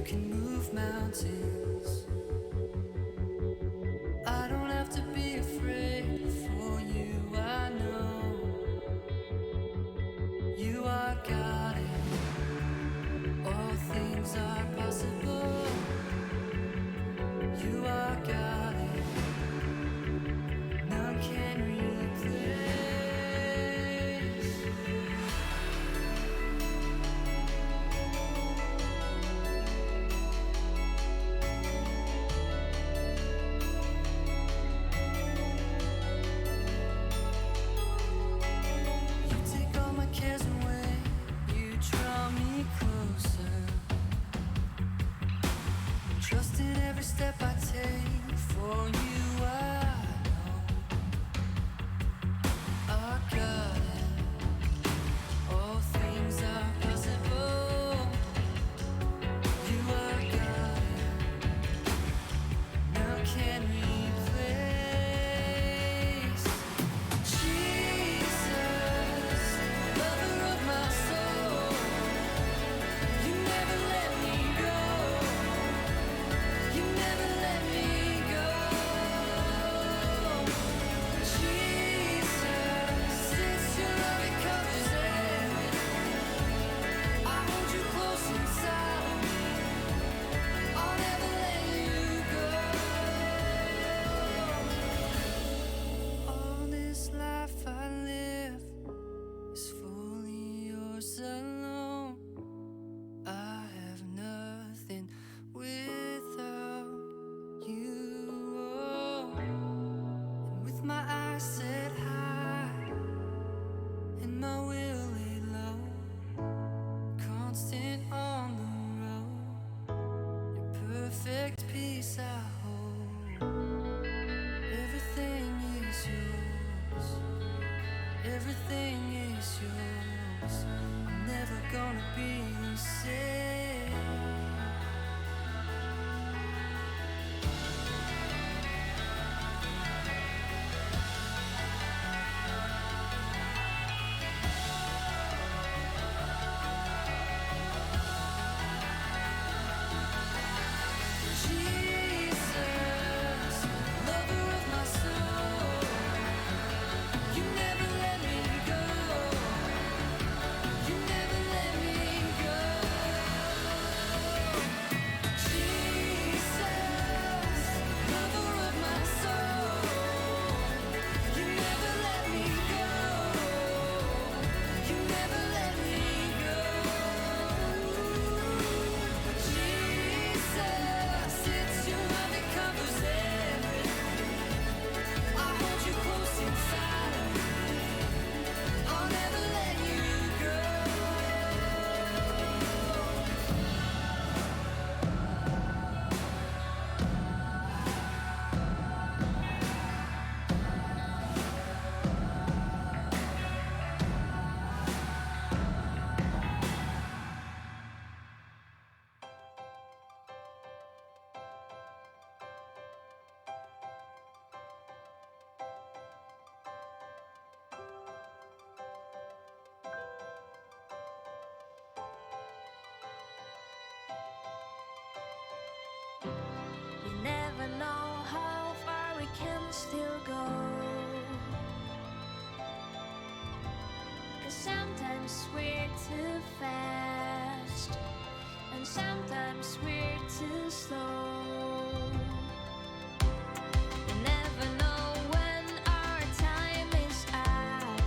can move mountains. I don't have to be afraid for you. I know you are guiding. All things are possible. You are guiding. None can replace. Every step I take for you, I know I got it. All things are possible. You are got it. None can replace. Jesus, lover of my soul, you never let me go. You never let me go. Jesus, it's your love, it covers everything. I hold you close inside of me. I'll never let you go. All this life I live is fully yours alone. I have nothing without you, oh. And with my eyes set high and my will laid low, constant on the road, your perfect peace I hold. Everything is yours, everything is yours. I'm never gonna be the same. Jesus, lover of my soul, you never let me go. You never let me go. Jesus, lover of my soul, you never let me go. You never let me go. Jesus, it's your love that covers everything. I hold you close inside of me. I'll never let you go. You never know how far we can still go. 'Cause sometimes we're too fast, and sometimes we're too slow. You never know when our time is up,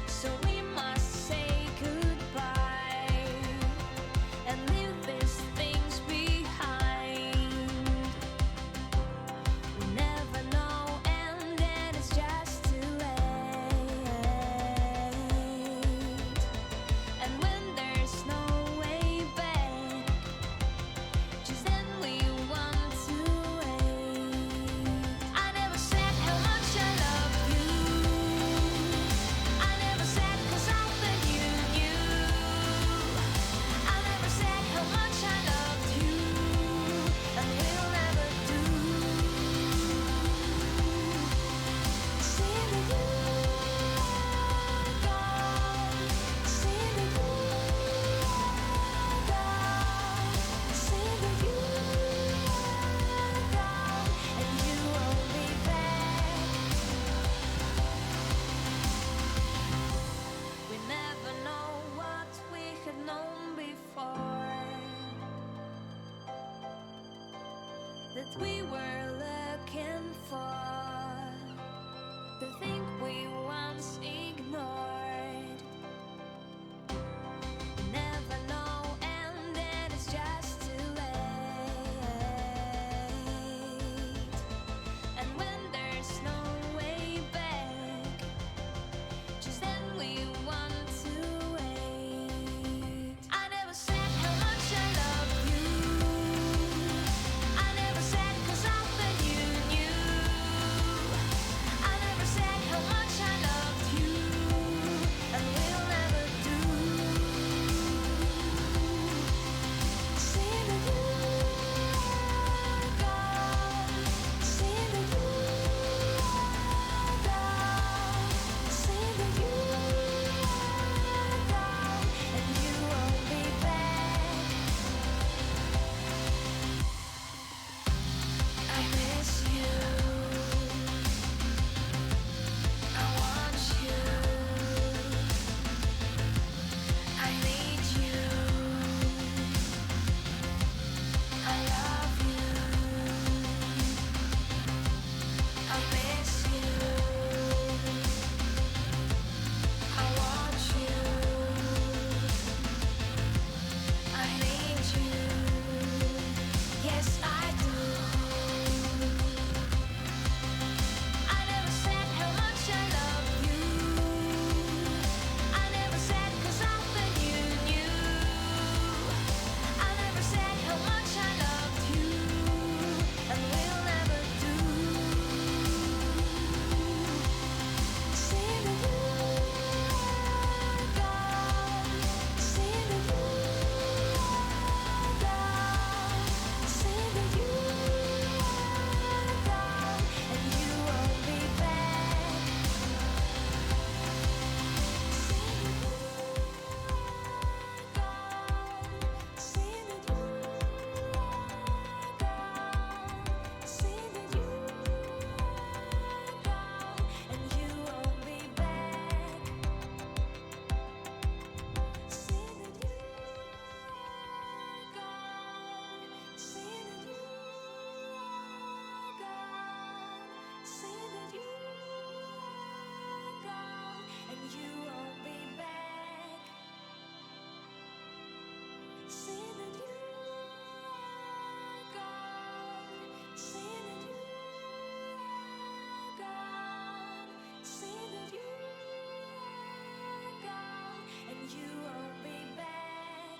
so we must say goodbye and leave these things behind. We never know, and then it's just too late. And when there's no way back, that we were looking for, the thing we once ignored. Never know, and then it's just too late. And when there's no way back, just then we want to wait. I never said how much I love you. I never said 'cause I thought you knew. I never said how much I loved you, and will never do. See that you are gone. See that you are gone. See that you are gone, and you won't be back. I miss you. I want you. I need you. I love you. I miss you. I want you. I need you. Yes, I do. I never said how much I love you. I never said 'cause I thought you knew. I never said how much I loved you, and will never do. See that you are gone. See that you are gone. See that you are gone, and you won't be back. See that you are gone. See that you are gone. See that you are gone, and you won't be back. See that you are gone. See that you are gone. See that you are gone, and you won't be back. See that you are gone. See that you are gone. See that you are gone, and you won't be back.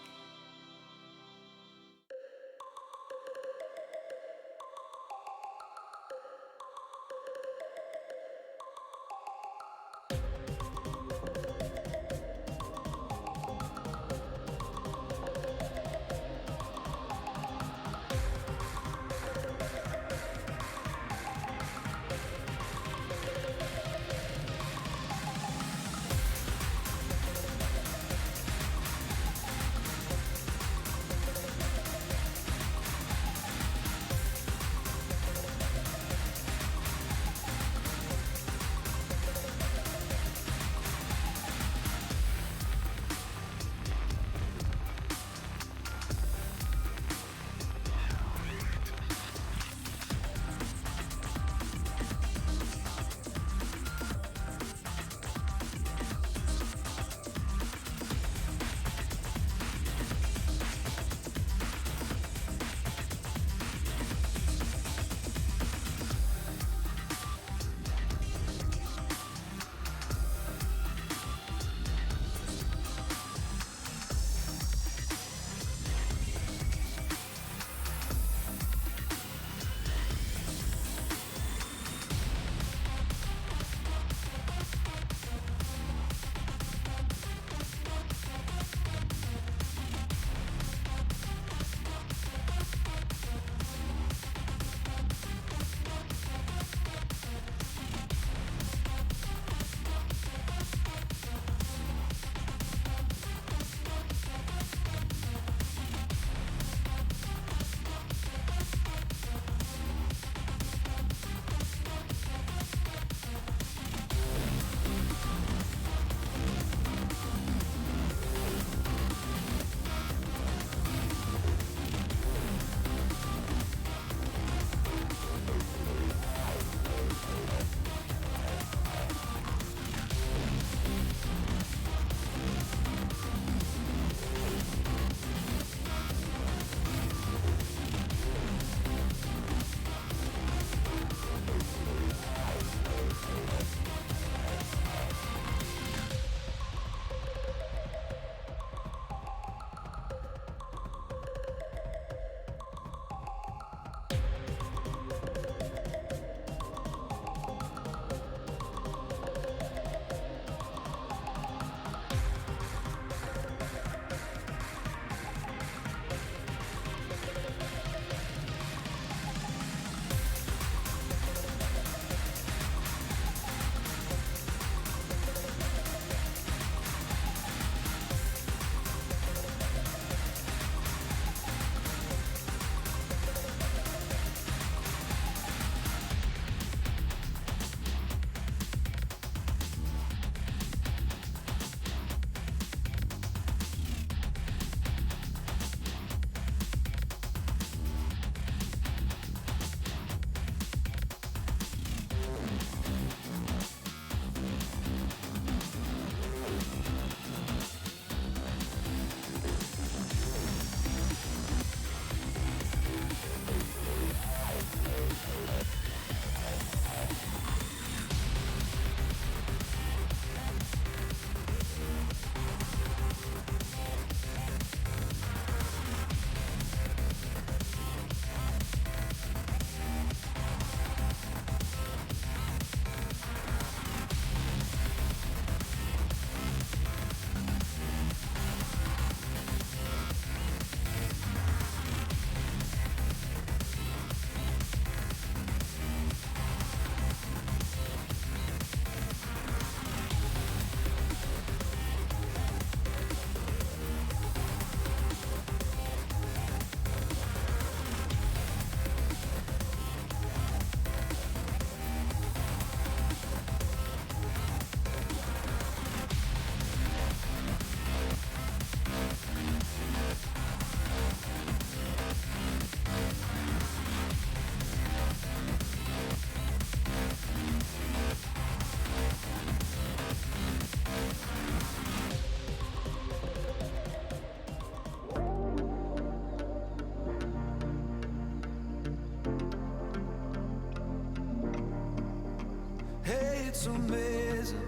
it's amazing,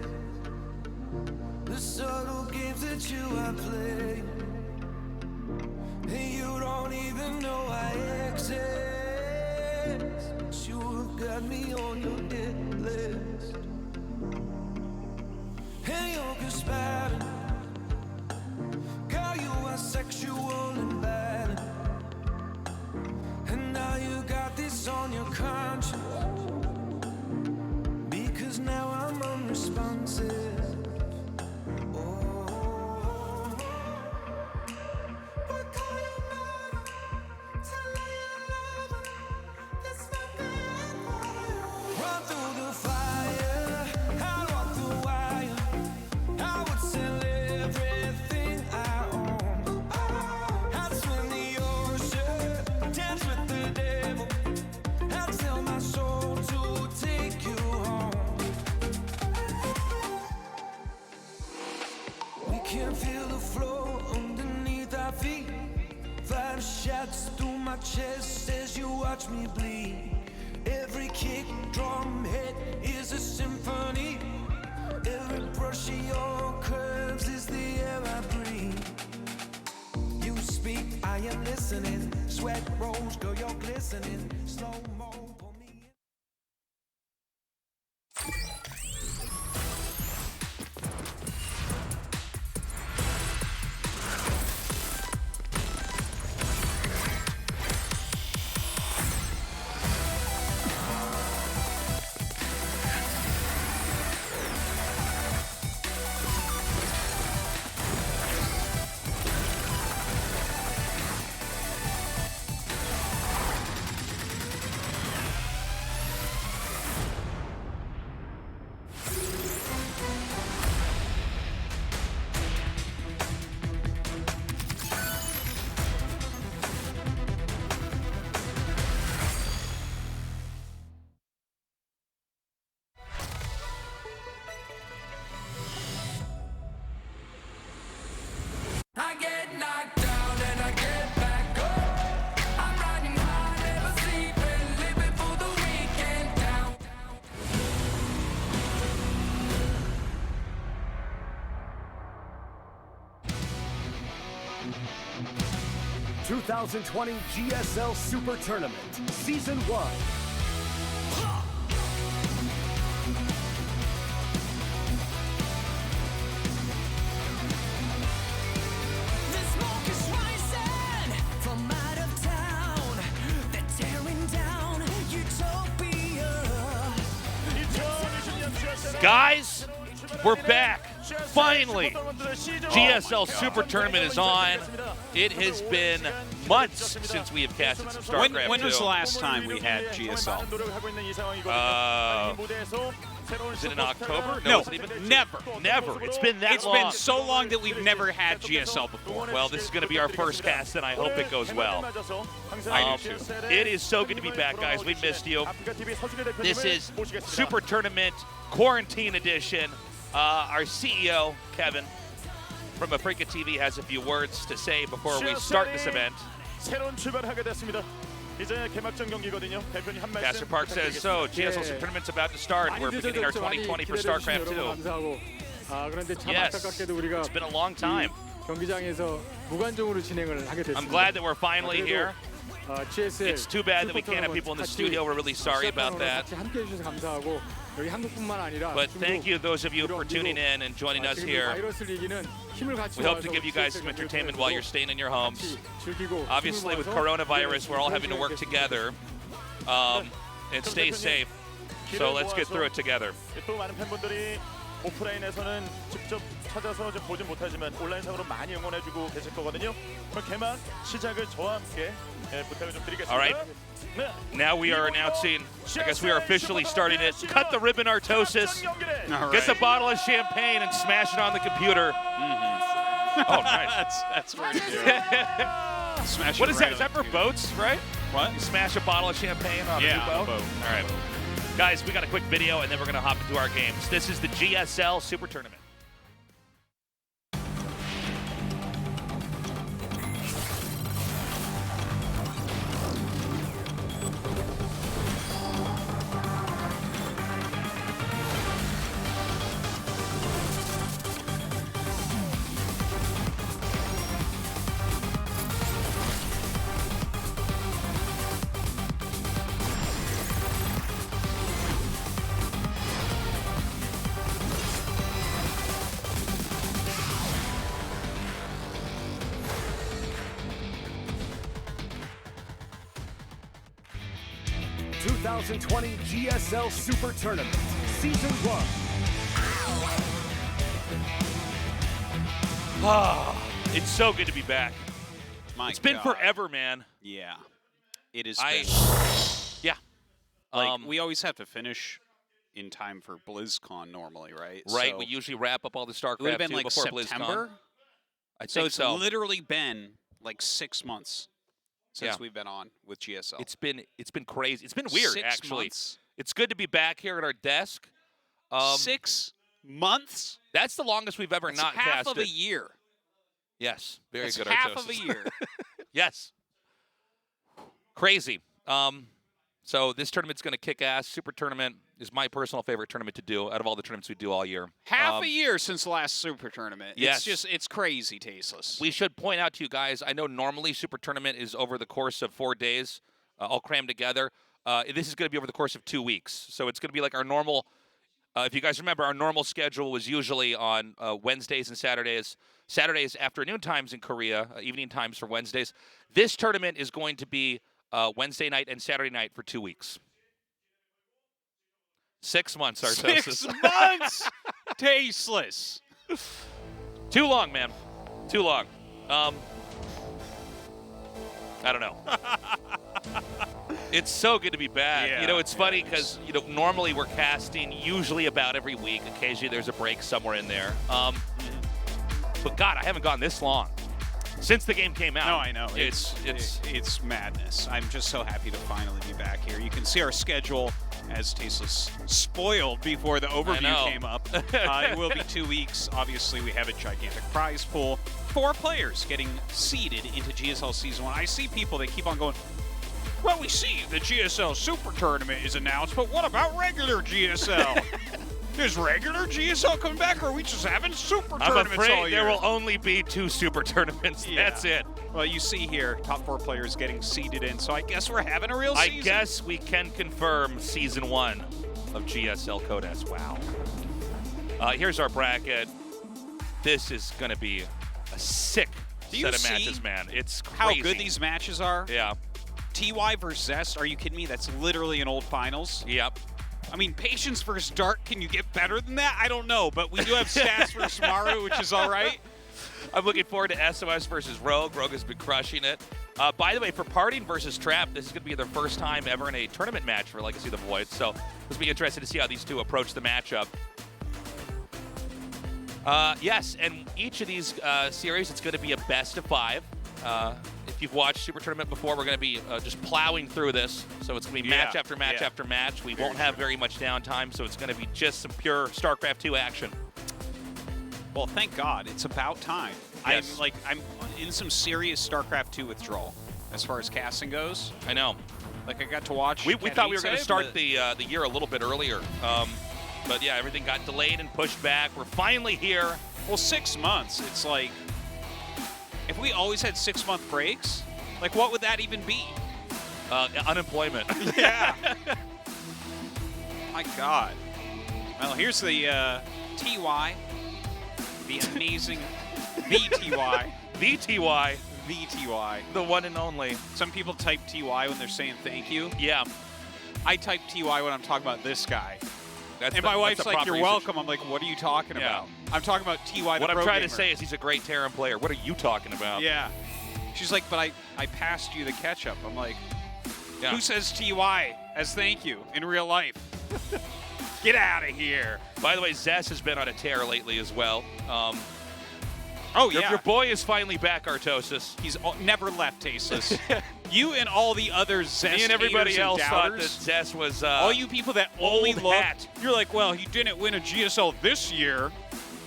the subtle games that you are playing, and you don't even know I exist, but you have got me on your hit list, and you're conspiring, girl, you are sexual and bad, and now you got this on your conscience, because now I'm unresponsive. Shots through my chest as you watch me bleed. Every kick, drum, hit is a symphony. Every brush of your curves is the air I breathe. You speak, I am listening. Sweat rolls, girl, you're glistening. Slow mo, pull me in. I get knocked down and I get back up. I'm riding high, never sleeping, living for the weekend down. 2020 GSL SuperTournament, Season 1. The smoke is rising from out of town. They're tearing down utopia. Guys, we're back. Finally, GSL SuperTournament is on. It has been months since we have casted some StarCraft. When was the last time we had GSL? Is it in October? No, is it even? never. Never. It's been that long. It's been so long that we've never had GSL before. Well, this is going to be our first cast, and I hope it goes well. I do too. It is so good to be back, guys. We missed you. This is Super Tournament Quarantine Edition. Our CEO, Kevin, from Africa TV, has a few words to say before we start this event. Pastor Park says, so GSL Tournament's about to start. We're beginning our 2020 for StarCraft 2. Yes, it's been a long time. I'm glad that we're finally here. It's too bad that we can't have people in the studio. We're really sorry about that. But thank you, those of you for tuning in and joining us here. We hope to give you guys some entertainment while you're staying in your homes. Obviously, with coronavirus, we're all having to work together and stay safe. So let's get through it together. 오프라인에서는 직접 찾아서 좀 보진 못하지만 온라인상으로 많이 응원해주고 계실 거거든요. 그럼 개막 시작을 저와 함께 부탁을 좀 드리겠습니다. All right. Now we are announcing, I guess we are officially starting it. Cut the ribbon, Artosis. Get the bottle of champagne and smash it on the computer. Oh, nice. That's pretty good. Smash What it is right that? Is that for boats, right? What? You smash a bottle of champagne on a new boat? All right. Guys, we got a quick video, and then we're going to hop into our games. This is the GSL SuperTournament. 2020 GSL Super Tournament, Season 1. It's so good to be back. It's been forever, man. Yeah. It is. Yeah. We always have to finish in time for BlizzCon normally, right? Right. So we usually wrap up all the StarCraft it would have been 2 like before September. BlizzCon. I So think it's so. literally been like 6 months since Yeah. we've been on with GSL. It's been crazy. It's been weird, 6 actually. months. It's good to be back here at our desk. 6 months? That's the longest we've ever That's not half casted. of a year. Yes, very That's good. half Artosis. of a year. Yes. Crazy. So this tournament's going to kick ass. Super Tournament is my personal favorite tournament to do out of all the tournaments we do all year. Half a year since the last Super Tournament. Yes. It's crazy, Tasteless. We should point out to you guys, I know normally Super Tournament is over the course of 4 days, all crammed together. This is going to be over the course of 2 weeks. So it's going to be like our normal, if you guys remember, our normal schedule was usually on Wednesdays and Saturdays. Saturdays afternoon times in Korea, evening times for Wednesdays. This tournament is going to be Wednesday night and Saturday night for 2 weeks. 6 months, Artosis. 6 months! Tasteless. Too long, man. Too long. I don't know. It's so good to be back. Yeah, You know, it's funny it is. because, normally we're casting usually about every week. Occasionally there's a break somewhere in there. But God, I haven't gone this long since the game came out. No, I know. It's madness. I'm just so happy to finally be back here. You can see our schedule as Tasteless spoiled before the overview came up. It will be 2 weeks. Obviously, we have a gigantic prize pool. 4 players getting seeded into GSL Season 1. I see people that keep on going, well, we see the GSL Super Tournament is announced, but what about regular GSL? Is regular GSL coming back, or are we just having Super I'm Tournaments all afraid year? there will only be 2 Super Tournaments. Yeah. That's it. Well, you see here, top 4 players getting seeded in, so I guess we're having a real season. I guess we can confirm Season 1 of GSL Codes. Wow. Here's our bracket. This is going to be a sick set of matches, man. It's crazy. How good these matches are? Yeah. TY versus Zest, are you kidding me? That's literally an old finals. Yep. I mean, Patience versus Dart, can you get better than that? I don't know, but we do have Stats versus Maru, which is all right. I'm looking forward to SOS versus Rogue. Rogue has been crushing it. By the way, for Parting versus Trap, this is going to be their first time ever in a tournament match for Legacy of the Void. So this will be interesting to see how these two approach the matchup. Yes, and each of these series, it's going to be a best of 5. If you've watched Super Tournament before, we're going to be just plowing through this. So it's going to be match after match after match. We won't have very much downtime, so it's going to be just some pure StarCraft 2 action. Well, thank God. It's about time. Yes. I'm in some serious StarCraft 2 withdrawal as far as casting goes. I know. Like, I got to watch We thought we were going to start but- the year a little bit earlier. But yeah, everything got delayed and pushed back. We're finally here. Well, 6 months. It's like, if we always had 6-month breaks, like, what would that even be? Unemployment. Yeah. My God. Well, here's the TY, the amazing VTY. VTY, VTY. the one and only. Some people type TY when they're saying thank you. Yeah. I type TY when I'm talking about this guy. That's And the- my wife's that's the like, proper you're usage. welcome. I'm like, what are you talking Yeah. about? I'm talking about TY, the What I'm pro trying to gamer. say is he's a great Terran player. What are you talking about? Yeah. She's like, but I passed you the ketchup. I'm like, Yeah. who says TY as thank you in real life? Get out of here. By the way, Zest has been on a tear lately as well. Oh, Your, yeah. your boy is finally back, Artosis. He's never left Tasteless. You and all the other Zest Me and everybody haters else and thought that doubters, Zest was all you people that only old look, hat. you're like, well, he didn't win a GSL this year.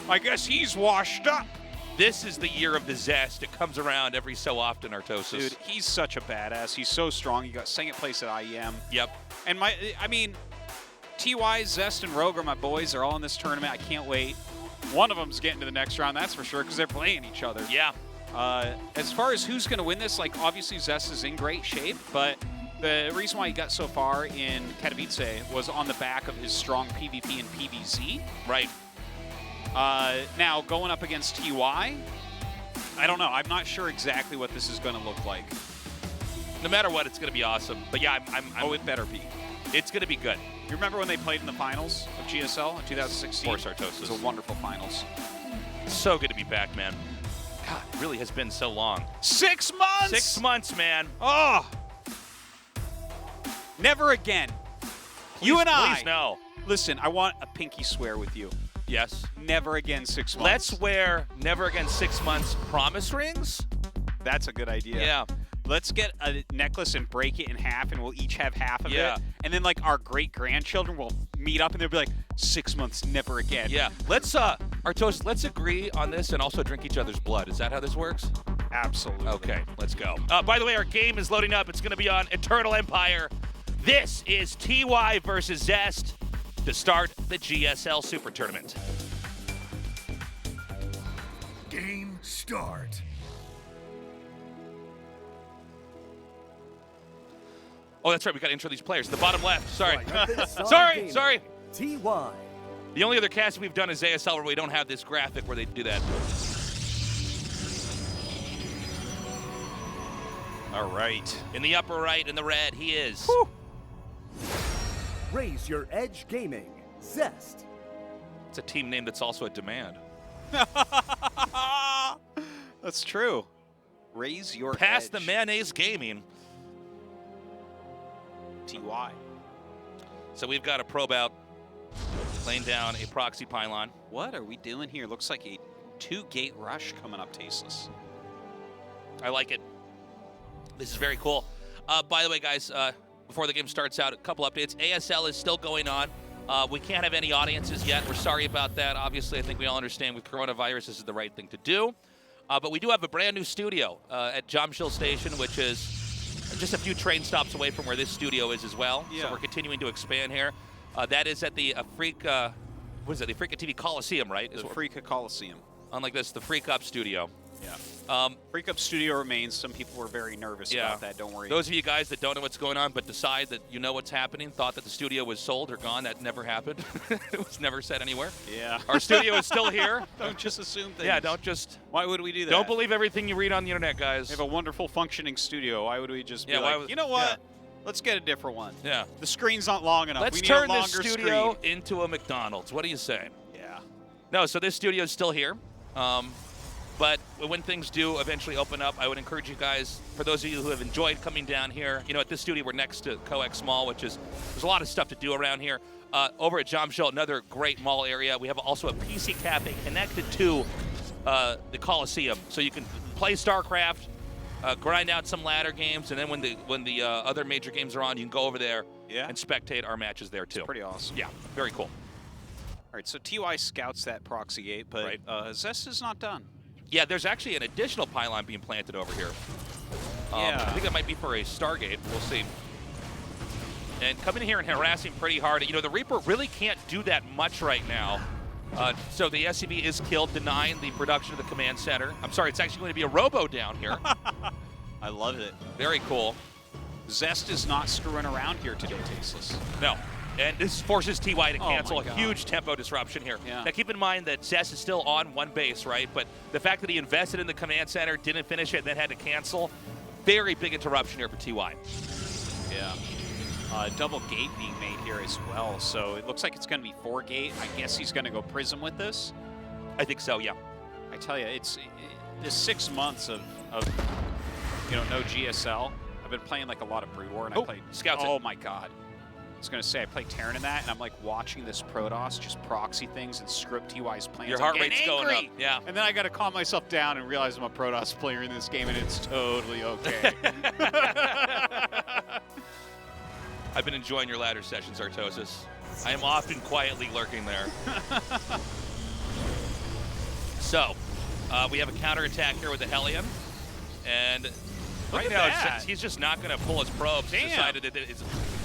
I guess he's washed up. This is the year of the Zest. It comes around every so often, Artosis. Dude, he's such a badass. He's so strong. He got second place at IEM. Yep. And I mean, TY, Zest, and Rogue are my boys. They're all in this tournament. I can't wait. One of them's getting to the next round, that's for sure, because they're playing each other. Yeah. As far as who's going to win this, like, obviously Zest is in great shape, but the reason why he got so far in Katowice was on the back of his strong PvP and PvZ. Right. Now, going up against TY, I don't know. I'm not sure exactly what this is going to look like. No matter what, it's going to be awesome. But yeah, I'm Oh, it better be. It's going to be good. You remember when they played in the finals of GSL in 2016? Of course, Artosis. It was a wonderful finals. So good to be back, man. God, it really has been so long. 6 months! 6 months, man. Oh! Never again. You and I. Please no. Listen, I want a pinky swear with you. Yes. Never again 6 months. Let's wear never again 6 months promise rings. That's a good idea. Yeah. Let's get a necklace and break it in half, and we'll each have half of it. And then, like, our great-grandchildren will meet up, and they'll be like, 6 months, never again. Yeah. Let's, Artosis, let's agree on this and also drink each other's blood. Is that how this works? Absolutely. Okay, let's go. By the way, our game is loading up. It's going to be on Eternal Empire. This is TY versus Zest to start the GSL SuperTournament. Game start. Oh, that's right. We got to intro these players. The bottom left. Sorry. Sorry. TY. The only other cast we've done is ASL where we don't have this graphic where they do that. All right. In the upper right, in the red, he is. Woo. Raise your edge gaming. Zest. It's a team name that's also a demand. That's true. Raise your Pass edge. the mayonnaise gaming. TY. So we've got a probe out, laying down a proxy pylon. What are we doing here? Looks like a 2-gate rush coming up, Tasteless. I like it. This is very cool. By the way, guys, before the game starts out, a couple updates. ASL is still going on. We can't have any audiences yet. We're sorry about that. Obviously, I think we all understand with coronavirus, this is the right thing to do. But we do have a brand new studio at Jamshil Station, which is just a few train stops away from where this studio is as well. Yeah. So we're continuing to expand here. That is at the Africa, what is it? The Africa TV Coliseum, right? The Freaka Coliseum. Unlike this, the Freak Up Studio. Yeah. Freak Up Studio remains. Some people were very nervous about that. Don't worry. Those of you guys that don't know what's going on but decide that you know what's happening, thought that the studio was sold or gone, that never happened. It was never said anywhere. Yeah. Our studio is still here. Don't just assume things. Yeah, don't just. Why would we do that? Don't believe everything you read on the internet, guys. We have a wonderful functioning studio. Why would we just be why like, would, you know what? Let's get a different one. Yeah. The screen's not long enough. Let's we need turn a this longer studio screen. into a McDonald's. What do you say? Yeah. No, so this studio is still here. But when things do eventually open up, I would encourage you guys, for those of you who have enjoyed coming down here, you know, at this studio, we're next to Coex Mall, which is, there's a lot of stuff to do around here. Over at Jamshil, another great mall area. We have also a PC cafe connected to the Coliseum. So you can play StarCraft, grind out some ladder games, and then when the other major games are on, you can go over there and spectate our matches there too. It's pretty awesome. Yeah, very cool. All right, so TY scouts that proxy gate, but Zest is not done. Yeah, there's actually an additional pylon being planted over here. I think that might be for a Stargate. We'll see. And coming in here and harassing pretty hard. You know, the Reaper really can't do that much right now. So the SCV is killed, denying the production of the command center. I'm sorry, it's actually going to be a robo down here. I love it. Very cool. Zest is not screwing around here today, Tasteless. No. And this forces TY to cancel my a God. huge tempo disruption here. Yeah. Now keep in mind that Zest is still on one base, right? But the fact that he invested in the command center, didn't finish it, and then had to cancel, very big interruption here for TY. Yeah. Double gate being made here as well. So it looks like it's going to be 4-gate. I guess he's going to go Prism with this. I think so, yeah. I tell you, it's this 6 months of no GSL. I've been playing like a lot of Brood War, and I played Scouts. Oh my God. I was going to say, I played Terran in that, and I'm like watching this Protoss just proxy things and script TY's plans. Your heart I'm rate's going angry. up. Yeah. And then I got to calm myself down and realize I'm a Protoss player in this game, and it's totally okay. I've been enjoying your ladder sessions, Artosis. I am often quietly lurking there. So, we have a counterattack here with the Hellion. And right now, he's just not going to pull his probes. He's decided that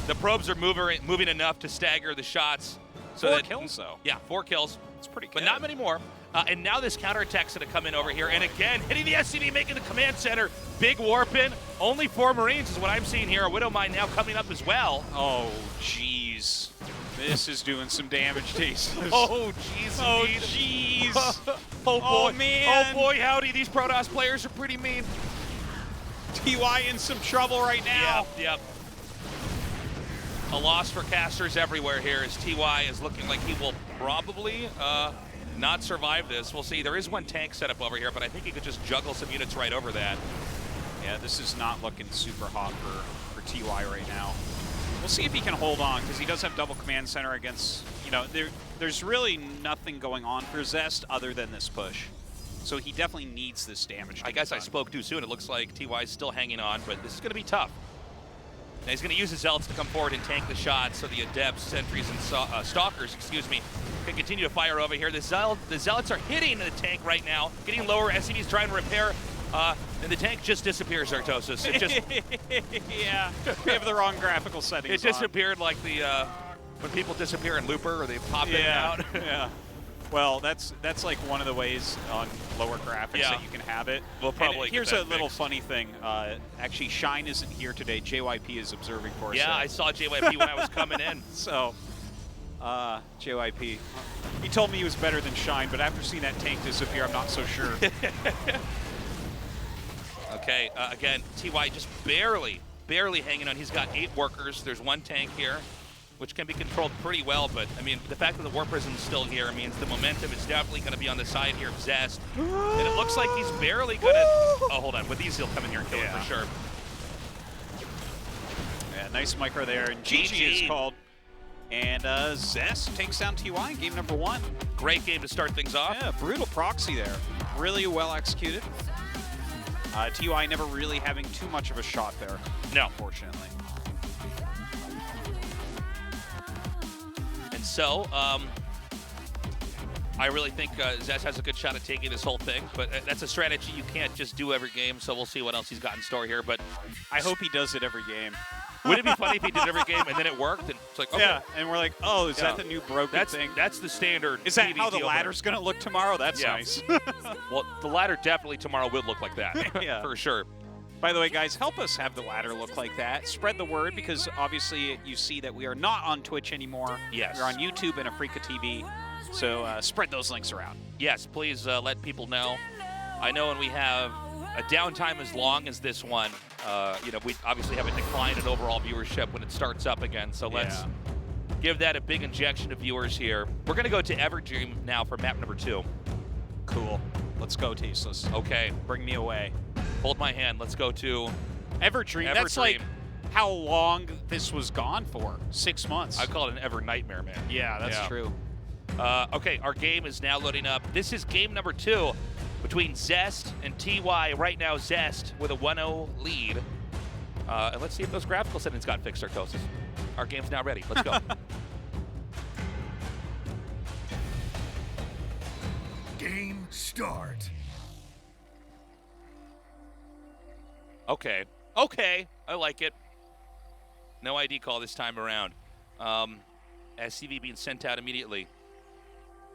the probes are moving enough to stagger the shots. So 4 kills, though. Yeah, 4 kills. It's pretty good. But not many more. And now this counterattack's going to come in over here. And again, hitting the SCV, making the command center. Big warp in. Only 4 Marines is what I'm seeing here. A Widow Mine now coming up as well. Oh, jeez. This is doing some damage, Tasteless. Oh, jeez. Oh, jeez. Oh, boy. Oh, man. Oh, boy, howdy. These Protoss players are pretty mean. TY in some trouble right now. Yep. a loss for casters everywhere here as TY is looking like he will probably not survive this. We'll see. There is one tank set up over here, but I think he could just juggle some units right over that. Yeah, this is not looking super hot for TY right now. We'll see if he can hold on, because he does have double command center against, you know, there's really nothing going on for Zest other than this push. So he definitely needs this damage. I guess I spoke too soon. It looks like TY is still hanging on, but this is going to be tough. Now he's going to use his Zealots to come forward and tank the shots so the Adepts, Sentries, and Stalkers, excuse me, can continue to fire over here. The Zealots are hitting the tank right now, getting lower. SCV's trying to repair, and the tank just disappears, Artosis. It just yeah, we have the wrong graphical settings. It disappeared like the when people disappear in Looper or they pop in and out. Yeah. Well, that's like one of the ways on lower graphics that you can have it. We'll probably and here's a little funny thing. Actually, Shine isn't here today. JYP is observing for us. Yeah, I saw JYP when I was coming in. So, JYP. He told me he was better than Shine, but after seeing that tank disappear, I'm not so sure. Okay, again, TY just barely hanging on. He's got 8 workers. There's 1 tank here, which can be controlled pretty well, but I mean, the fact that the War Prison's still here means the momentum is definitely going to be on the side here of Zest. And it looks like he's barely going to... Oh, hold on. With these, he'll come in here and kill him for sure. Yeah, nice micro there, and GG is called. And Zest takes down TY in game number 1. Great game to start things off. Yeah, brutal proxy there. Really well executed. TY never really having too much of a shot there. No. Unfortunately. And so, I really think Zest has a good shot at taking this whole thing, but that's a strategy you can't just do every game, so we'll see what else he's got in store here. But I hope he does it every game. Would it be funny if he did every game and then it worked? And it's like, okay. Yeah, and we're like, oh, is that the new broken thing? That's the standard. Is that how the PvT ladder's going to look tomorrow? That's nice. Well, the ladder definitely tomorrow would look like that, for sure. By the way, guys, help us have the ladder look like that. Spread the word, because obviously you see that we are not on Twitch anymore. Yes. We're on YouTube and Africa TV. So spread those links around. Yes, please let people know. I know when we have a downtime as long as this one, you know, we obviously have a decline in overall viewership when it starts up again. So let's give that a big injection of viewers here. We're going to go to Everdream now for map number 2. Cool. Let's go, Tasteless. Okay. Bring me away. Hold my hand. Let's go to Everdream. That's like how long this was gone for. 6 months. I call it an Ever Nightmare, man. Yeah, that's true. Okay, our game is now loading up. This is game number 2 between Zest and TY. Right now, Zest with a 1-0 lead. And let's see if those graphical settings got fixed, Artosis. Our game's now ready. Let's go. Game start. Okay. Okay. I like it. No ID call this time around. SCV being sent out immediately.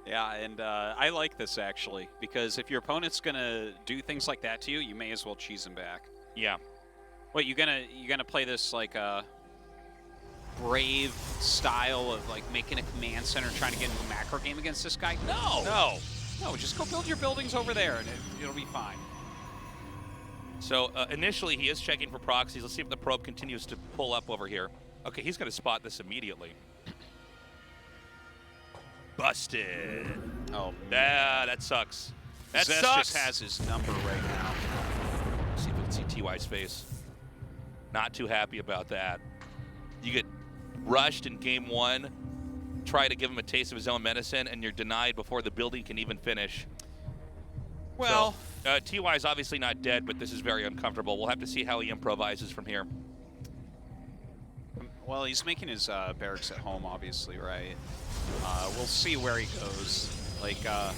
Yeah, and I like this, actually, because if your opponent's going to do things like that to you, you may as well cheese him back. Yeah. What, you gonna play this like a brave style of like making a command center trying to get into a macro game against this guy? No. No, just go build your buildings over there and it'll be fine. So initially he is checking for proxies. Let's see if the probe continues to pull up over here. Okay, he's going to spot this immediately. Busted. Oh, yeah, that sucks. That Zest sucks. just has his number right now. Let's see if we can see TY's face. Not too happy about that. You get rushed in game 1, try to give him a taste of his own medicine, and you're denied before the building can even finish. Well, so, TY is obviously not dead, but this is very uncomfortable. We'll have to see how he improvises from here. well, he's making his barracks at home, obviously, right? We'll see where he goes. Like, I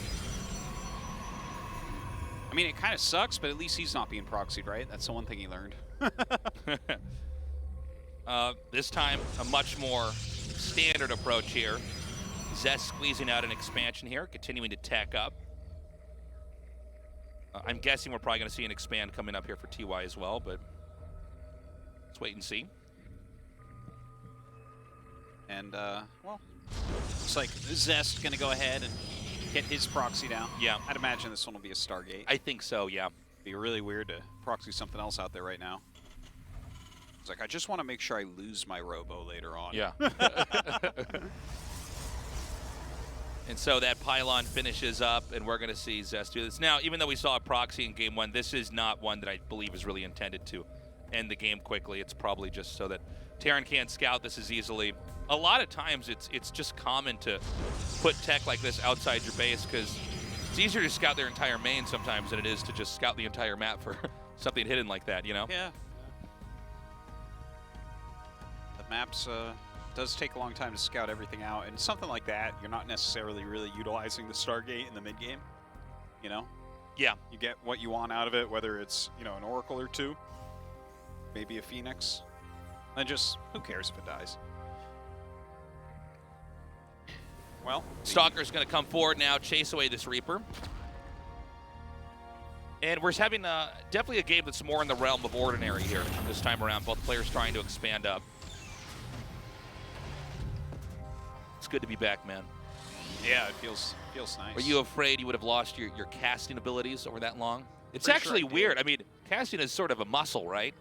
mean, it kind of sucks, but at least he's not being proxied, right? That's the one thing he learned. This time, a much more standard approach here. Zest squeezing out an expansion here, continuing to tack up. I'm guessing we're probably going to see an expand coming up here for TY as well, but let's wait and see. And, well, looks like Zest going to go ahead and get his proxy down. Yeah. I'd imagine this one will be a Stargate. I think so, yeah. It'd be really weird to proxy something else out there right now. He's like, I just want to make sure I lose my Robo later on. Yeah. And so that pylon finishes up, and we're going to see Zest do this. Now, even though we saw a proxy in Game 1, this is not one that I believe is really intended to end the game quickly. It's probably just so that Terran can't scout this as easily. A lot of times, it's just common to put tech like this outside your base, because it's easier to scout their entire main sometimes than it is to just scout the entire map for something hidden like that, you know? Yeah. The maps does take a long time to scout everything out, and something like that, you're not necessarily really utilizing the Stargate in the mid game. You know? Yeah. You get what you want out of it, whether it's, you know, an Oracle or two, maybe a Phoenix, and just who cares if it dies? Well, Stalker's going to come forward now, chase away this Reaper. And we're having definitely a game that's more in the realm of ordinary here this time around. Both players trying to expand up. It's good to be back, man. Yeah, it feels nice. Were you afraid you would have lost your casting abilities over that long? It's Pretty actually sure I weird. did. I mean, casting is sort of a muscle, right?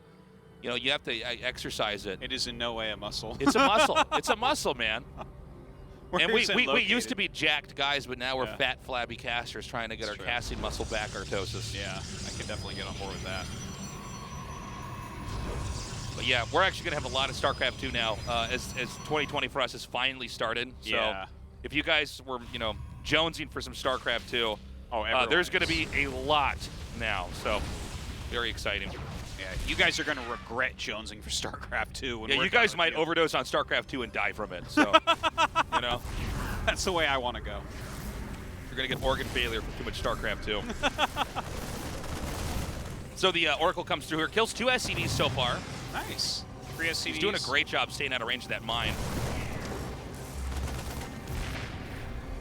You know, you have to exercise it. It is in no way a muscle. It's a muscle. It's a muscle, man. Where And is it we located? used to be jacked guys, but now we're Yeah. fat, flabby casters trying to get That's our true. casting muscle back, Artosis. Yeah, I can definitely get on board with that. But yeah, we're actually going to have a lot of StarCraft 2 now, as 2020 for us has finally started. So Yeah. if you guys were, you know, jonesing for some StarCraft 2, everyone there's going to is. be a lot now. So very exciting. Yeah, you guys are going to regret jonesing for StarCraft 2. When Yeah, we're you done guys with might you. overdose on StarCraft 2 and die from it. So, you know, That's the way I want to go. you're going to get organ failure from too much StarCraft 2. So the Oracle comes through here, kills 2 SCVs so far. Nice. 3 SCVs. He's doing a great job staying out of range of that mine.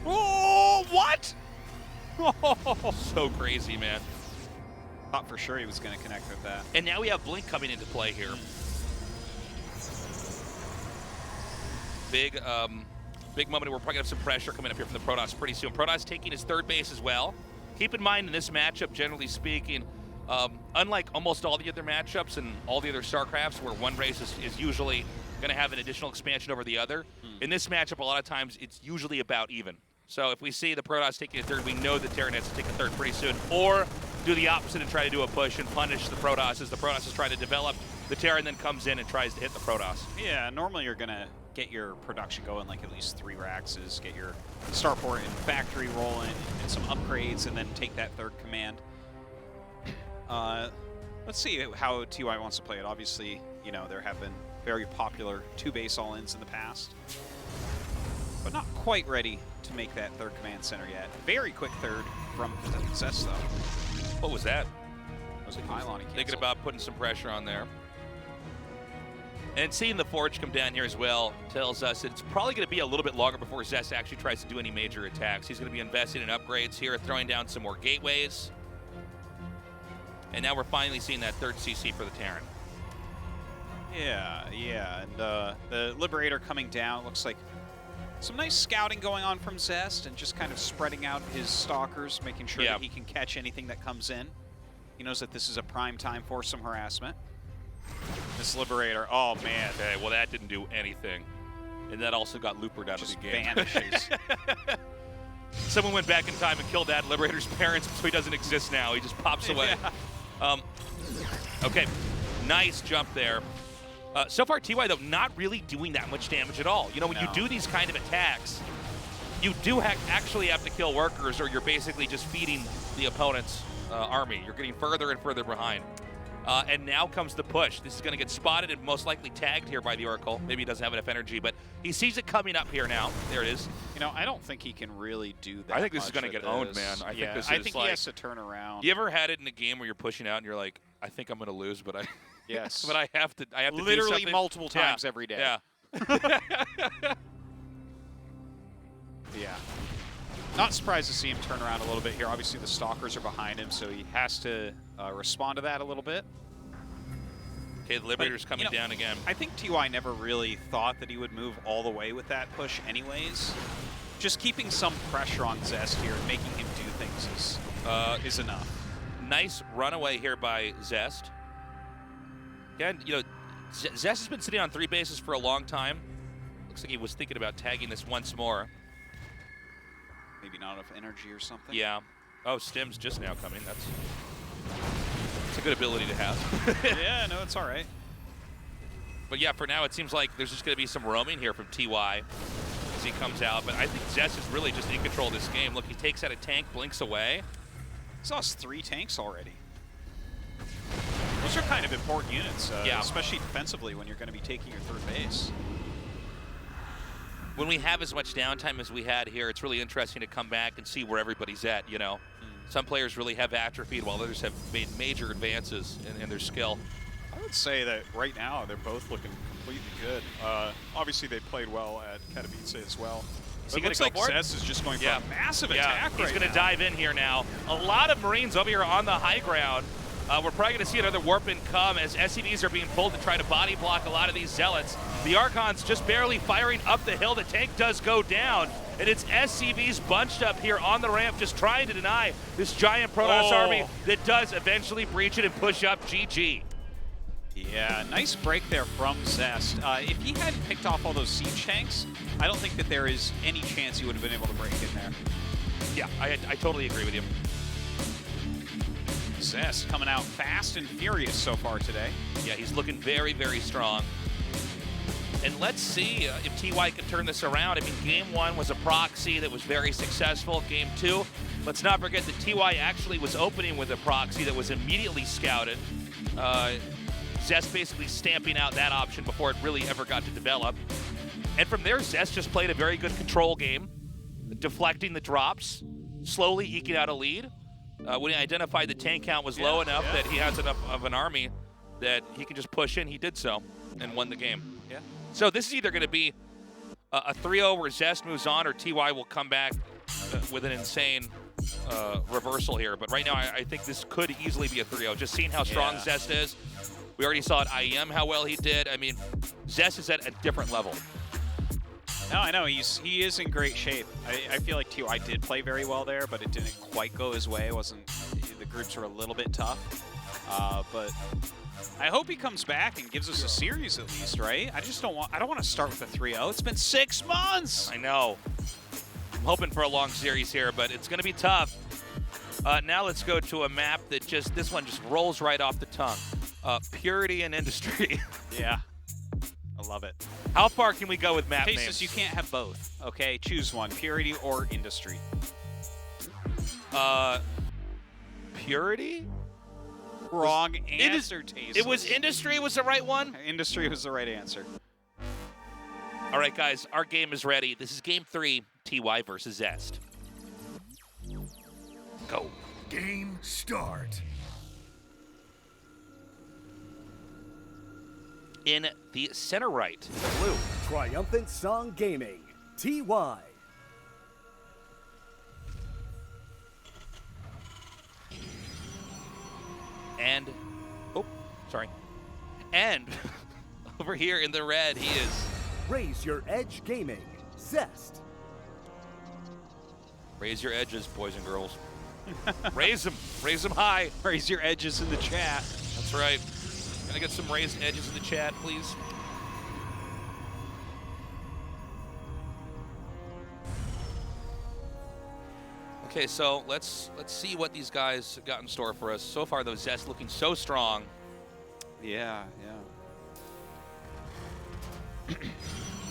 Oh, what? So crazy, man. Thought for sure he was going to connect with that. And now we have Blink coming into play here. Big moment. We're probably going to have some pressure coming up here from the Protoss pretty soon. Protoss taking his third base as well. Keep in mind in this matchup, generally speaking, unlike almost all the other matchups and all the other StarCrafts where one race is usually going to have an additional expansion over the other, in this matchup, a lot of times it's usually about even. So if we see the Protoss taking a third, we know the Terran has to take a third pretty soon. Or do the opposite and try to do a push and punish the Protoss as the Protoss is trying to develop. The Terran then comes in and tries to hit the Protoss. Yeah, normally you're going to get your production going like at least 3 Raxes, get your starport and factory rolling, and some upgrades, and then take that third command. Let's see how TY wants to play it. Obviously, you know, there have been very popular 2 base all-ins in the past, but not quite ready to make that third command center yet. Very quick third from Zest, though. What was that? That was a pylon he Thinking canceled. about putting some pressure on there. And seeing the Forge come down here as well tells us it's probably going to be a little bit longer before Zest actually tries to do any major attacks. He's going to be investing in upgrades here, throwing down some more gateways. And now we're finally seeing that third CC for the Terran. Yeah, and the Liberator coming down. Looks like some nice scouting going on from Zest and just kind of spreading out his stalkers, making sure that he can catch anything that comes in. He knows that this is a prime time for some harassment. This Liberator, oh man. Okay, well that didn't do anything. And that also got Loopered out Just of the game. vanishes. Someone went back in time and killed that Liberator's parents, so he doesn't exist now. He just pops away. Okay, nice jump there. So far, TY, though, not really doing that much damage at all. You know, when you do these kind of attacks, you do actually have to kill workers, or you're basically just feeding the opponent's army. You're getting further and further behind. And now comes the push. This is going to get spotted and most likely tagged here by the Oracle. Maybe he doesn't have enough energy, but he sees it coming up here now. There it is. You know, I don't think he can really do that. I think this is much going to with get owned, this. man. I think this I is think like, he has to turn around. You ever had it in a game where you're pushing out and you're like, I think I'm going to lose, but I Yes. but I have to do literally something. multiple times every day. Yeah. Yeah. Not surprised to see him turn around a little bit here. Obviously, the Stalkers are behind him, so he has to respond to that a little bit. Okay, the Liberator's coming down again. I think TY never really thought that he would move all the way with that push anyways. Just keeping some pressure on Zest here and making him do things is enough. Nice runaway here by Zest. Again, you know, Zest has been sitting on 3 bases for a long time. Looks like he was thinking about tagging this once more. Maybe not enough energy or something. Yeah. Oh, Stim's just now coming. That's a good ability to have. Yeah, no, it's all right. But yeah, for now it seems like there's just going to be some roaming here from TY as he comes out. But I think Zest is really just in control of this game. Look, he takes out a tank, blinks away. He's lost 3 tanks already. Those are kind of important units, yeah. Especially defensively when you're going to be taking your third base. When we have as much downtime as we had here, it's really interesting to come back and see where everybody's at, you know. Some players really have atrophied while others have made major advances in their skill. I would say that right now they're both looking completely good. Obviously they played well at Katowice as well. It looks like Zest is just going for a massive attack right now. He's going to dive in here now. A lot of Marines over here on the high ground. We're probably going to see another warp in come as SCVs are being pulled to try to body block a lot of these Zealots. The Archons just barely firing up the hill. The tank does go down, and it's SCVs bunched up here on the ramp just trying to deny this giant Protoss army that does eventually breach it and push up GG. Yeah, nice break there from Zest. If he hadn't picked off all those siege tanks, I don't think that there is any chance he would have been able to break in there. Yeah, I totally agree with you. Zest coming out fast and furious so far today. Yeah, he's looking very, very strong. And let's see if TY can turn this around. I mean, game 1 was a proxy that was very successful. Game 2, let's not forget that TY actually was opening with a proxy that was immediately scouted. Zest basically stamping out that option before it really ever got to develop. And from there, Zest just played a very good control game, deflecting the drops, slowly eking out a lead. When he identified the tank count was low enough that he has enough of an army that he can just push in, he did so and won the game. Yeah. So this is either going to be a 3-0 where Zest moves on, or TY will come back with an insane reversal here. But right now, I think this could easily be a 3-0. Just seeing how strong Zest is. We already saw at IEM how well he did. I mean, Zest is at a different level. No, I know, he is in great shape. I feel like TY did play very well there, but it didn't quite go his way. The groups were a little bit tough. But I hope he comes back and gives us a series at least, right? I don't want to start with a 3-0. It's been 6 months. I know. I'm hoping for a long series here, but it's going to be tough. Now let's go to a map that this one just rolls right off the tongue. Purity and Industry. Yeah. I love it. How far can we go with map Tasteless, names? you can't have both, okay? Choose one, Purity or Industry. Purity? Wrong answer, Tasteless. It was Industry was the right one? Industry was the right answer. All right, guys, our game is ready. This is game 3, TY versus Zest. Go. Game start. In the center right, blue. Triumphant Song Gaming, TY. And, and over here in the red, he is. Raise Your Edge Gaming, Zest. Raise your edges, boys and girls. Raise them high. Raise your edges in the chat. That's right. Can I get some raised edges in the chat, please? Okay, so let's see what these guys have got in store for us. So far, though, Zest looking so strong. Yeah.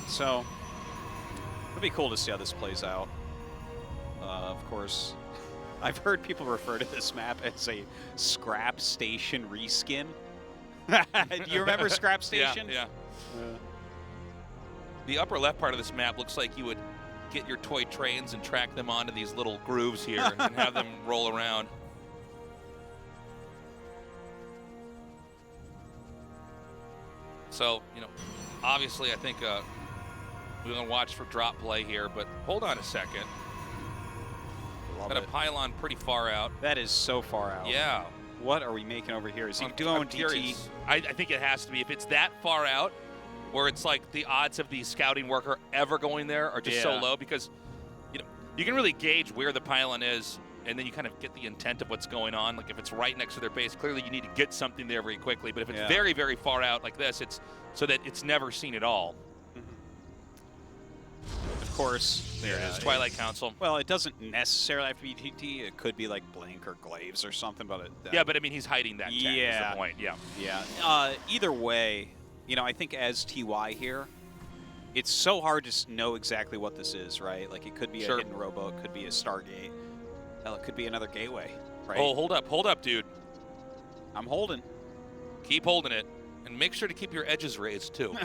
So, it'll be cool to see how this plays out. Of course, I've heard people refer to this map as a scrap station reskin. Do you remember Scrap Station? Yeah. The upper left part of this map looks like you would get your toy trains and track them onto these little grooves here and have them roll around. So, obviously I think we're going to watch for drop play here, but hold on a second. Got a pylon pretty far out. That is so far out. Yeah. What are we making over here? Is he doing DT? I think it has to be. If it's that far out, where it's like the odds of the scouting worker ever going there are just so low, because you can really gauge where the pylon is and then you kind of get the intent of what's going on. Like if it's right next to their base, clearly you need to get something there very quickly. But if it's very, very far out like this, it's so that it's never seen at all. Of course, there it is, Twilight Council. Well, it doesn't necessarily have to be TT. It could be like Blink or Glaives or something. But yeah, but I mean, he's hiding that tech, is the point. Yeah. Either way, you know, I think as TY here, it's so hard to know exactly what this is, right? Like it could be a hidden robo, it could be a Stargate. Hell, it could be another gateway, right? Oh, hold up, dude. I'm holding. Keep holding it, and make sure to keep your edges raised too.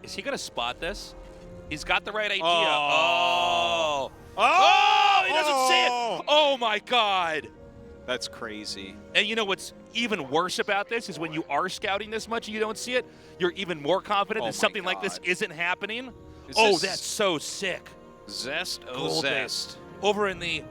Is he gonna spot this? He's got the right idea. Oh! He doesn't see it! Oh my God! That's crazy. And you know what's even worse about this is when you are scouting this much and you don't see it, you're even more confident that something like this isn't happening. That's so sick. Zest, Zest. Over in the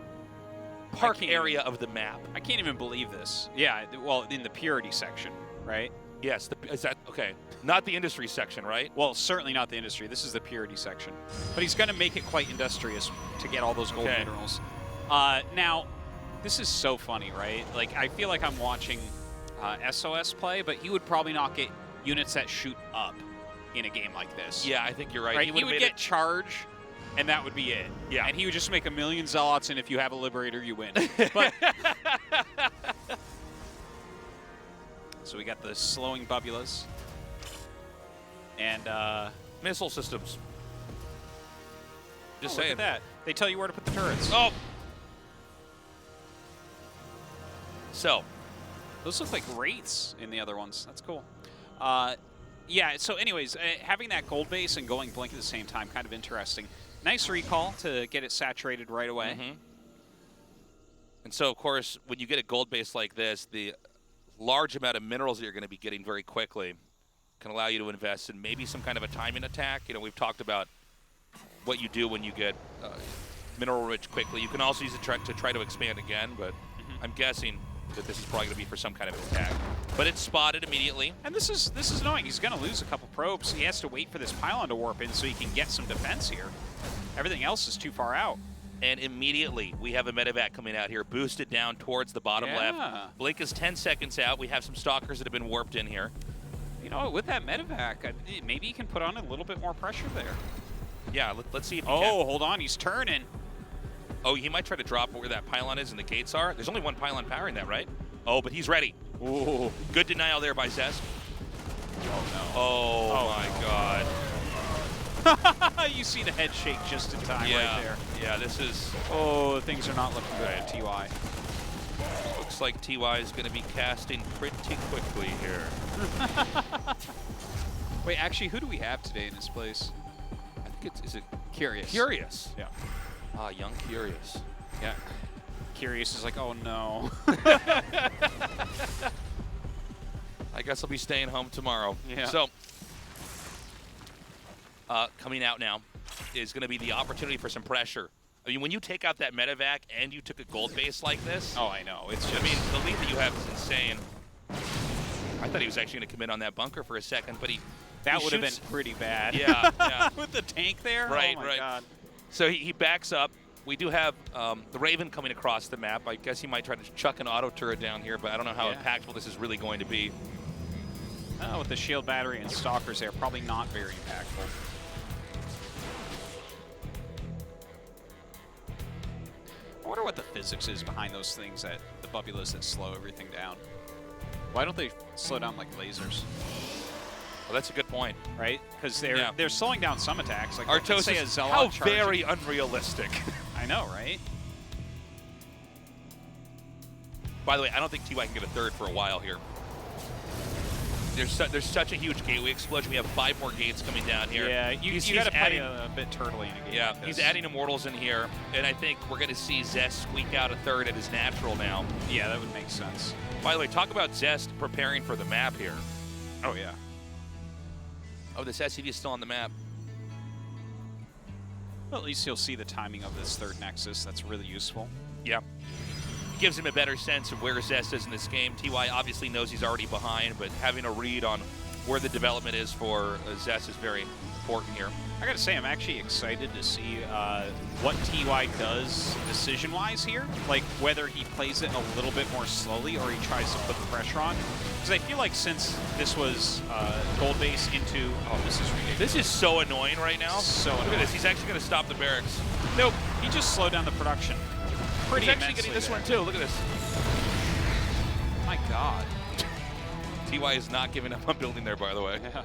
park area of the map. I can't even believe this. Yeah, well, in the purity section, right? Yes, is that okay? Not the industry section, right? Well, certainly not the industry. This is the purity section. But he's going to make it quite industrious to get all those gold minerals. Now, this is so funny, right? Like, I feel like I'm watching SOS play, but he would probably not get units that shoot up in a game like this. Yeah, I think you're right. He would get charge, and that would be it. Yeah. And he would just make 1,000,000 Zealots, and if you have a Liberator, you win. But so we got the slowing Bubulas. And missile systems. Just saying. saying. Look at that. They tell you where to put the turrets. Oh. So. Those look like wraiths in the other ones. That's cool. Yeah, so anyways, having that gold base and going Blink at the same time, kind of interesting. Nice recall to get it saturated right away. And so, of course, when you get a gold base like this, the large amount of minerals that you're going to be getting very quickly can allow you to invest in maybe some kind of a timing attack. You know, we've talked about what you do when you get mineral rich quickly. You can also use it to try to expand again, but I'm guessing that this is probably going to be for some kind of attack. But it's spotted immediately. And this is annoying. He's going to lose a couple probes. He has to wait for this pylon to warp in so he can get some defense here. Everything else is too far out. And immediately, we have a medevac coming out here, boosted down towards the bottom left. Blink is 10 seconds out. We have some stalkers that have been warped in here. You know, with that medevac, maybe he can put on a little bit more pressure there. Yeah, let's see if he can. Oh, hold on. He's turning. Oh, he might try to drop where that pylon is and the gates are. There's only one pylon powering that, right? Oh, but he's ready. Ooh. Good denial there by Zest. Oh, no. Oh my God. You see the head shake just in time right there. Yeah, this is... Oh, things are not looking good at TY. Looks like TY is going to be casting pretty quickly here. Wait, actually, who do we have today in this place? I think is it Curious. Curious. Yeah. Ah, young Curious. Yeah. Curious is like, oh no. I guess I'll be staying home tomorrow. Yeah. So, coming out now is going to be the opportunity for some pressure. I mean, when you take out that medevac and you took a gold base like this. Oh, I know. It's just... I mean, the lead that you have is insane. I thought he was actually going to commit on that bunker for a second, but that would have been pretty bad. Yeah, yeah. With the tank there? Right, oh my right. God. So he backs up. We do have the Raven coming across the map. I guess he might try to chuck an auto turret down here, but I don't know how impactful this is really going to be. Oh, with the shield battery and stalkers there, probably not very impactful. I wonder what the physics is behind those things, that the Bubulas that slow everything down. Why don't they slow down like lasers? Well, that's a good point. Right? Because they're slowing down some attacks. Like, Artosis, let's say a Zealot how charging. very unrealistic. I know, right? By the way, I don't think TY can get a third for a while here. There's such a huge gateway explosion. We have 5 more gates coming down here. Yeah, you got to play a bit turtly in a game. Yeah, like he's adding Immortals in here, and I think we're going to see Zest squeak out a third at his natural now. Yeah, that would make sense. By the way, talk about Zest preparing for the map here. Oh, yeah. Oh, this SCV is still on the map. Well, at least you'll see the timing of this third Nexus. That's really useful. Yeah. It gives him a better sense of where Zest is in this game. TY obviously knows he's already behind, but having a read on where the development is for Zest is very important here. I gotta say, I'm actually excited to see what TY does decision-wise here. Like, whether he plays it a little bit more slowly or he tries to put the pressure on. Because I feel like since this was gold base into... Oh, this is ridiculous. This is so annoying right now. So Look annoying. at this. He's actually going to stop the barracks. Nope. He just slowed down the production. Pretty He's actually getting this there. one, too. Look at this. My God. TY is not giving up on building there, by the way. Yeah.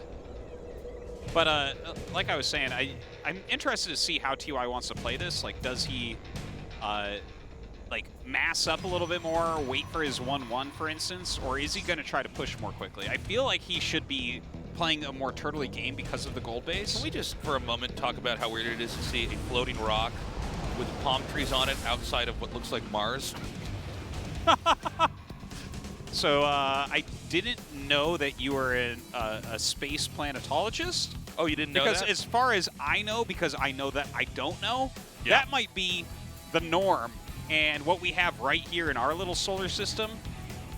But like I was saying, I'm interested to see how TY wants to play this. Like, does he like mass up a little bit more, wait for his 1-1, for instance, or is he going to try to push more quickly? I feel like he should be playing a more turtley game because of the gold base. Can we just, for a moment, talk about how weird it is to see a floating rock with palm trees on it outside of what looks like Mars? So I didn't know that you were a space planetologist. Oh, you didn't know because that? As far as I know, because I know that I don't know, Yeah. that might be the norm. And what we have right here in our little solar system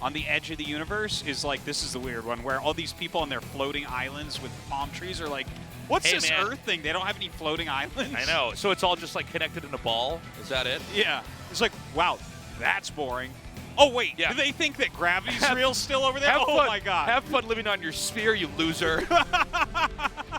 on the edge of the universe is like, this is the weird one, where all these people on their floating islands with palm trees are like, what's Hey, this man. Earth thing? They don't have any floating islands. I know. So it's all just like connected in a ball? Is that it? Yeah. It's like, wow, that's boring. Oh, wait. Yeah. Do they think that gravity's real still over there? Have Oh, fun. my God. Have fun living on your sphere, you loser.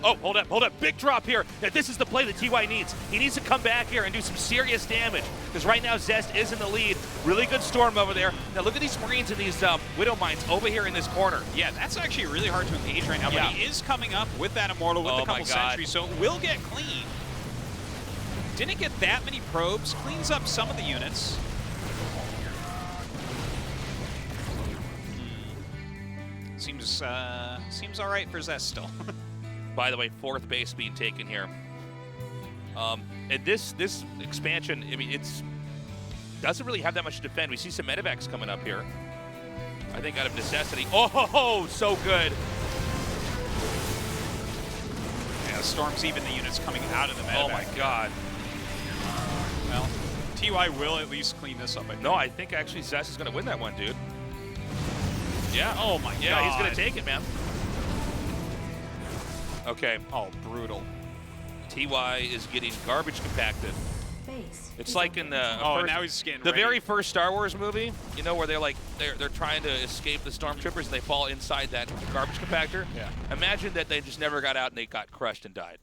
Oh, hold up. Big drop here. Now, this is the play that TY needs. He needs to come back here and do some serious damage. Because right now, Zest is in the lead. Really good storm over there. Now, look at these Marines in these Widow Mines over here in this corner. Yeah, that's actually really hard to engage right now, Yeah. but he is coming up with that Immortal with Oh a couple my God. sentries, so it will get clean. Didn't get that many probes, cleans up some of the units. Seems all right for Zest still. By the way, 4th base being taken here. And this expansion, I mean, it's doesn't really have that much to defend. We see some medevacs coming up here. I think out of necessity. Oh, so good. Yeah, Storm's even the units coming out of the medevac. Oh my God. Well, TY will at least clean this up, I think. No, I think actually Zest is going to win that one, dude. Yeah. Oh my Yeah, God. he's going to take it, man. Okay. Oh, brutal. TY is getting garbage compacted. It's like in the Oh, first, now he's getting the ready. very first Star Wars movie, you know, where they're trying to escape the stormtroopers and they fall inside that garbage compactor. Yeah. Imagine that they just never got out and they got crushed and died.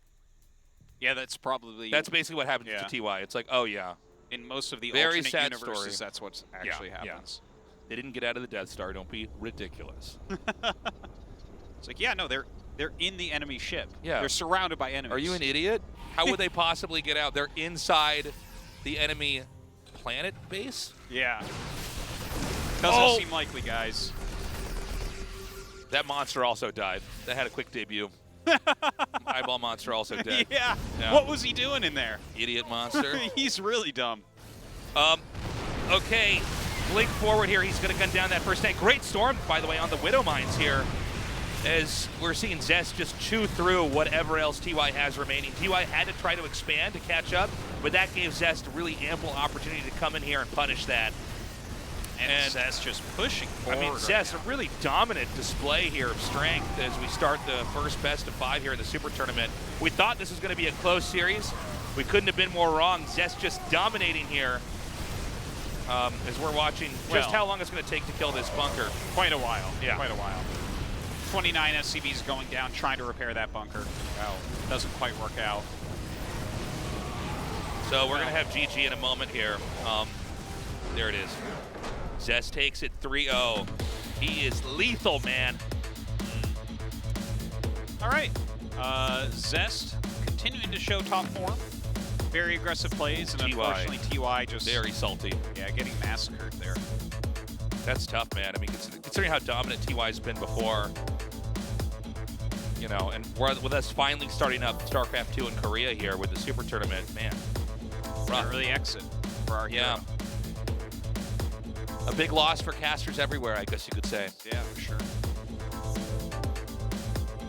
Yeah, that's probably... That's basically what happens Yeah. to TY. It's like, oh yeah, in most of the Very alternate sad universes, story. that's what actually Yeah, yeah. happens. they didn't get out of the Death Star. Don't be ridiculous. It's like, yeah, no, they're in the enemy ship. Yeah. They're surrounded by enemies. Are you an idiot? How would they possibly get out? They're inside the enemy planet base? Yeah. Doesn't seem likely, guys. That monster also died. That had a quick debut. Eyeball monster also dead. Yeah. Yeah. What was he doing in there? Idiot monster. He's really dumb. Okay, Blink forward here. He's going to gun down that first tank. Great storm, by the way, on the Widow Mines here. As we're seeing Zest just chew through whatever else TY has remaining. TY had to try to expand to catch up, but that gave Zest a really ample opportunity to come in here and punish that. And Zest just pushing forward. I mean, Zest, a really dominant display here of strength as we start the first best of 5 here in the Super Tournament. We thought this was going to be a close series. We couldn't have been more wrong. Zest just dominating here as we're watching just how long it's going to take to kill this bunker. Quite a while. Yeah. Quite a while. 29 SCVs going down, trying to repair that bunker. Well, doesn't quite work out. So we're going to have GG in a moment here. There it is. Zest takes it 3-0. He is lethal, man. All right. Zest continuing to show top form. Very aggressive plays, and TY. unfortunately TY just... Very salty. Yeah, getting massacred there. That's tough, man. I mean, considering how dominant TY's been before, you know, and with us finally starting up StarCraft 2 in Korea here with the Super Tournament, man. Not really exit for our hero. A big loss for casters everywhere, I guess you could say. Yeah, for sure.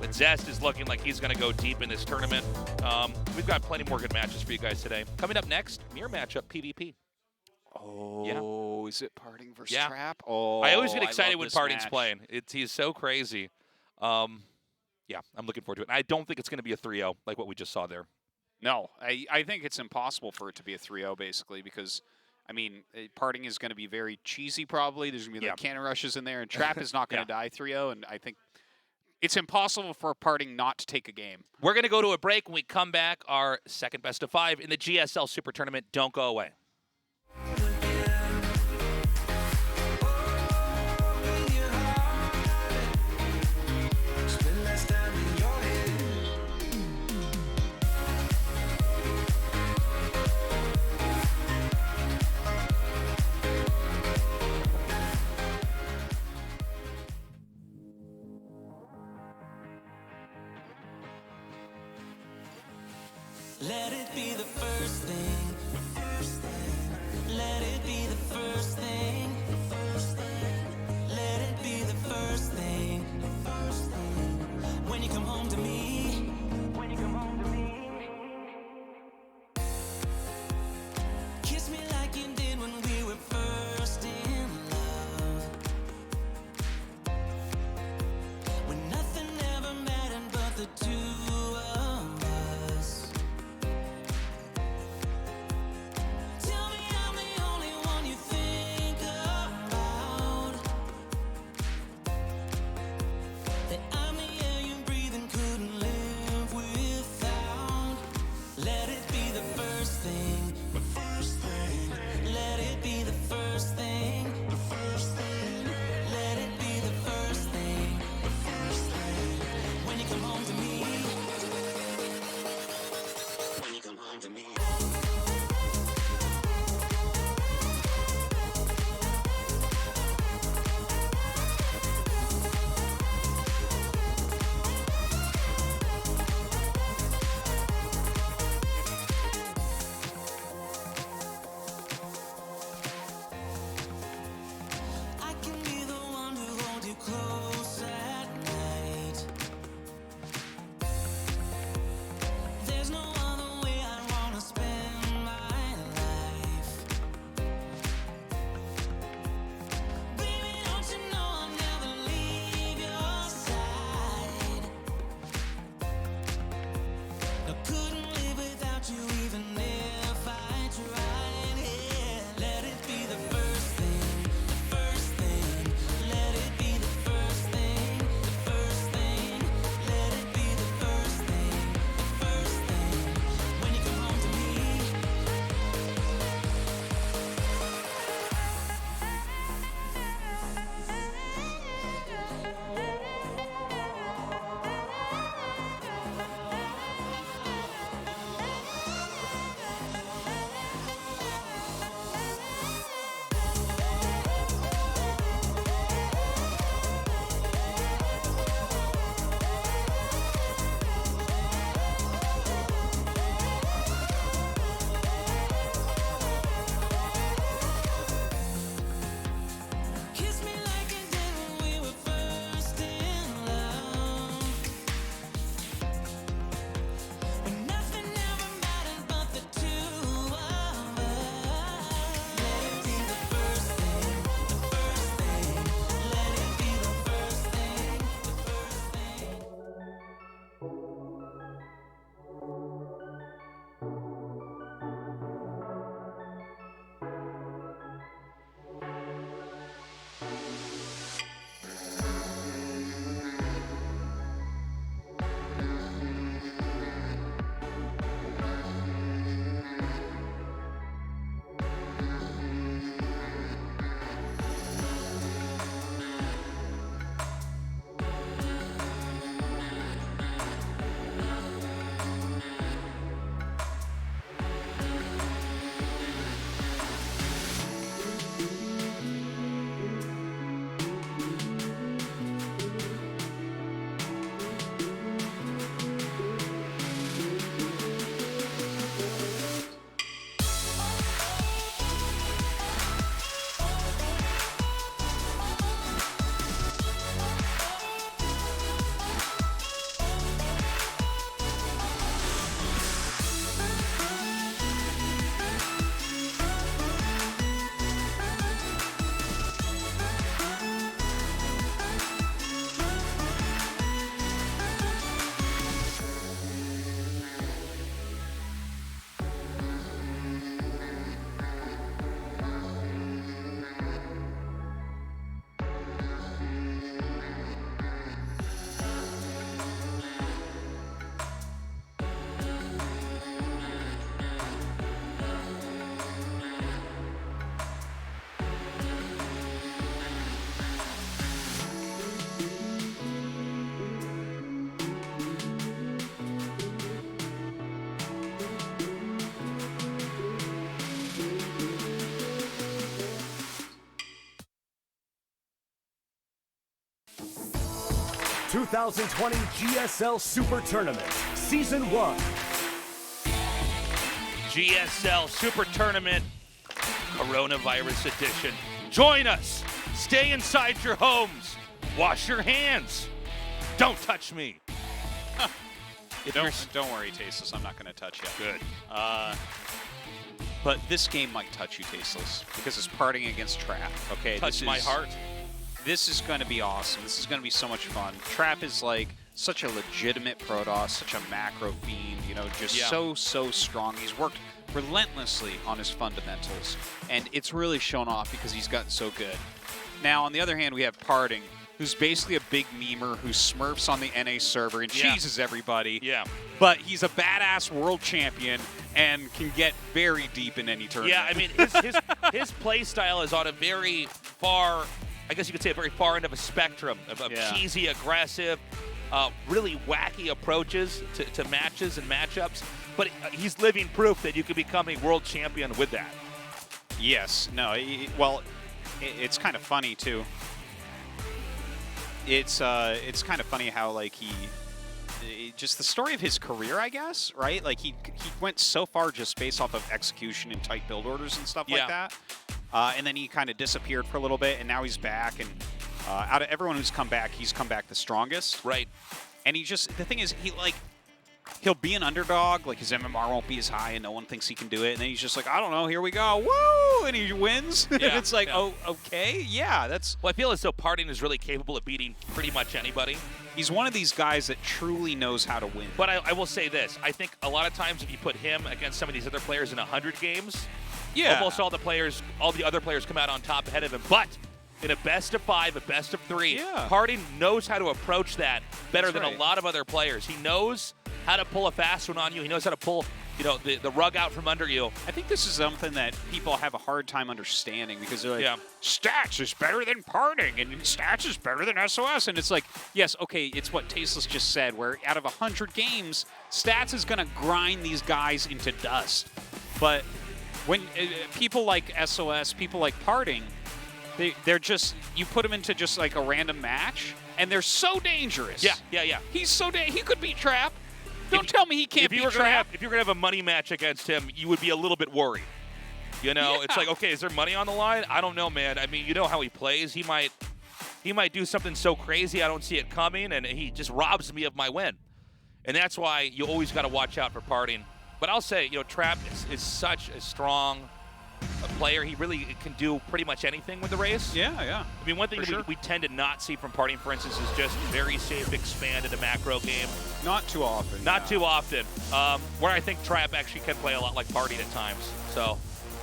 But Zest is looking like he's going to go deep in this tournament. We've got plenty more good matches for you guys today. Coming up next, mirror matchup PvP. Oh, is it Parting versus Yeah. Trap? Oh, I always get excited love when this Parting's match. playing. He's so crazy. Yeah, I'm looking forward to it. I don't think it's going to be a 3-0 like what we just saw there. No, I think it's impossible for it to be a 3-0 basically because, I mean, parting is going to be very cheesy probably. There's going to be like cannon rushes in there, and Trap is not going to die 3-0, and I think it's impossible for parting not to take a game. We're going to go to a break. When we come back, our second best of 5 in the GSL Super Tournament. Don't go away. Let it be the first thing. Let it be the first thing. Let it be the first thing. When you come home to me. When you come home to me. Kiss me like you did when we were first in love. When nothing ever mattered but the two of us. 2020 GSL Super Tournament, Season 1. GSL Super Tournament, Coronavirus Edition. Join us. Stay inside your homes. Wash your hands. Don't touch me. Don't worry, Tasteless. I'm not going to touch you. Good. But this game might touch you, Tasteless, because it's partying against Trap. Okay, Touch my heart. This is going to be awesome. This is going to be so much fun. Trap is like such a legitimate Protoss, such a macro fiend, you know, just so strong. He's worked relentlessly on his fundamentals, and it's really shown off because he's gotten so good. Now, on the other hand, we have Parting, who's basically a big memer who smurfs on the NA server and cheeses everybody. Yeah. But he's a badass world champion and can get very deep in any tournament. Yeah, I mean, his play style is on a very far, I guess you could say a very far end of a spectrum of cheesy, aggressive, really wacky approaches to matches and matchups. But he's living proof that you could become a world champion with that. Yes. No. Well, it's kind of funny too. It's kind of funny how like just the story of his career, I guess, right? Like he went so far just based off of execution and tight build orders and stuff like that. And then he kind of disappeared for a little bit, and now he's back. And out of everyone who's come back, he's come back the strongest. Right. And the thing is, he'll be an underdog, like his MMR won't be as high and no one thinks he can do it. And then he's just like, I don't know, here we go, woo! And he wins. And it's like, oh, okay, yeah, that's... Well, I feel as though Parting is really capable of beating pretty much anybody. He's one of these guys that truly knows how to win. But I will say this, I think a lot of times if you put him against some of these other players in 100 games, almost all the other players come out on top ahead of him. But in a best of 5, a best of 3, Parting knows how to approach that better than a lot of other players. He knows how to pull a fast one on you. He knows how to pull, the rug out from under you. I think this is something that people have a hard time understanding because they're like, Stats is better than Parting, and Stats is better than SOS. And it's like, yes, okay, it's what Tasteless just said, where out of 100 games, Stats is going to grind these guys into dust. But when people like SOS, people like Parting, they're just, you put them into just like a random match, and they're so dangerous. Yeah. He's so he could beat Trap. Don't tell me he can't beat Trap. If you're going to have a money match against him, you would be a little bit worried. It's like, okay, is there money on the line? I don't know, man. I mean, you know how he plays. He might do something so crazy I don't see it coming, and he just robs me of my win. And that's why you always got to watch out for Parting. But I'll say, Trap is such a strong player. He really can do pretty much anything with the race. Yeah. I mean, one thing that we tend to not see from Parting, for instance, is just very safe expand in a macro game. Not too often. Not too often. Where I think Trap actually can play a lot like Parting at times. So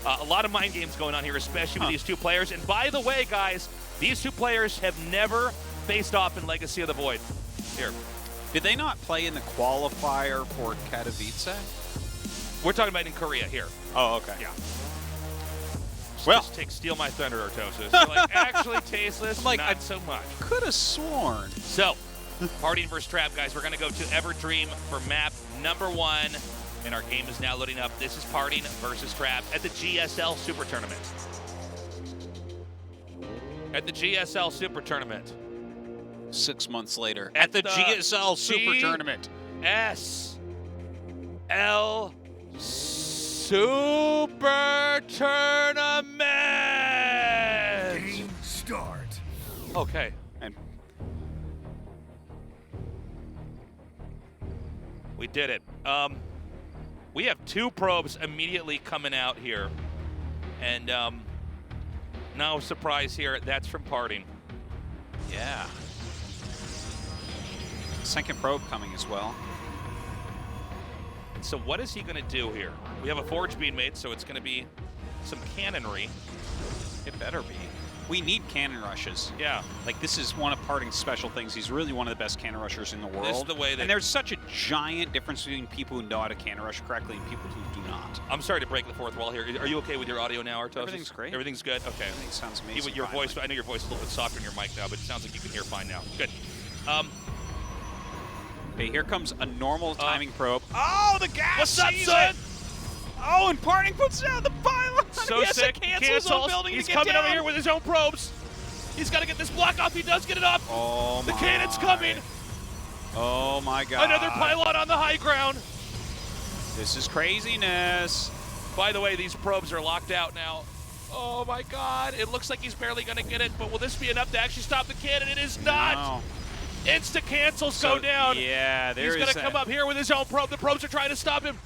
a lot of mind games going on here, especially with these two players. And by the way, guys, these two players have never faced off in Legacy of the Void. Here. Did they not play in the qualifier for Katowice? We're talking about in Korea here. Oh, okay. Yeah. Well, just steal my thunder, Artosis. Like, actually, Tasteless, not so much. Could have sworn. So, Parting versus Trap, guys. We're going to go to Everdream for map number 1, and our game is now loading up. This is Parting versus Trap at the GSL Super Tournament. At the GSL Super Tournament. 6 months later. At the GSL Super Tournament. GSL Super Tournament! Game start. Okay. And we did it. We have 2 probes immediately coming out here. And no surprise here, that's from Parting. Yeah. Second probe coming as well. So what is he going to do here? We have a Forge being made, so it's going to be some cannonry. It better be. We need cannon rushes. Yeah. Like, this is one of Parting's special things. He's really one of the best cannon rushers in the world. This is the way that... And there's such a giant difference between people who know how to cannon rush correctly and people who do not. I'm sorry to break the fourth wall here. Are you okay with your audio now, Artosis? Everything's great. Everything's good? Okay. Everything sounds amazing. Your voice, I know your voice is a little bit softer in your mic now, but it sounds like you can hear fine now. Good. Okay, here comes a normal timing probe. Oh, the gas! What's up, son? Oh, and Parting puts down the pylon. So sick. Cancels. He's coming over here with his own probes. He's got to get this block off. He does get it up. Oh, the cannon's coming. Oh my god. Another pylon on the high ground. This is craziness. By the way, these probes are locked out now. Oh my god. It looks like he's barely going to get it, but will this be enough to actually stop the cannon? It is not. No. Insta cancels go down. Yeah, he's going to come up here with his own probe. The probes are trying to stop him.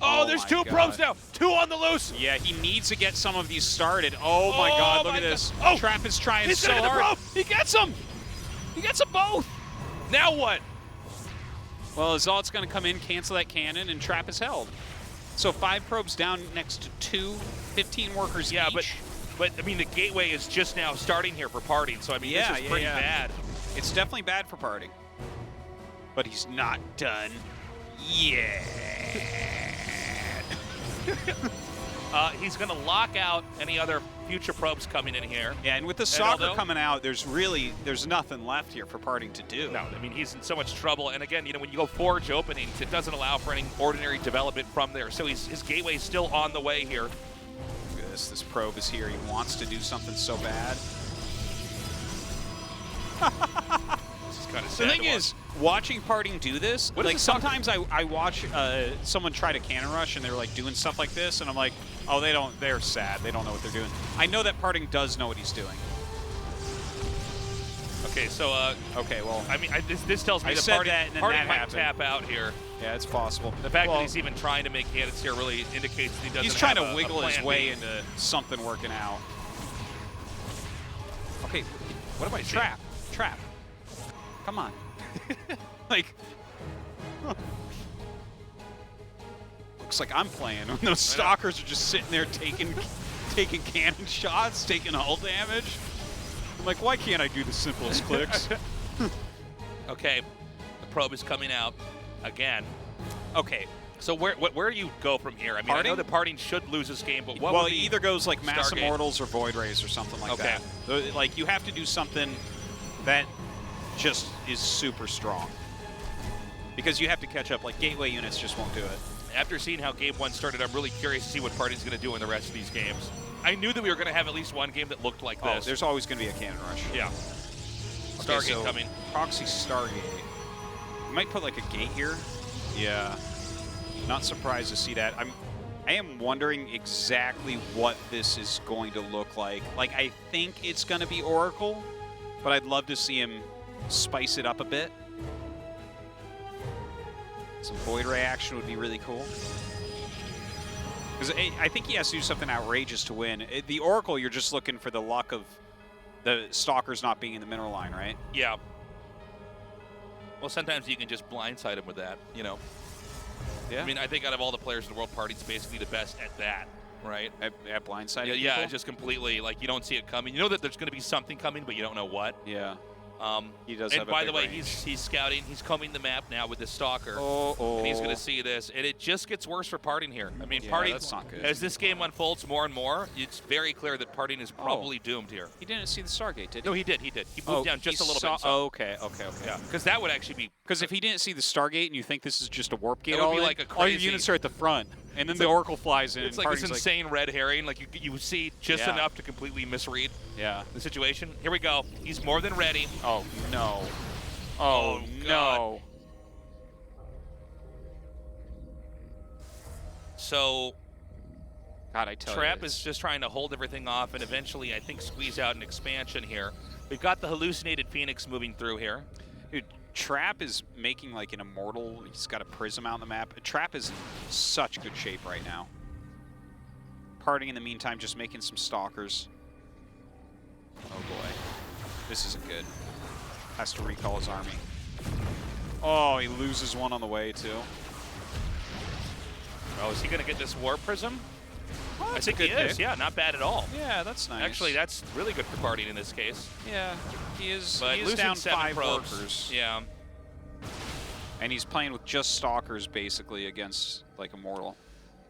Oh, there's two probes now. Two on the loose. Yeah, he needs to get some of these started. Oh my god, look at this. Oh, Trap is trying he's so gonna get the hard. probe. He gets them. He gets them both. Now what? Well, Azalt's going to come in, cancel that cannon, and Trap is held. So 5 probes down next to 2, 15 workers yeah, each. but I mean, the gateway is just now starting here for parting, so I mean, this is pretty bad. It's definitely bad for parting. But he's not done yet. He's going to lock out any other future probes coming in here. Yeah, and with the soccer coming out, there's nothing left here for parting to do. No, I mean, he's in so much trouble. And again, when you go forge openings, it doesn't allow for any ordinary development from there. So his gateway's still on the way here. Look at this. This probe is here. He wants to do something so bad. This is kind of sad. The thing is, watching parting do this, like sometimes I watch someone try to cannon rush and they're like doing stuff like this, and I'm like, oh, they're sad. They don't know what they're doing. I know that parting does know what he's doing. Okay, so okay, well, I mean, this tells me that parting might tap out here. Yeah, it's possible. The fact that he's even trying to make cannons here really indicates that he doesn't. He's trying have to wiggle his plan way B. into something working out. Okay, what am I saying? Trap. Come on. Like, looks like I'm playing when those stalkers are just sitting there taking cannon shots, taking hull damage. I'm like, why can't I do the simplest clicks? Okay, the probe is coming out again. Okay. So where do you go from here? I mean, I know that parting should lose this game, but what well, would it either goes like Mass Stargate? Immortals or Void Rays or something like that. Like, you have to do something that just is super strong. Because you have to catch up. Like, gateway units just won't do it. After seeing how Game 1 started, I'm really curious to see what Party's going to do in the rest of these games. I knew that we were going to have at least one game that looked like this. There's always going to be a cannon rush. Yeah. Okay, Stargate so coming. Proxy Stargate. We might put like a gate here. Yeah. Not surprised to see that. I am wondering exactly what this is going to look like. Like, I think it's going to be Oracle, but I'd love to see him spice it up a bit. Some Void Ray action would be really cool. Because I think he has to do something outrageous to win. The Oracle, you're just looking for the luck of the Stalkers not being in the mineral line, right? Yeah. Well, sometimes you can just blindside him with that, Yeah. I mean, I think out of all the players in the world, Party's basically the best at that, right? At blindside? Yeah, just completely, like, you don't see it coming. You know that there's going to be something coming, but you don't know what. Yeah. He does and have a by the big way, range. he's scouting. He's combing the map now with this stalker. And he's going to see this, and it just gets worse for Parting here. I mean, yeah, Parting, that's not good. as this game unfolds more and more, it's very clear that Parting is probably doomed here. He didn't see the Stargate, did he? No, he did. He moved down just a little bit. Okay. Yeah, because that would actually be... Because if he didn't see the Stargate and you think this is just a warp gate, That would be like a all your crazy- units are at the front, and then the Oracle flies in. It's and like this Parting's insane red herring. Like, you see just Yeah. enough to completely misread yeah. the situation. Here we go. He's more than ready. Oh, no. Oh, no. So... God, I tell you. Trap is just trying to hold everything off and eventually, I think, squeeze out an expansion here. We've got the hallucinated Phoenix moving through here. Dude, Trap is making like an immortal. He's got a prism out on the map. Trap is in such good shape right now. Parting in the meantime, just making some stalkers. Oh boy. This isn't good. Has to recall his army. Oh, he loses one on the way too. Oh, is he going to get this War Prism? Oh, I think he is. Yeah, not bad at all. Yeah, that's nice. Actually, that's really good for Parting in this case. Yeah, he is, But he is losing down 7 5 probes. workers. Yeah. And he's playing with just stalkers basically against like Immortal.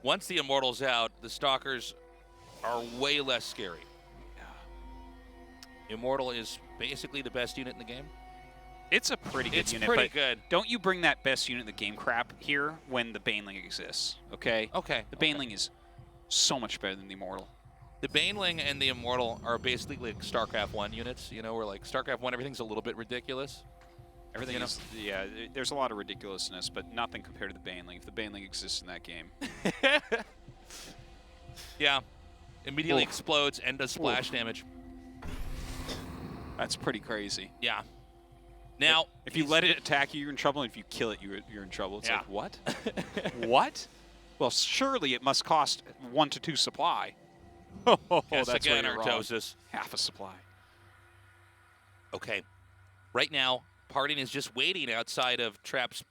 Once the Immortal's out, the Stalkers are way less scary. Immortal is basically the best unit in the game. It's a pretty good unit. It's pretty but good. Don't you bring that best unit in the game crap here when the Baneling exists, okay? Okay. The Baneling is so much better than the Immortal. The Baneling and the Immortal are basically like StarCraft 1 units, where like StarCraft 1, everything's a little bit ridiculous. Everything is, yeah, there's a lot of ridiculousness, but nothing compared to the Baneling. If the Baneling exists in that game. Yeah. Immediately explodes and does splash damage. That's pretty crazy. Yeah. Now, if you let it attack you, you're in trouble, and if you kill it, you're in trouble. It's yeah. like, what? What? Well, surely it must cost 1 to 2 supply. Oh, that's where you're wrong. Half a supply. Okay. Right now, Parting is just waiting outside of Trap's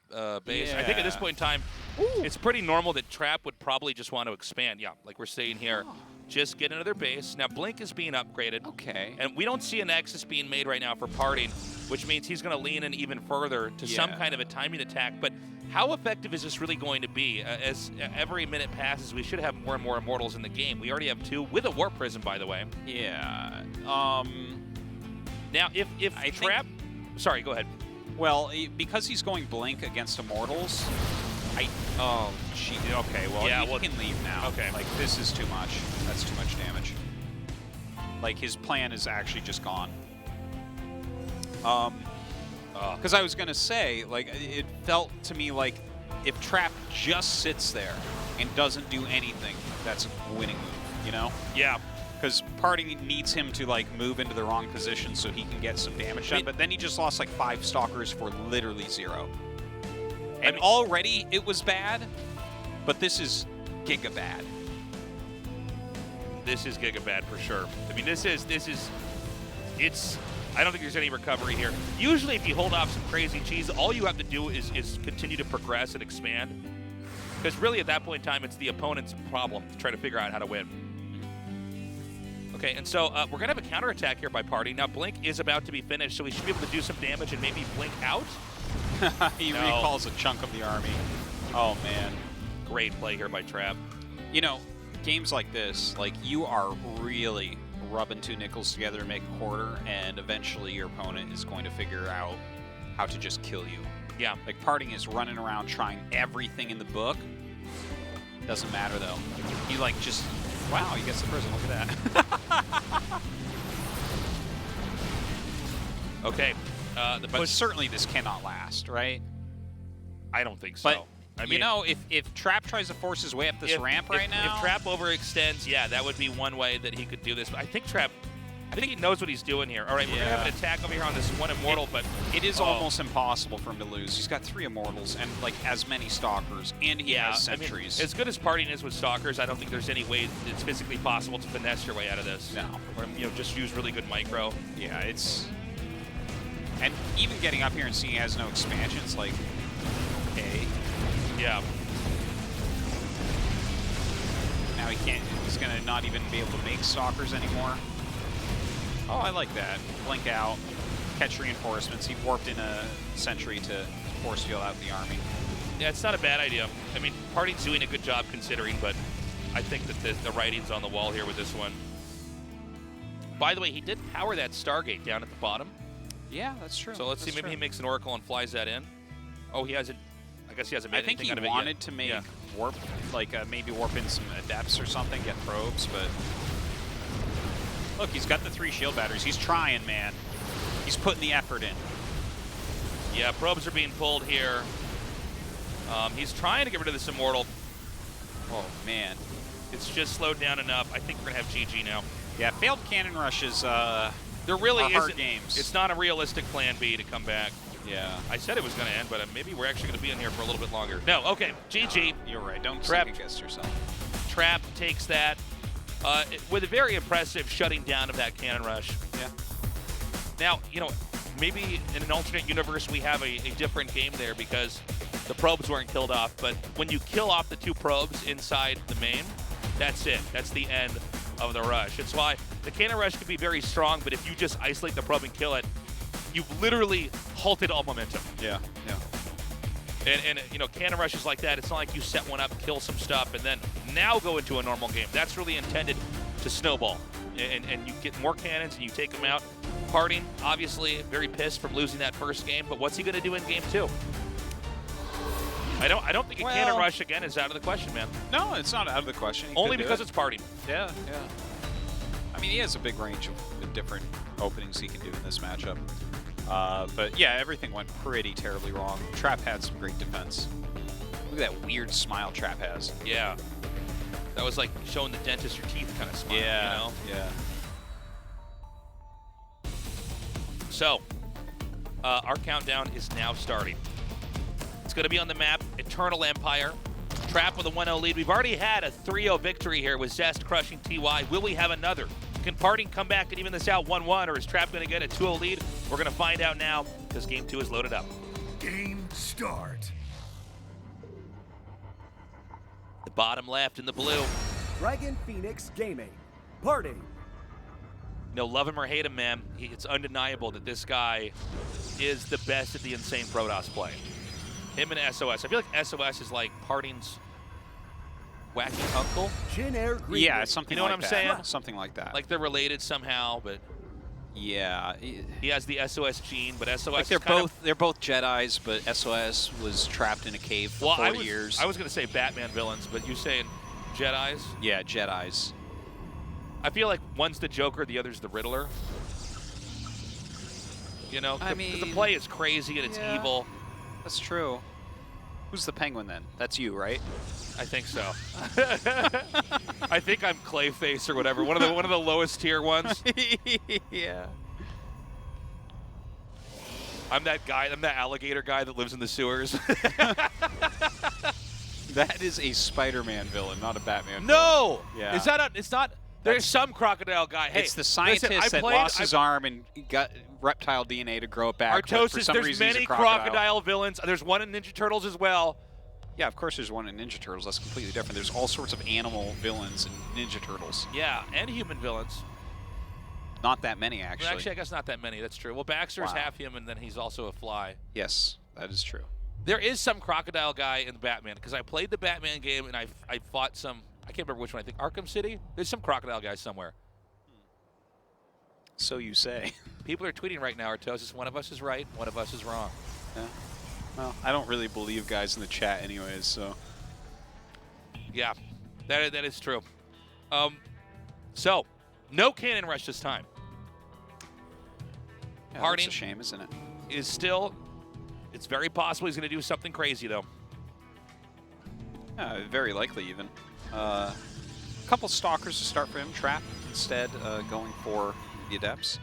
base. Yeah. I think at this point in time, it's pretty normal that Trap would probably just want to expand. Yeah, like we're saying here. Just get into their base. Now, Blink is being upgraded. Okay. And we don't see a Nexus being made right now for Parting, which means he's going to lean in even further to some kind of a timing attack. But how effective is this really going to be? As every minute passes, we should have more and more Immortals in the game. We already have 2 with a Warp Prism, by the way. Yeah. Now, if Trap... Sorry, go ahead. Well, because he's going Blink against Immortals, oh, gee. Okay, well, yeah, he can leave now. Okay. Like, this is too much. That's too much damage. Like, his plan is actually just gone. Because I was going to say, like, it felt to me like if Trap just sits there and doesn't do anything, that's a winning move, you know? Yeah. Because Parting needs him to, like, move into the wrong position so he can get some damage done. But then he just lost, like, 5 Stalkers for literally 0. And already it was bad, but this is giga bad. This is giga bad for sure. I mean, it's, I don't think there's any recovery here. Usually if you hold off some crazy cheese, all you have to do is continue to progress and expand. Because really at that point in time, it's the opponent's problem to try to figure out how to win. Okay, and so we're going to have a counterattack here by Parting. Now, Blink is about to be finished, so we should be able to do some damage and maybe Blink out. He recalls a chunk of the army. Oh, man. Great play here by Trap. You know, games like this, like, you are really rubbing 2 nickels together to make a quarter, and eventually your opponent is going to figure out how to just kill you. Yeah. Like, Parting is running around trying everything in the book. Doesn't matter, though. He, like, just... Wow, he gets the prison. Look at that. Okay. But certainly this cannot last, right? I don't think so. But, I mean, you know, if Trap tries to force his way up this ramp right now... If Trap overextends, yeah, that would be one way that he could do this. But I think Trap... I think he knows what he's doing here. All right, we're going to have an attack over here on this one Immortal, but... It is almost impossible for him to lose. He's got 3 Immortals and, like, as many Stalkers, and he has Sentries. I mean, as good as Parting is with Stalkers, I don't think there's any way it's physically possible to finesse your way out of this. No. Or, you know, just use really good micro. Yeah, it's... And even getting up here and seeing he has no expansions, like, okay. Yeah. Now he can't... He's going to not even be able to make Stalkers anymore. Oh, I like that. Blink out, catch reinforcements. He warped in a Sentry to force field out the army. Yeah, it's not a bad idea. I mean, Parting's doing a good job considering, but I think that the writing's on the wall here with this one. By the way, he did power that Stargate down at the bottom. Yeah, that's true. So let's see, maybe he makes an Oracle and flies that in. Oh, he hasn't. I guess he hasn't made anything out of it yet. I think he wanted to make warp, like maybe warp in some Adepts or something, get probes, but... Look, he's got the 3 shield batteries. He's trying, man. He's putting the effort in. Yeah, probes are being pulled here. He's trying to get rid of this Immortal. Oh, man. It's just slowed down enough. I think we're going to have GG now. Yeah, failed cannon rushes there really hard games. It's not a realistic plan B to come back. Yeah. I said it was going to end, but maybe we're actually going to be in here for a little bit longer. No, okay, GG. You're right. Don't second-guess yourself. Trap takes that. With a very impressive shutting down of that cannon rush. Yeah. Now, you know, maybe in an alternate universe we have a different game there because the probes weren't killed off, but when you kill off the 2 probes inside the main, that's it. That's the end of the rush. It's why the cannon rush can be very strong, but if you just isolate the probe and kill it, you've literally halted all momentum. Yeah, yeah. And you know, cannon rushes like that, it's not like you set one up, kill some stuff, and then now go into a normal game. That's really intended to snowball. And you get more cannons and you take them out. Parting, obviously, very pissed from losing that first game, but what's he going to do in game 2? I don't think a cannon rush again is out of the question, man. No, it's not out of the question. Only because it's Parting. Yeah, yeah. I mean, he has a big range of different openings he can do in this matchup. But yeah, everything went pretty terribly wrong. Trap had some great defense. Look at that weird smile Trap has. Yeah. That was like showing the dentist your teeth kind of smile, Yeah, you know? yeah. So, our countdown is now starting. It's going to be on the map, Eternal Empire. Trap with a 1-0 lead. We've already had a 3-0 victory here with Zest crushing TY. Will we have another? Can Parting come back and even this out 1-1, or is Trap going to get a 2-0 lead? We're going to find out now because Game 2 is loaded up. Game start. The bottom left in the blue. Dragon Phoenix Gaming. Party. No, love him or hate him, man. It's undeniable that this guy is the best at the insane Protoss play. Him and SOS. I feel like SOS is like Parting's wacky uncle. Jin Air Green. Yeah, something You know like what I'm that. saying? Something like that. Like they're related somehow, but yeah. he has the SOS gene, but SOS Like they're both Jedis, but SOS was trapped in a cave for 4 years. I was going to say Batman villains, but you're saying Jedis? Yeah, Jedis. I feel like one's the Joker, the other's the Riddler. You know, I because the mean, play is crazy and it's yeah. evil. That's true. Who's the Penguin then? That's you, right? I think so. I think I'm Clayface or whatever. One of the lowest tier ones. Yeah. I'm that guy. I'm that alligator guy that lives in the sewers. That is a Spider-Man villain, not a Batman. No. Yeah. Is that a? It's not. There's some crocodile guy. Hey, It's the scientist that lost his arm and got reptile DNA to grow it back. but for Artosis, some there's reason he's many a crocodile. crocodile villains. There's one in Ninja Turtles as well. Yeah, of course there's one in Ninja Turtles. That's completely different. There's all sorts of animal villains in Ninja Turtles. Yeah, and human villains. Not that many, actually. Well, actually, I guess not that many. That's true. Well, Baxter's Wow. half human, then he's also a fly. Yes, that is true. There is some crocodile guy in Batman, because I played the Batman game and I fought some, I can't remember which one, I think Arkham City? There's some crocodile guy somewhere. So you say. People are tweeting right now, Artosis, one of us is right, one of us is wrong. Yeah. Well, I don't really believe guys in the chat anyways, so. Yeah, that is true. So, no cannon rush this time. Yeah, Harding that's a shame, isn't it? is still, it's very possible he's going to do something crazy, though. Yeah, very likely even. A couple stalkers to start for him. Trap instead, going for the Adepts.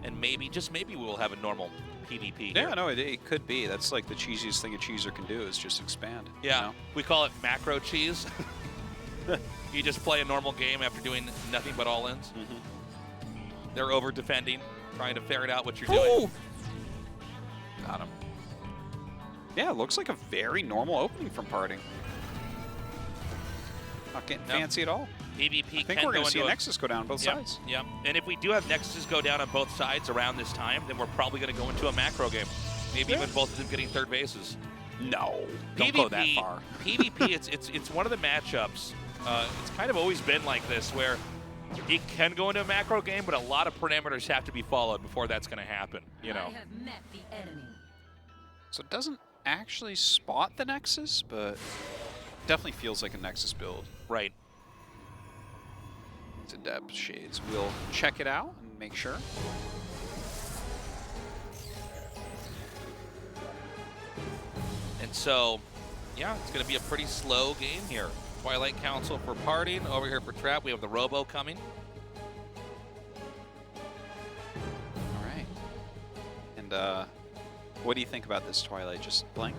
And maybe, just maybe, we'll have a normal PvP Yeah, here. no, it could be. That's like the cheesiest thing a cheeser can do is just expand. Yeah, You know? we call it macro cheese. You just play a normal game after doing nothing but all-ins. They're over-defending, trying to ferret out what you're doing. Got him. Yeah, it looks like a very normal opening from Parting. Not getting fancy at all. PvP I think can we're go going to see a into Nexus go down both sides. Yep. And if we do have Nexuses go down on both sides around this time, then we're probably going to go into a macro game. Maybe even both of them getting third bases. No, don't go that far. PvP, it's one of the matchups. It's kind of always been like this, where it can go into a macro game, but a lot of parameters have to be followed before that's going to happen. You know. I have met the enemy. So it doesn't actually spot the Nexus, but definitely feels like a Nexus build. Right. It's Adept Shades. We'll check it out and make sure. And so, yeah, it's going to be a pretty slow game here. Twilight Council for Parting. Over here for Trap, we have the Robo coming. All right. And what do you think about this Twilight? Just blank?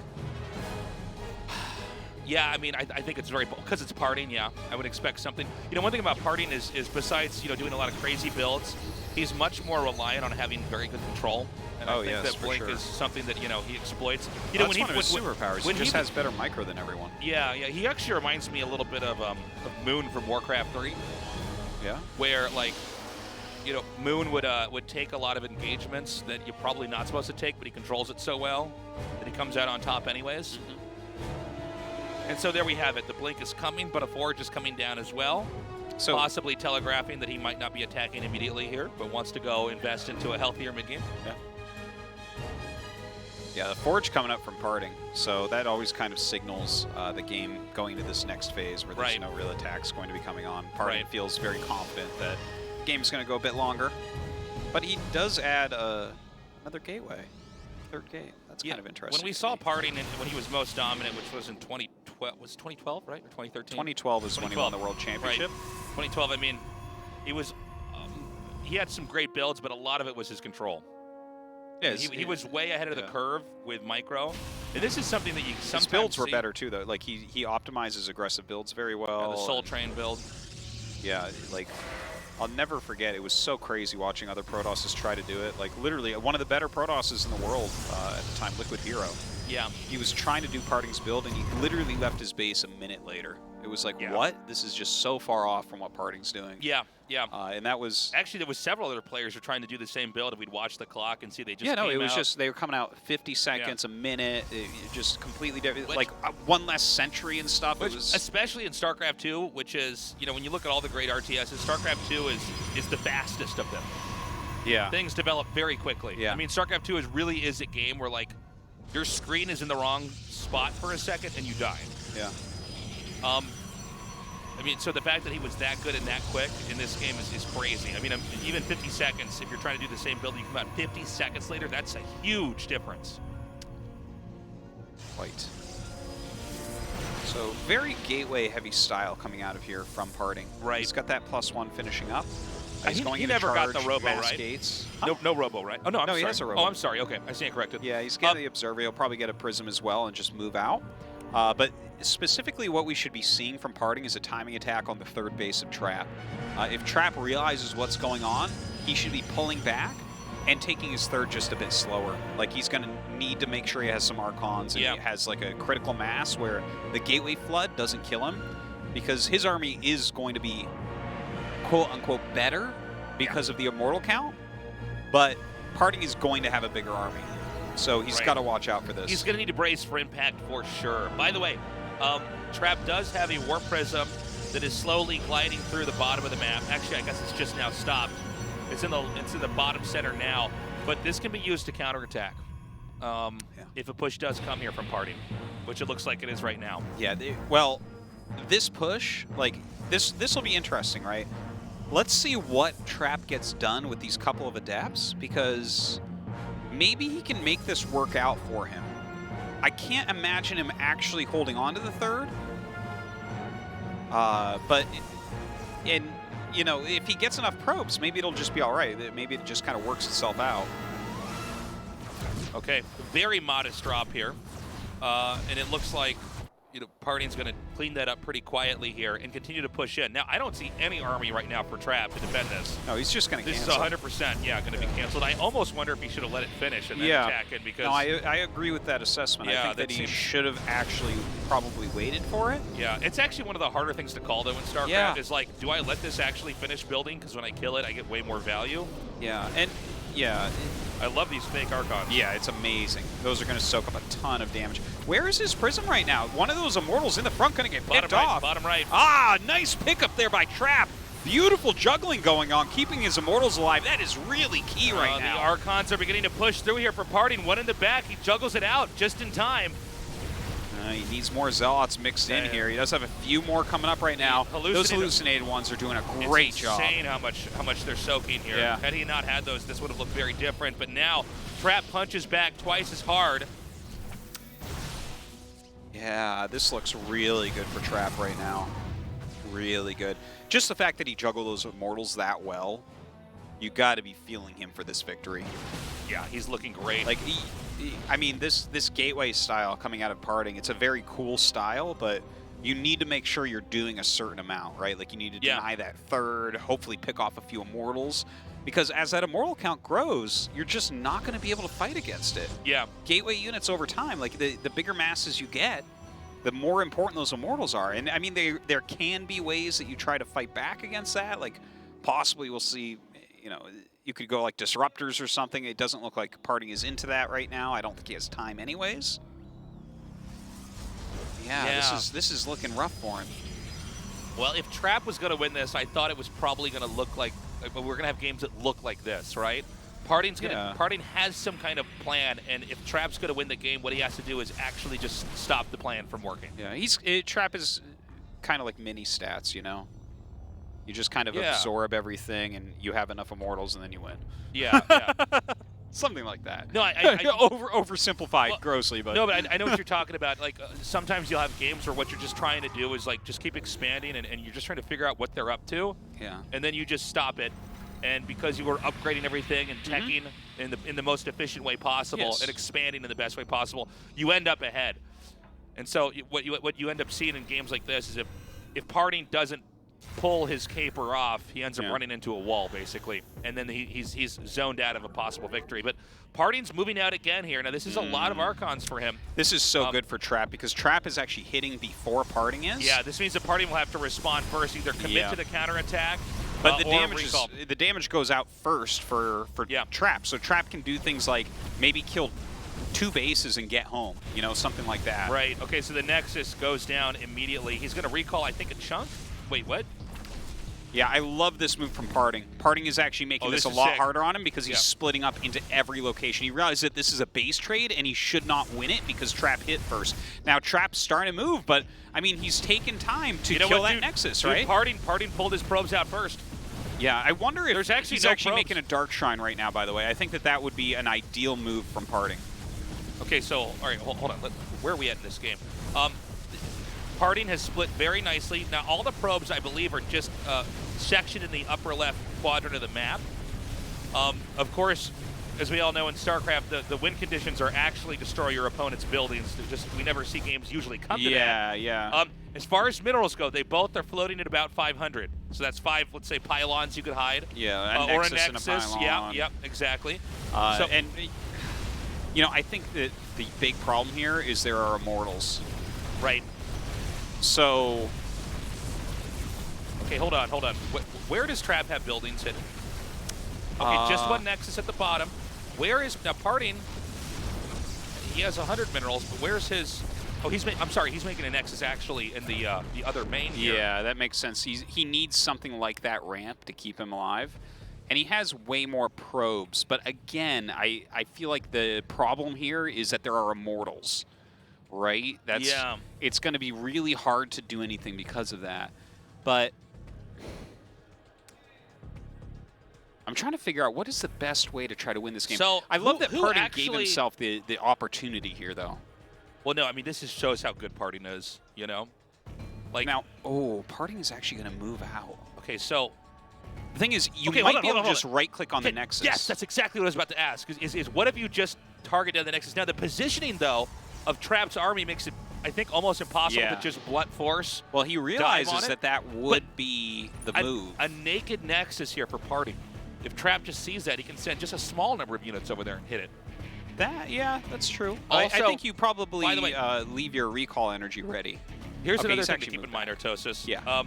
Yeah, I mean, I think it's very, because it's Parting, yeah. I would expect something. You know, one thing about Parting is besides, you know, doing a lot of crazy builds, he's much more reliant on having very good control. And I think that Blink is something that, you know, he exploits. You know, that's one of his superpowers. He just has better micro than everyone. Yeah, yeah. He actually reminds me a little bit of Moon from Warcraft 3. Yeah. Where, like, you know, Moon would take a lot of engagements that you're probably not supposed to take, but he controls it so well that he comes out on top anyways. And so there we have it. The Blink is coming, but a Forge is coming down as well. So possibly telegraphing that he might not be attacking immediately here, but wants to go invest into a healthier mid-game. Yeah. Yeah, the Forge coming up from Parting, so that always kind of signals the game going into this next phase where there's no real attacks going to be coming on. Parting feels very confident that the game's going to go a bit longer. But he does add another gateway. Third gate. That's kind of interesting. When we saw Parting when he was most dominant, which was in 2012, was 2012, right? Or 2013? 2012 is when he won the World Championship. Right. 2012, I mean, he was, he had some great builds, but a lot of it was his control. Yeah, he was way ahead of the curve with micro. And this is something that you sometimes his builds were see. better too, though. Like he optimizes aggressive builds very well. Yeah, the Soul Train build. Yeah, like I'll never forget. It was so crazy watching other Protosses try to do it. Like literally, one of the better Protosses in the world at the time, Liquid Hero. Yeah. He was trying to do Parting's build, and he literally left his base a minute later. It was like, what? This is just so far off from what Parting's doing. Yeah, yeah. And that was... Actually, there was several other players who were trying to do the same build, and we'd watch the clock and see they just Yeah, no, came it was out. just, they were coming out 50 seconds, a minute, just completely different. Like, one less century and stuff. It was... Especially in StarCraft 2, which is, you know, when you look at all the great RTSs, StarCraft 2 is the fastest of them. Yeah. Things develop very quickly. Yeah. I mean, StarCraft 2 really is a game where, like, your screen is in the wrong spot for a second and you die. Yeah. I mean, so the fact that he was that good and that quick in this game is crazy. I mean, even 50 seconds, if you're trying to do the same build, you come out 50 seconds later, that's a huge difference. Quite. So, very gateway-heavy style coming out of here from Parting. Right. He's got that +1 finishing up. He's going he into never got the charge, Robo, mass right? Gates. No Robo, right? Oh, no, I'm sorry. He has a Robo. Oh, I'm sorry. Okay, I stand corrected. Yeah, he's getting the Observer. He'll probably get a Prism as well and just move out. But specifically what we should be seeing from Parting is a timing attack on the third base of Trap. If Trap realizes what's going on, he should be pulling back and taking his third just a bit slower. Like, he's going to need to make sure he has some Archons and he has, like, a critical mass where the Gateway Flood doesn't kill him, because his army is going to be quote-unquote better because of the Immortal count, but Parting is going to have a bigger army. So he's got to watch out for this. He's going to need to brace for impact for sure. By the way, Trap does have a Warp Prism that is slowly gliding through the bottom of the map. Actually, I guess it's just now stopped. It's in the bottom center now, but this can be used to counterattack if a push does come here from Parting, which it looks like it is right now. Yeah, well, this push, like, this will be interesting, right? Let's see what Trap gets done with these couple of adepts, because maybe he can make this work out for him. I can't imagine him actually holding on to the third, but you know, if he gets enough probes, maybe it'll just be all right. Maybe it just kind of works itself out. Okay, very modest drop here, and it looks like, you know, Parting's going to clean that up pretty quietly here and continue to push in. Now, I don't see any army right now for Trap to defend this. No, he's just going to cancel. This is 100%, going to be canceled. I almost wonder if he should have let it finish and then attack it, because... No, I agree with that assessment. I think that he should have actually probably waited for it. Yeah, it's actually one of the harder things to call, though, in StarCraft, is like, do I let this actually finish building? Because when I kill it, I get way more value. Yeah, and I love these fake Archons. Yeah, it's amazing. Those are going to soak up a ton of damage. Where is his Prism right now? One of those Immortals in the front going to get picked off. Bottom right. Ah, nice pickup there by Trap. Beautiful juggling going on, keeping his Immortals alive. That is really key right now. The Archons are beginning to push through here for Parting. One in the back. He juggles it out just in time. He needs more Zealots mixed in here. He does have a few more coming up right now. Those hallucinated ones are doing a great job. It's insane how much they're soaking here. Yeah. Had he not had those, this would have looked very different. But now, Trap punches back twice as hard. Yeah, this looks really good for Trap right now. Really good. Just the fact that he juggled those Immortals that well, you got to be feeling him for this victory. Yeah, he's looking great. Like, I mean, this gateway style coming out of Parting, it's a very cool style, but you need to make sure you're doing a certain amount, right? Like, you need to deny that third, hopefully pick off a few Immortals, because as that Immortal count grows, you're just not going to be able to fight against it. Yeah. Gateway units over time, like, the bigger masses you get, the more important those Immortals are. And, I mean, there can be ways that you try to fight back against that. Like, possibly we'll see, you know, you could go like Disruptors or something. It doesn't look like Parting is into that right now. I don't think he has time anyways. Yeah. This is looking rough for him. Well, if Trap was going to win this, I thought it was probably going to look like we're going to have games that look like this, right? Parting has some kind of plan, and if Trap's going to win the game, what he has to do is actually just stop the plan from working. Yeah, Trap is kind of like mini stats, you know? You just kind of absorb everything, and you have enough immortals, and then you win. Yeah. Something like that. No, oversimplified grossly, but no, but I know what you're talking about. Like sometimes you'll have games where what you're just trying to do is like just keep expanding, and you're just trying to figure out what they're up to. Yeah. And then you just stop it, and because you were upgrading everything and teching in the most efficient way possible and expanding in the best way possible, you end up ahead. And so what you end up seeing in games like this is if Parting doesn't pull his caper off, he ends up running into a wall, basically. And then he's zoned out of a possible victory. But Parting's moving out again here. Now, this is a lot of Archons for him. This is so good for Trap, because Trap is actually hitting before Parting is. Yeah, this means that Parting will have to respond first, either commit to the counterattack, but the damage goes out first for Trap. So Trap can do things like maybe kill 2 bases and get home, you know, something like that. Right. Okay, so the Nexus goes down immediately. He's going to recall, I think, a chunk. Wait, what? Yeah, I love this move from Parting. Parting is actually making this a lot harder on him because he's splitting up into every location. He realized that this is a base trade and he should not win it because Trap hit first. Now Trap's starting to move, but I mean, he's taken time to kill that Nexus, right? Parting pulled his probes out first. Yeah, I wonder if he's no actually probes. making a Dark Shrine right now, by the way. I think that would be an ideal move from Parting. Okay, so, all right, hold on. Where are we at in this game? Parting has split very nicely. Now, all the probes, I believe, are just sectioned in the upper left quadrant of the map. Of course, as we all know in StarCraft, the win conditions are actually destroy your opponent's buildings. We never see games usually come to that. Yeah. As far as minerals go, they both are floating at about 500. So that's 5, let's say, pylons you could hide. Yeah, or a Nexus Nexus. and a pylon. Yep, exactly. And, you know, I think that the big problem here is there are immortals. Right. So... Okay, hold on. Where does Trap have buildings hidden? Okay, just one Nexus at the bottom. Where is... Now, Parting, he has 100 minerals, but where's his... Oh, he's making a Nexus, actually, in the other main here. Yeah, that makes sense. He needs something like that ramp to keep him alive. And he has way more probes. But again, I feel like the problem here is that there are immortals, right? It's going to be really hard to do anything because of that. But I'm trying to figure out what is the best way to try to win this game. So I love that Parting gave himself the opportunity here, though. Well, no, I mean, this just shows how good Parting is, you know? Like now, Parting is actually going to move out. Okay, so... The thing is, you might be able to just right-click on the Nexus. Yes, that's exactly what I was about to ask. Is what if you just target down the Nexus? Now, the positioning, though, of Trap's army makes it, I think, almost impossible to just blunt force. Well, he realizes that would be the move. A naked Nexus here for Parting. If Trap just sees that, he can send just a small number of units over there and hit it. Yeah, that's true. Also, I think you probably leave your recall energy ready. Here's another thing to keep in mind, Artosis. Yeah.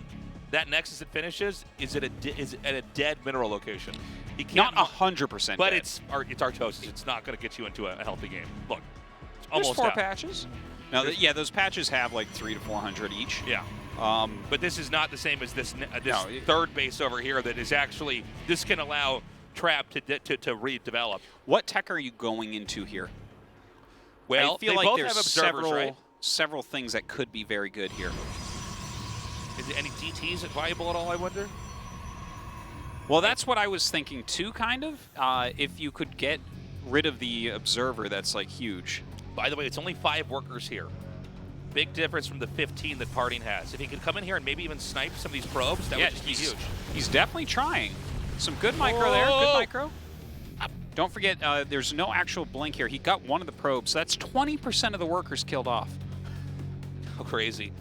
That Nexus that finishes is at a dead mineral location. He can't, not 100%. But it's Artosis. It's not going to get you into a healthy game. Look, it's almost There's 4 patches. Now, those patches have like 300 to 400 each. Yeah. But this is not the same as this third base over here. That is actually this can allow Trap to redevelop. What tech are you going into here? Well, I feel they like both there's have observers, several things that could be very good here. Is there any DTs viable at all, I wonder? Well, that's what I was thinking too, kind of. If you could get rid of the observer, that's like huge. By the way, it's only 5 workers here. Big difference from the 15 that Parting has. If he could come in here and maybe even snipe some of these probes, that would just be huge. He's definitely trying. Some good micro there. Good micro. Don't forget, there's no actual blink here. He got one of the probes. That's 20% of the workers killed off. How crazy.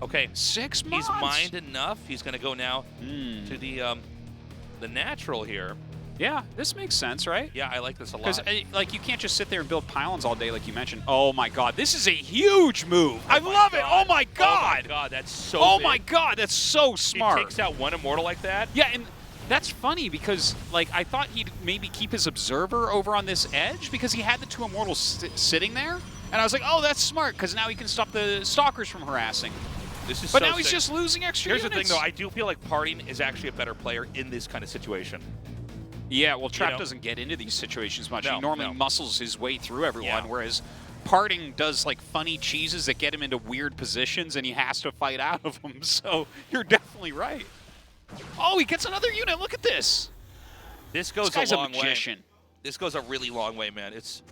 Okay, 6 months. He's mined enough. He's going to go now to the natural here. Yeah, this makes sense, right? Yeah, I like this a lot. Because like, you can't just sit there and build pylons all day like you mentioned. Oh my God, this is a huge move. I love it. Oh my God. Oh my God, that's so Oh big. my God, that's so smart. He takes out one immortal like that. Yeah, and that's funny because like I thought he'd maybe keep his observer over on this edge because he had the 2 immortals sitting there. And I was like, oh, that's smart because now he can stop the stalkers from harassing. This is but so now he's sick. just losing extra Here's units. the thing, though. I do feel like Parting is actually a better player in this kind of situation. Yeah, well, Trap doesn't get into these situations much. He normally muscles his way through everyone, Yeah. whereas Parting does like funny cheeses that get him into weird positions, and he has to fight out of them. So you're definitely right. Oh, he gets another unit. Look at this. This goes This guy's a long a magician. way. This goes a really long way, man. It's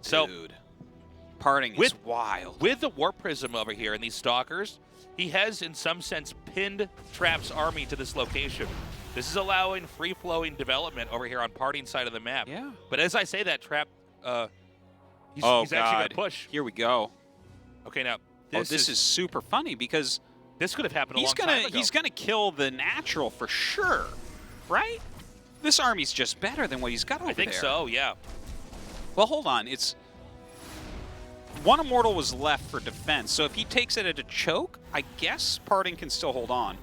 so Dude. Parting is wild. with the Warp Prism over here and these Stalkers. He has, in some sense, pinned Trap's army to this location. This is allowing free-flowing development over here on Parting side of the map. Yeah. But as I say that, Trap, he's Oh, actually going God. to push. Here we go. Okay, now This is super funny because this could have happened a long time ago. he's gonna kill the natural for sure, right? This army's just better than what he's got over there. I think so, yeah. Well, hold on. It's one Immortal was left for defense, so if he takes it at a choke, I guess Parting can still hold on.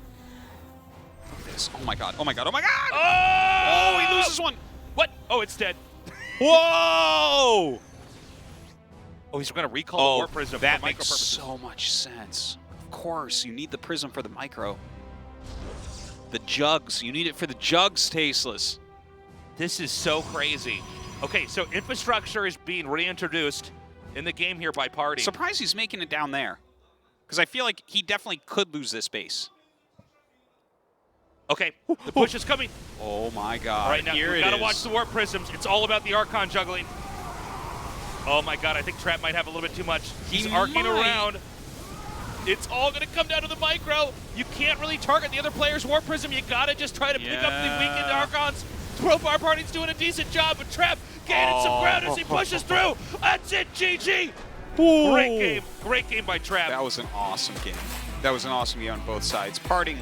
Look at this. Oh my god. Oh my god. Oh my god! Oh! Oh, he loses one. What? Oh, it's dead. Whoa! Oh, he's going to recall the Warp Prism that for micro makes purposes. so much sense. Of course, you need the Prism for the micro. The jugs. You need it for the jugs, Tasteless. This is so crazy. Okay, so infrastructure is being reintroduced in the game here by Parting. Surprised he's making it down there. Because I feel like he definitely could lose this base. Okay, the push is coming. Oh my god. All right, now Here we it gotta is. watch the Warp Prisms. It's all about the Archon juggling. Oh my god, I think Trap might have a little bit too much. He's arcing around. It's all gonna come down to the micro. You can't really target the other player's Warp Prism. You gotta just try to pick up the weakened Archons. Profile Parting's doing a decent job, but Trap gaining some ground as he pushes through. That's it, GG. Great game by Trap. That was an awesome game. That was an awesome game on both sides. Parting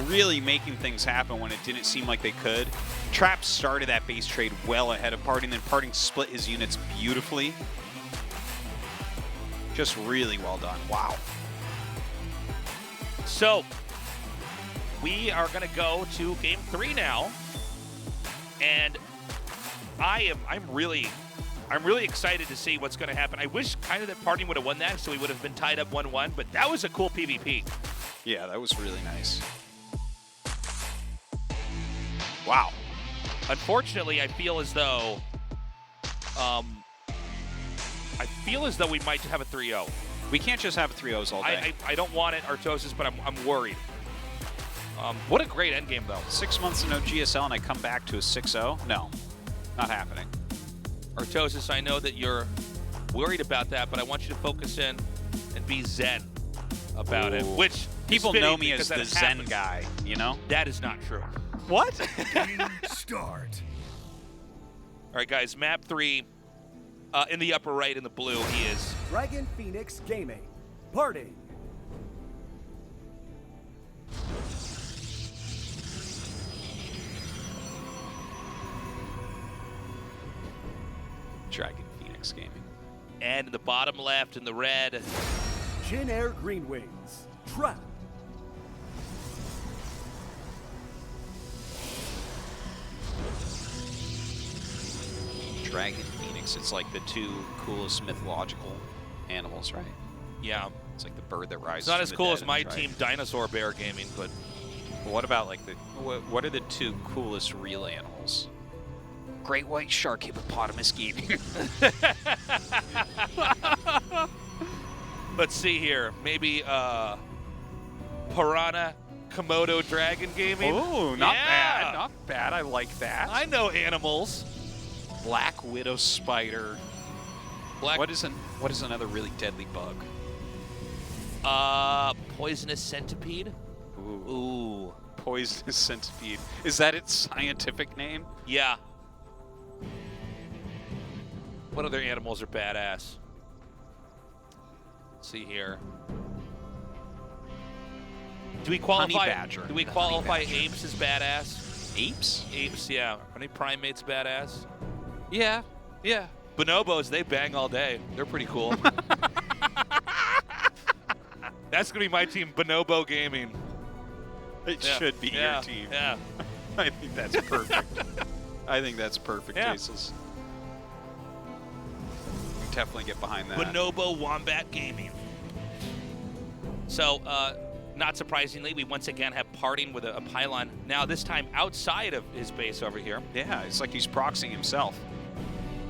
really making things happen when it didn't seem like they could. Trap started that base trade well ahead of Parting, then Parting split his units beautifully. Just really well done. Wow. So, we are going to go to game 3 now, and I'm really excited to see what's going to happen. I wish kind of that Parting would have won that, so we would have been tied up 1-1. But that was a cool PvP. Yeah, that was really nice. Wow. Unfortunately, I feel as though we might have a 3-0. We can't just have 3-0s all day. I don't want it, Artosis, but I'm worried. What a great endgame, though. 6 months to no GSL and I come back to a 6-0? No, not happening. Artosis, I know that you're worried about that, but I want you to focus in and be zen about it. Which people is know me as because the that Zen happens. guy, you know? That is not true. What? Start. All right, guys, map 3. In the upper right in the blue, he is. Dragon Phoenix Gaming. Parting. Dragon Phoenix Gaming. And in the bottom left in the red, Jin Air Green Wings. Trap. Dragon Phoenix. It's like the two coolest mythological animals, right? yeah. It's like the bird that rises. It's not from as the cool dead as and my the team, dragon. Dinosaur Bear Gaming, but What about like the what are the two coolest real animals? Great white shark hippopotamus gaming. let's see here. Maybe Piranha Komodo Dragon Gaming. Oh, not Yeah. bad. Not bad. I like that. I know animals. Black widow spider. Black. What is another really deadly bug? Poisonous centipede. Ooh. Ooh. Poisonous centipede. Is that its scientific name? Yeah. What other animals are badass? Let's see here. Do we qualify? Honey badger. Do we The qualify honey badger. apes as badass? Apes? Apes, yeah. Are any primates badass? Yeah. Yeah. Bonobos, they bang all day. They're pretty cool. That's gonna be my team, Bonobo Gaming. It Yeah. should be Yeah. your team. Yeah. I think that's perfect. I think that's perfect, Yeah. Tasteless. We definitely get behind that. Bonobo Wombat Gaming. So, not surprisingly, we once again have Parting with a pylon. Now, this time outside of his base over here. Yeah, it's like he's proxying himself.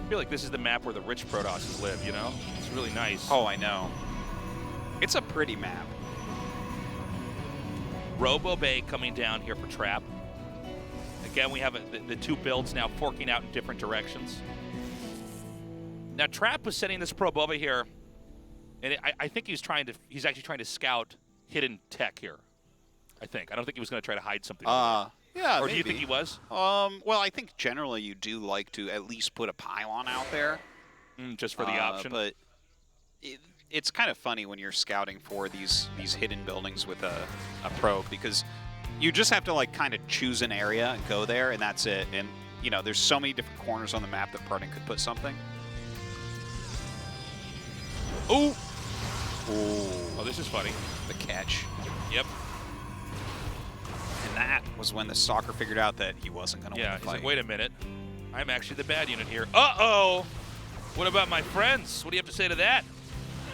I feel like this is the map where the rich Protosses live, you know? It's really nice. Oh, I know. It's a pretty map. Robo Bay coming down here for Trap. Again, we have the two builds now forking out in different directions. Now, Trap was setting this Probova here, and I think he's actually trying to scout hidden tech here. I don't think he was going to try to hide something. Yeah, or maybe. do you think he was? Well, I think generally you do like to at least put a pylon out there. Just for the option. But it's kind of funny when you're scouting for these hidden buildings with a probe, because you just have to like kind of choose an area and go there, and that's it. And you know, there's so many different corners on the map that Parting could put something. Ooh! Oh, this is funny. The catch. Yep. And that was when the Stalker figured out that he wasn't going to win the he's fight. like, wait a minute. I'm actually the bad unit here. Uh-oh! What about my friends? What do you have to say to that?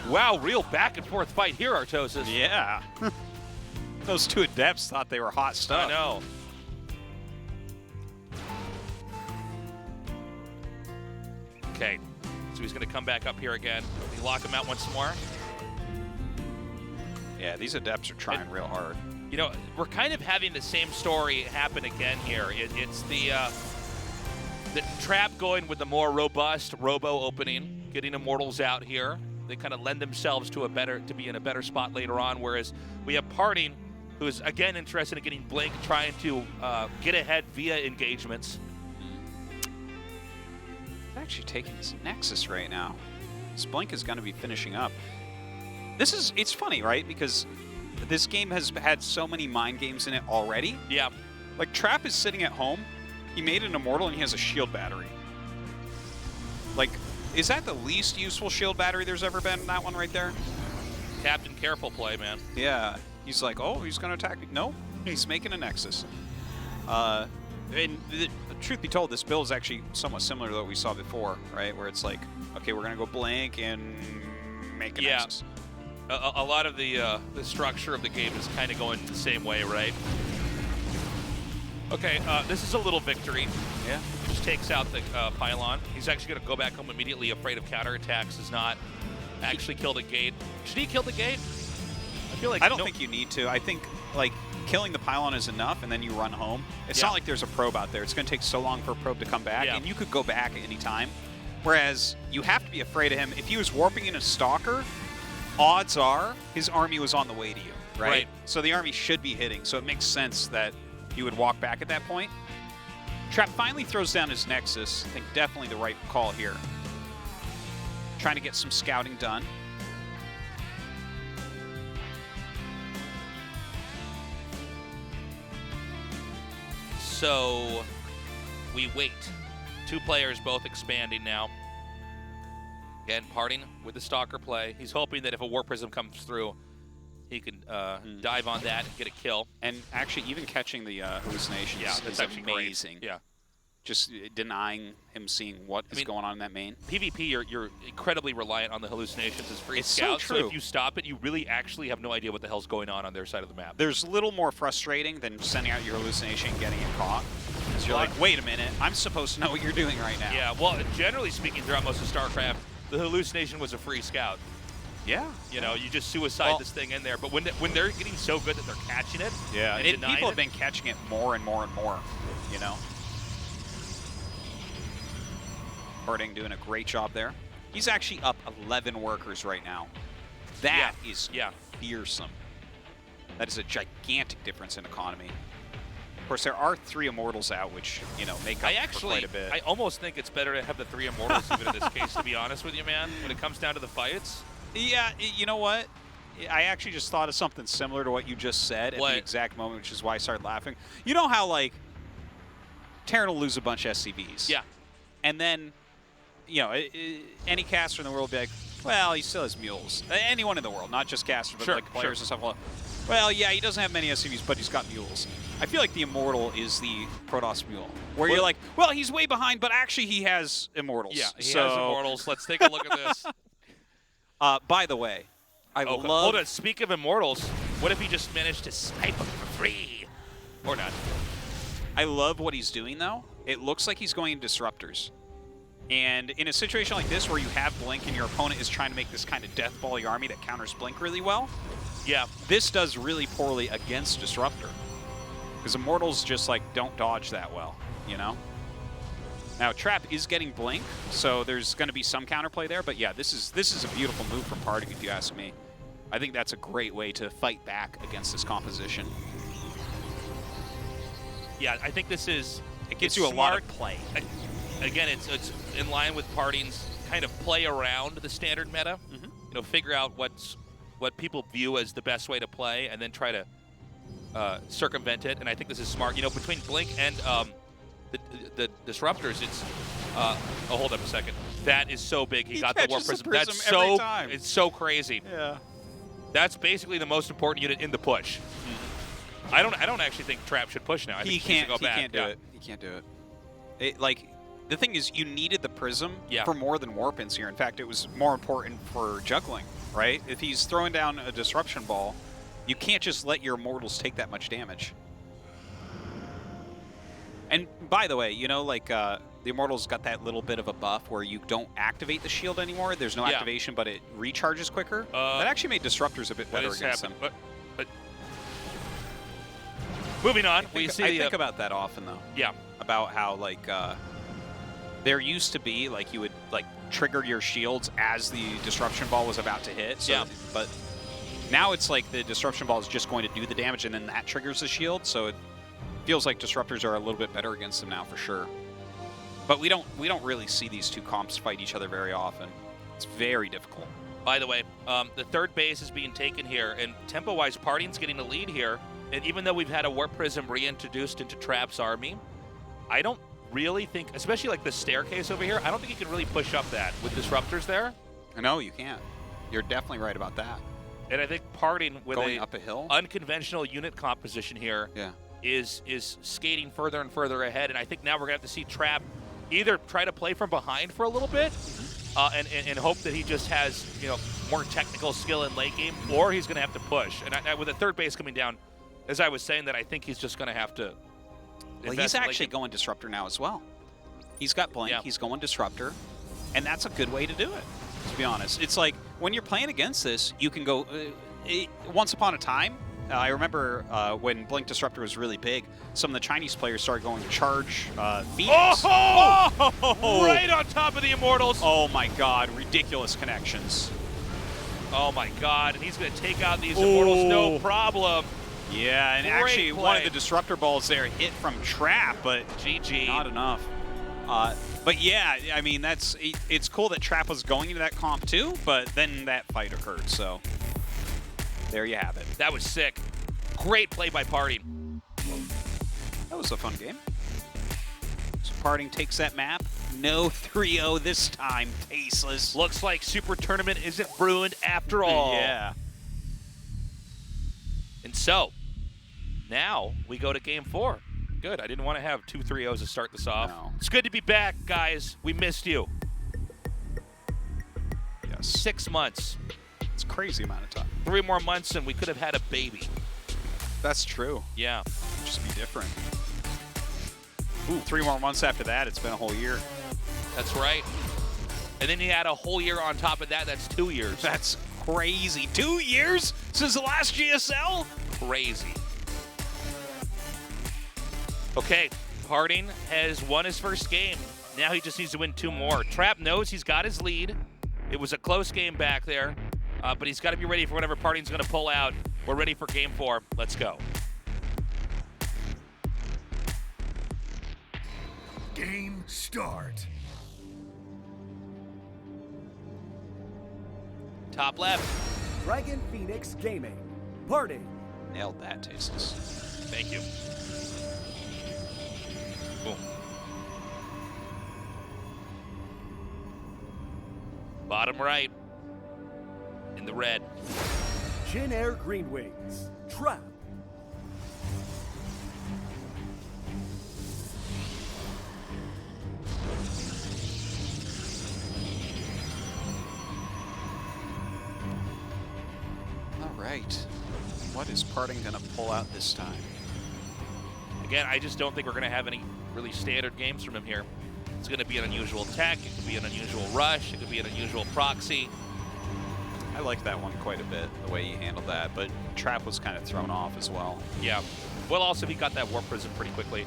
Wow, real back and forth fight here, Artosis. Yeah. Those two adepts thought they were hot stuff. I know. Okay, so he's going to come back up here again. We lock him out once more. Yeah, these adepts are trying real hard. You know, we're kind of having the same story happen again here. It's the Trap going with the more robust Robo opening, getting Immortals out here. They kind of lend themselves to be in a better spot later on, whereas we have Parting, who is again interested in getting Blink, trying to get ahead via engagements. They're actually taking this Nexus right now. This Blink is going to be finishing up. It's funny, right? Because this game has had so many mind games in it already. Yeah. Like, Trap is sitting at home. He made an Immortal, and he has a shield battery. Like, is that the least useful shield battery there's ever been? That one right there? Captain Careful play, man. Yeah. He's like, oh, he's going to attack me. No, he's making a Nexus. And truth be told, this build is actually somewhat similar to what we saw before, right? Where it's like, okay, we're going to go Blink and make a Nexus. A lot of the structure of the game is kind of going the same way, right? Okay, this is a little victory. Yeah. Just takes out the pylon. He's actually going to go back home immediately, afraid of counterattacks, does not actually kill the gate. Should he kill the gate? I feel like I don't think you need to. I think, like, killing the pylon is enough, and then you run home. It's not like there's a probe out there. It's going to take so long for a probe to come back, and you could go back at any time. Whereas you have to be afraid of him. If he was warping in a Stalker, odds are his army was on the way to you, right? So the army should be hitting, so it makes sense that you would walk back at that point. Trap finally throws down his Nexus. I think definitely the right call here. Trying to get some scouting done. So we wait. Two players both expanding now. Again, Parting with the Stalker play. He's hoping that if a War Prism comes through, he can dive on that and get a kill. And actually, even catching the hallucinations is amazing. Great. Yeah. Just denying him seeing what is going on in that main. PvP, you're incredibly reliant on the hallucinations as free It's scouts. so true. If you stop it, you really actually have no idea what the hell's going on their side of the map. There's little more frustrating than sending out your hallucination and getting it caught. Because you're like, wait a minute, I'm supposed to know what you're doing right now. Yeah, well, generally speaking, throughout most of StarCraft, the hallucination was a free scout. Yeah. You know, you just suicide this thing in there. But when they're getting so good that they're catching it, and people have been catching it more and more and more, you know. Parting doing a great job there. He's actually up 11 workers right now. That is fearsome. That is a gigantic difference in economy. Of course, there are 3 Immortals out, which, you know, make up for quite a bit. I almost think it's better to have the 3 Immortals even in this case, to be honest with you, man, when it comes down to the fights. Yeah, you know what? I actually just thought of something similar to what you just said at the exact moment, which is why I started laughing. You know how, like, Terran will lose a bunch of SCVs. Yeah. And then, you know, any caster in the world will be like, well, he still has mules. Anyone in the world, not just casters, but like players and stuff. Well, yeah, he doesn't have many SCVs, but he's got mules. I feel like the Immortal is the Protoss mule, where you're like, well, he's way behind, but actually he has Immortals. Yeah, he has Immortals. Let's take a look at this. By the way, I love... Hold on, speak of Immortals, what if he just managed to snipe them for free? Or not? I love what he's doing, though. It looks like he's going Disruptors. And in a situation like this where you have Blink and your opponent is trying to make this kind of deathball your army that counters Blink really well, Yeah. This does really poorly against Disruptor. Because Immortals just, like, don't dodge that well, you know? Now, Trap is getting Blink, so there's going to be some counterplay there. But yeah, this is a beautiful move from Parting, if you ask me. I think that's a great way to fight back against this composition. Yeah, I think this is... It gives you a lot of play. Again, it's in line with Parting's kind of play around the standard meta. Mm-hmm. You know, figure out what people view as the best way to play, and then try to circumvent it. And I think this is smart. You know, between Blink and the Disruptors, it's... oh, hold up a second. That is so big. He got the Warp Prism. That's so... It's so crazy. Yeah. That's basically the most important unit in the push. I don't actually think Trap should push now. I think he should go back. He can't do it. He can't do it. Like, the thing is, you needed the Prism Yeah. for more than Warp-ins here. In fact, it was more important for juggling, right? If he's throwing down a Disruption Ball, you can't just let your Immortals take that much damage. And by the way, you know, like, the Immortals got that little bit of a buff where you don't activate the shield anymore. There's no activation, but it recharges quicker. That actually made Disruptors a bit better against them. But moving on, I think about that often, though. Yeah. About how, like, there used to be, like, you would, like, trigger your shields as the Disruption Ball was about to hit. So, yeah. But now it's like the Disruption Ball is just going to do the damage, and then that triggers the shield. So it feels like Disruptors are a little bit better against them now, for sure. But we don't really see these two comps fight each other very often. It's very difficult. By the way, the third base is being taken here, and tempo-wise, Parting's getting the lead here. And even though we've had a Warp Prism reintroduced into Trap's army, I don't really think, especially like the staircase over here, I don't think you can really push up that with Disruptors there. No, you can't. You're definitely right about that. And I think Parting with going up a hill, unconventional unit composition here is skating further and further ahead. And I think now we're going to have to see Trap either try to play from behind for a little bit and hope that he just has, you know, more technical skill in late game, or he's going to have to push. And with the third base coming down, as I was saying, that I think he's just going to have to. Well, he's actually going Disruptor now as well. He's got Blink, he's going Disruptor, and that's a good way to do it, to be honest. It's like, when you're playing against this, you can go, once upon a time, I remember when Blink Disruptor was really big, some of the Chinese players started going Charge Phoenix. Oh! Right on top of the Immortals. Oh my god, ridiculous connections. Oh my god, and he's going to take out these Immortals, no problem. Yeah, and actually one of the Disruptor balls there hit from Trap, but GG. Not enough. But yeah, I mean, it's cool that Trap was going into that comp too, but then that fight occurred, so there you have it. That was sick. Great play by Parting. That was a fun game. So Parting takes that map. No 3-0 this time, tasteless. Looks like Super Tournament isn't ruined after all. Yeah. And so, now we go to game 4. Good. I didn't want to have 2 3-0s to start this off. No. It's good to be back, guys. We missed you. Yes. 6 months. It's a crazy amount of time. 3 more months and we could have had a baby. That's true. Yeah. It'd just be different. Ooh, 3 more months after that, it's been a whole year. That's right. And then you add a whole year on top of that. That's 2 years. That's crazy. 2 years since the last GSL? Crazy. Okay, Parting has won his first game. Now he just needs to win 2 more. Trap knows he's got his lead. It was a close game back there, but he's got to be ready for whatever Parting's going to pull out. We're ready for game 4. Let's go. Game start. Top left. Dragon Phoenix Gaming. Parting. Nailed that, Tasteless. Thank you. Boom. Bottom right. In the red. Jin Air Green Wings. Trap. All right. What is Parting going to pull out this time? Again, I just don't think we're going to have any really standard games from him here. It's going to be an unusual tech. It could be an unusual rush. It could be an unusual proxy. I like that one quite a bit, the way he handled that, but Trap was kind of thrown off as well. Yeah. Well, also, he got that Warp Prism pretty quickly.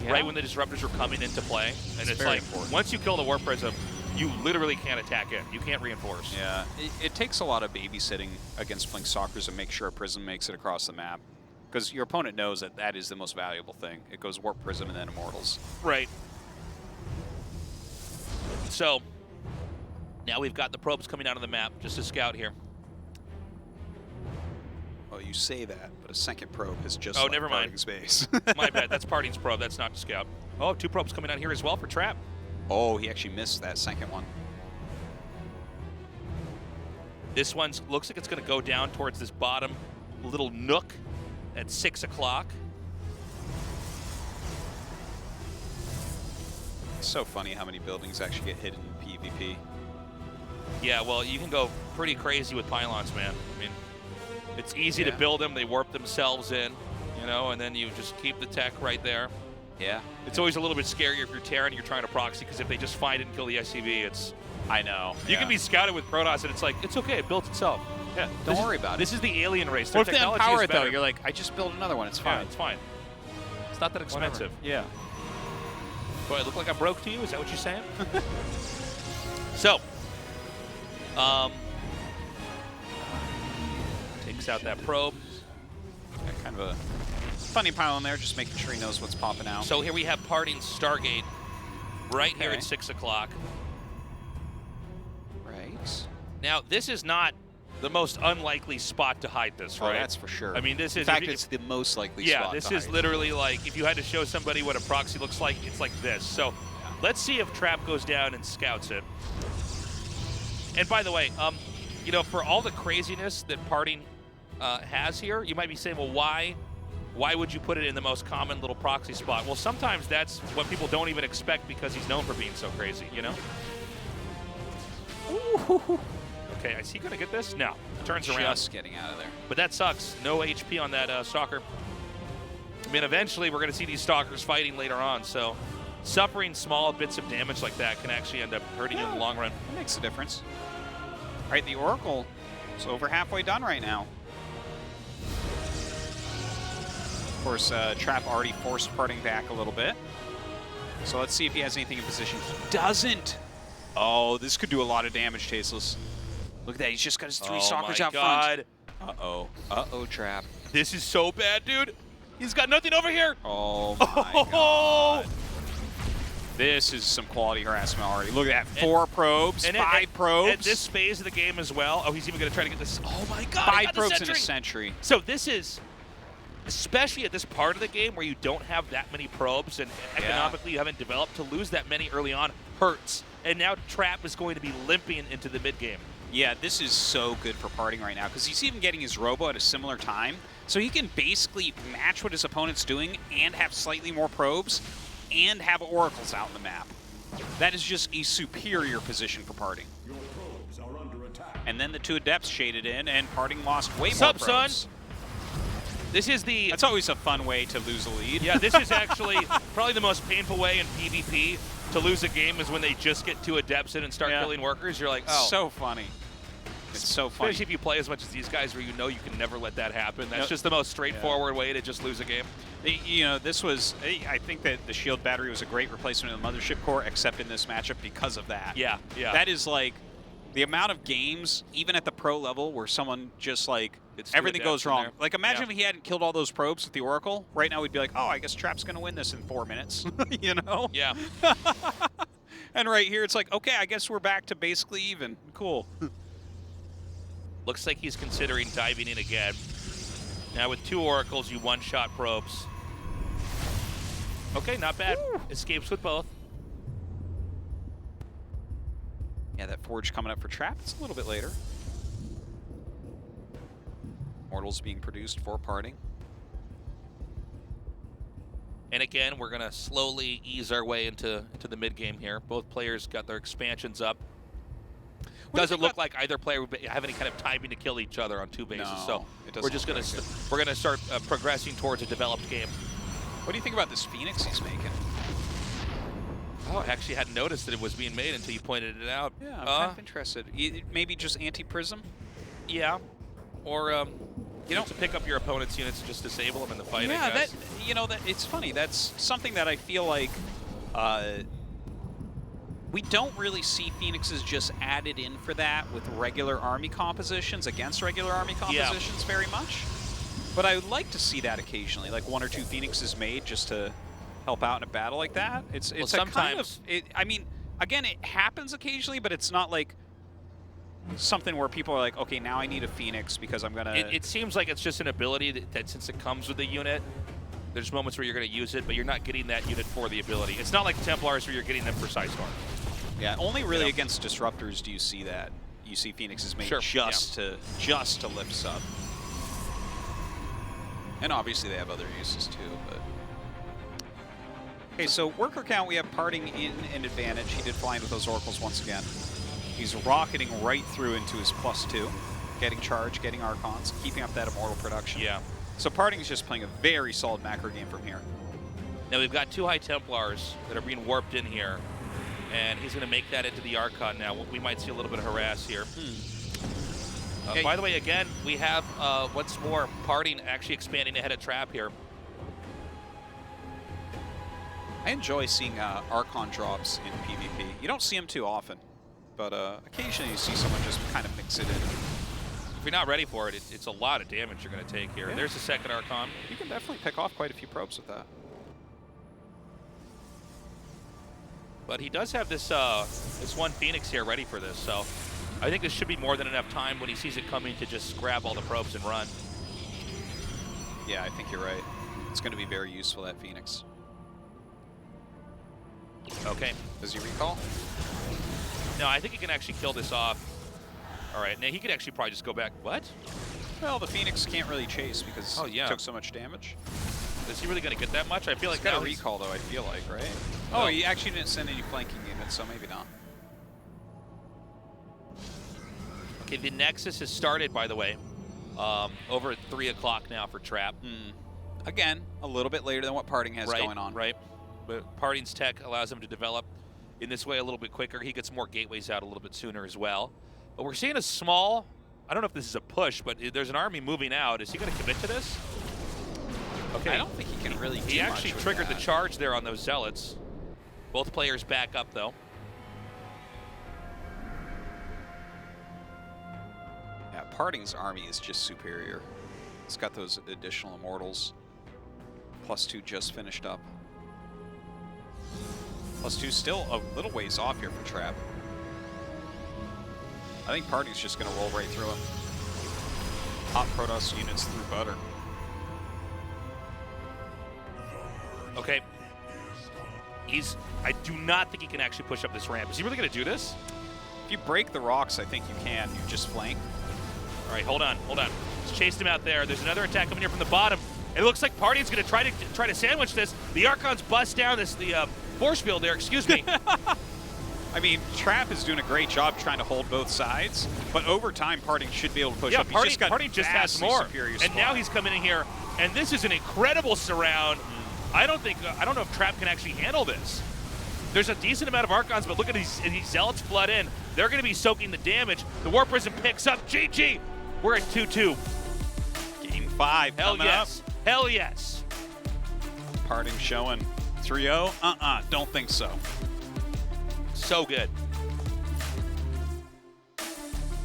Yeah. Right when the Disruptors were coming into play. And it's very like, important. once you kill the Warp Prism, you literally can't attack it. You can't reinforce. Yeah, it takes a lot of babysitting against Blink Stalkers to make sure a Prism makes it across the map. Because your opponent knows that that is the most valuable thing. It goes Warp Prism and then Immortals. Right. So, now we've got the probes coming out of the map, just to scout here. Well, you say that, but a second probe has just Oh, never mind. Space. My bad, that's Parting's probe, that's not to scout. Oh, 2 probes coming out here as well for Trap. Oh, he actually missed that second one. This one looks like it's going to go down towards this bottom little nook at 6 o'clock. It's so funny how many buildings actually get hit in PvP. Yeah, well, you can go pretty crazy with pylons, man. I mean, it's easy to build them. They warp themselves in, you know, and then you just keep the tech right there. Yeah. It's always a little bit scarier if you're Terran and you're trying to proxy, because if they just find it and kill the SCV, it's... I know. You can be scouted with Protoss, and it's like, it's okay, it builds itself. Yeah, don't worry about it. This is the alien race. What Their if they technology empower is it, though? better. You're like, I just built another one. It's Yeah, fine. it's fine. It's not that expensive. Yeah. Do I look like I'm broke to you? Is that what you're saying? So, takes out that probe. Yeah, kind of a funny pylon there, just making sure he knows what's popping out. So here we have Parting Stargate right here Okay. at 6 o'clock. Right. Now, this is not the most unlikely spot to hide this, right? Oh, that's for sure. I mean, this is... In fact, if you- it's the most likely yeah, spot this to is hide. literally like, if you had to show somebody what a proxy looks like, it's like this. So let's see if Trap goes down and scouts it. And by the way, you know, for all the craziness that Parting has here, you might be saying, well, why would you put it in the most common little proxy spot? Well, sometimes that's what people don't even expect because he's known for being so crazy, you know? Ooh. Okay, is he gonna get this? No, turns around. Just getting out of there. But that sucks. No HP on that Stalker. I mean, eventually we're going to see these Stalkers fighting later on, so suffering small bits of damage like that can actually end up hurting you in the long run. That makes a difference. All right, the Oracle is over halfway done right now. Of course, Trap already forced Parting back a little bit. So let's see if he has anything in position. He doesn't. Oh, this could do a lot of damage, Tasteless. Look at that. He's just got his 3 Stalkers out front. Uh-oh. Uh-oh, Trap. This is so bad, dude. He's got nothing over here. Oh, my God. This is some quality harassment already. Look at that. 4 probes, 5 probes. At this phase of the game as well. Oh, he's even going to try to get this. Oh, my God. 5 probes in a sentry. So this is, especially at this part of the game where you don't have that many probes and economically you haven't developed, to lose that many early on hurts. And now Trap is going to be limping into the mid-game. Yeah, this is so good for Parting right now because he's even getting his Robo at a similar time. So he can basically match what his opponent's doing and have slightly more probes and have Oracles out in the map. That is just a superior position for Parting. And then the 2 Adepts shaded in, and Parting lost way more probes. Son? This is the... That's always a fun way to lose a lead. Yeah, this is actually probably the most painful way in PvP to lose a game is when they just get 2 Adepts in and start killing workers. You're like, oh. So funny. It's so funny. Especially if you play as much as these guys where you know you can never let that happen. That's just the most straightforward way to just lose a game. You know, this was, I think that the shield battery was a great replacement of the Mothership Core, except in this matchup because of that. Yeah, yeah. That is like the amount of games, even at the pro level, where someone just like, everything goes wrong. Like imagine if he hadn't killed all those probes with the Oracle. Right now we'd be like, oh, I guess Trap's going to win this in 4 minutes, you know? Yeah. And right here it's like, okay, I guess we're back to basically even. Cool. Looks like he's considering diving in again. Now with 2 Oracles, you one-shot probes. Okay, not bad. Woo. Escapes with both. Yeah, that Forge coming up for Trap. It's a little bit later. Mortals being produced for Parting. And again, we're going to slowly ease our way into the mid-game here. Both players got their expansions up. Doesn't look like either player would have any kind of timing to kill each other on 2 bases. No, so it we're just going to start progressing towards a developed game. What do you think about this Phoenix he's making? Oh, I actually hadn't noticed that it was being made until you pointed it out. Yeah, I'm kind of interested. Maybe just anti-prism? Yeah. Or, you know, to pick up your opponent's units and just disable them in the fight, yeah, I guess. that it's funny. That's something that I feel like we don't really see Phoenixes just added in for that with regular army compositions against regular army compositions very much. But I would like to see that occasionally, like 1 or 2 Phoenixes made just to help out in a battle like that. It's Well, a sometimes kind of, I mean, again, it happens occasionally, but it's not like something where people are like, okay, now I need a Phoenix because I'm going to... It seems like it's just an ability that since it comes with the unit, there's moments where you're going to use it, but you're not getting that unit for the ability. It's not like Templars where you're getting them for Sidestorm. Yeah, only really against Disruptors do you see that. You see Phoenixes made just to lift sub. And obviously they have other uses too, but... Okay, so worker count, we have Parting in an advantage. He did fly in with those Oracles once again. He's rocketing right through into his +2, getting charge, getting Archons, keeping up that Immortal production. Yeah. So Parting is just playing a very solid macro game from here. Now we've got 2 High Templars that are being warped in here, and he's going to make that into the Archon now. We might see a little bit of harass here. By the way, again, we have once more Parting actually expanding ahead of Trap here. I enjoy seeing Archon drops in PvP. You don't see them too often, but occasionally you see someone just kind of mix it in. If you're not ready for it, it's a lot of damage you're going to take here. Yeah. There's the second Archon. You can definitely pick off quite a few probes with that. But he does have this this one Phoenix here ready for this, so I think this should be more than enough time when he sees it coming to just grab all the probes and run. Yeah, I think you're right. It's going to be very useful, that Phoenix. Okay. Does he recall? No, I think he can actually kill this off. All right, now he could actually probably just go back. What? Well, the Phoenix can't really chase because it took so much damage. Is he really going to get that much? I feel like He's got now a recall, though, I feel like, right? No. Oh, he actually didn't send any flanking units, so maybe not. Okay, the Nexus has started, by the way, over at 3 o'clock now for Trap. Again, a little bit later than what Parting has going on. Right. But Parting's tech allows him to develop in this way a little bit quicker. He gets more gateways out a little bit sooner as well. But we're seeing a small, I don't know if this is a push, but there's an army moving out. Is he going to commit to this? Okay. I don't think he can really do He actually much with triggered that. the charge there on those Zealots. Both players back up, though. Yeah, Parting's army is just superior. It's got those additional Immortals. +2 just finished up. +2 still a little ways off here for Trap. I think Parting's just going to roll right through him. Hot Protoss units through butter. Okay. I do not think he can actually push up this ramp. Is he really going to do this? If you break the rocks, I think you can. You just flank. All right, hold on. Just chased him out there. There's another attack coming here from the bottom. It looks like Parting's going to try to sandwich this. The Archons bust down the force field there. Excuse me. I mean, Trap is doing a great job trying to hold both sides, but over time, Parting should be able to push up. Parting just has more. And now he's coming in here, and this is an incredible surround. I don't know if Trap can actually handle this. There's a decent amount of Archons, but look at these Zealots flood in. They're going to be soaking the damage. The War Prism picks up. GG. We're at 2-2. Game 5 coming up. Hell yes. Parting showing 3-0. Don't think so. So good.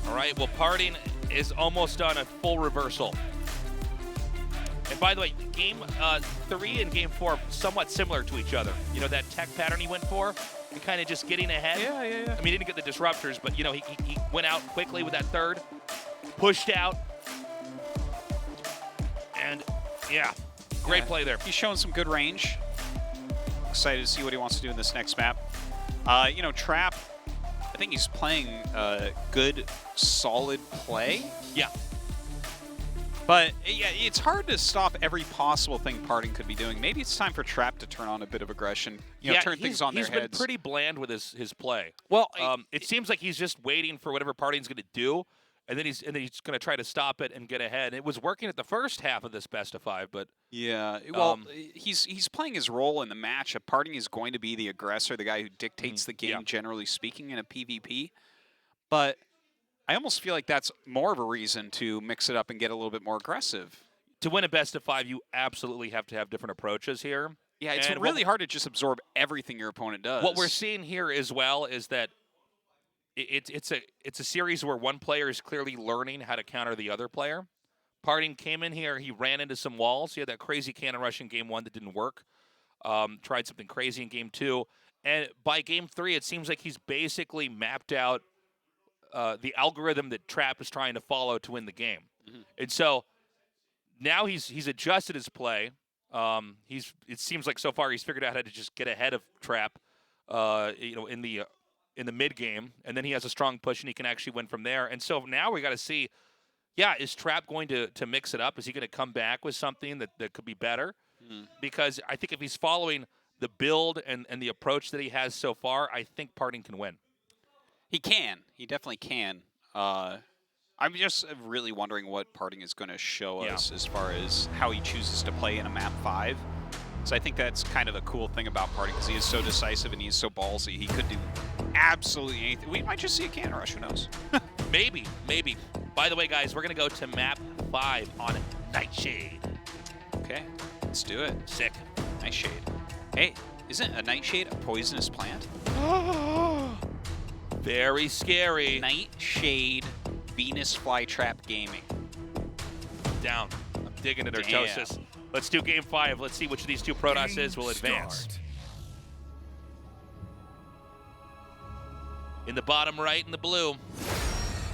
All right, well, Parting is almost on a full reversal. And by the way, game 3 and game 4 somewhat similar to each other. You know, that tech pattern he went for, and kind of just getting ahead. Yeah. I mean, he didn't get the disruptors, but, you know, he went out quickly with that third, pushed out. And, yeah, great play there. He's showing some good range. Excited to see what he wants to do in this next map. You know, Trap, I think he's playing good, solid play. Yeah. But yeah, it's hard to stop every possible thing Parting could be doing. Maybe it's time for Trap to turn on a bit of aggression. You know, turn things on their heads. He's been pretty bland with his play. Well, it seems like he's just waiting for whatever Parting's going to do, and then he's going to try to stop it and get ahead. It was working at the first half of this best of 5, but yeah, well, he's playing his role in the match. Parting is going to be the aggressor, the guy who dictates the game, generally speaking, in a PvP. But I almost feel like that's more of a reason to mix it up and get a little bit more aggressive. To win a best of 5, you absolutely have to have different approaches here. Yeah, it's And really hard to just absorb everything your opponent does. What we're seeing here as well is that it's a series where one player is clearly learning how to counter the other player. Parting came in here, he ran into some walls. He had that crazy cannon rush in game 1 that didn't work. Tried something crazy in game 2. And by game 3, it seems like he's basically mapped out the algorithm that Trap is trying to follow to win the game. And so now he's adjusted his play. It seems like so far he's figured out how to just get ahead of Trap, in the mid game, and then he has a strong push and he can actually win from there. And so now we got to see, is Trap going to mix it up? Is he going to come back with something that could be better? Because I think if he's following the build and the approach that he has so far, I think Parting can win. He can. He definitely can. I'm just really wondering what Parting is going to show us as far as how he chooses to play in a map 5. So I think that's kind of the cool thing about Parting, because he is so decisive and he is so ballsy. He could do absolutely anything. We might just see a cannon rush. Who knows? Maybe. By the way, guys, we're going to go to map 5 on Nightshade. Okay, let's do it. Sick. Nightshade. Hey, isn't a nightshade a poisonous plant? Very scary. Nightshade Venus Flytrap Gaming. Down. I'm digging it, Artosis. Let's do game 5. Let's see which of these two Protosses will advance. In the bottom right in the blue.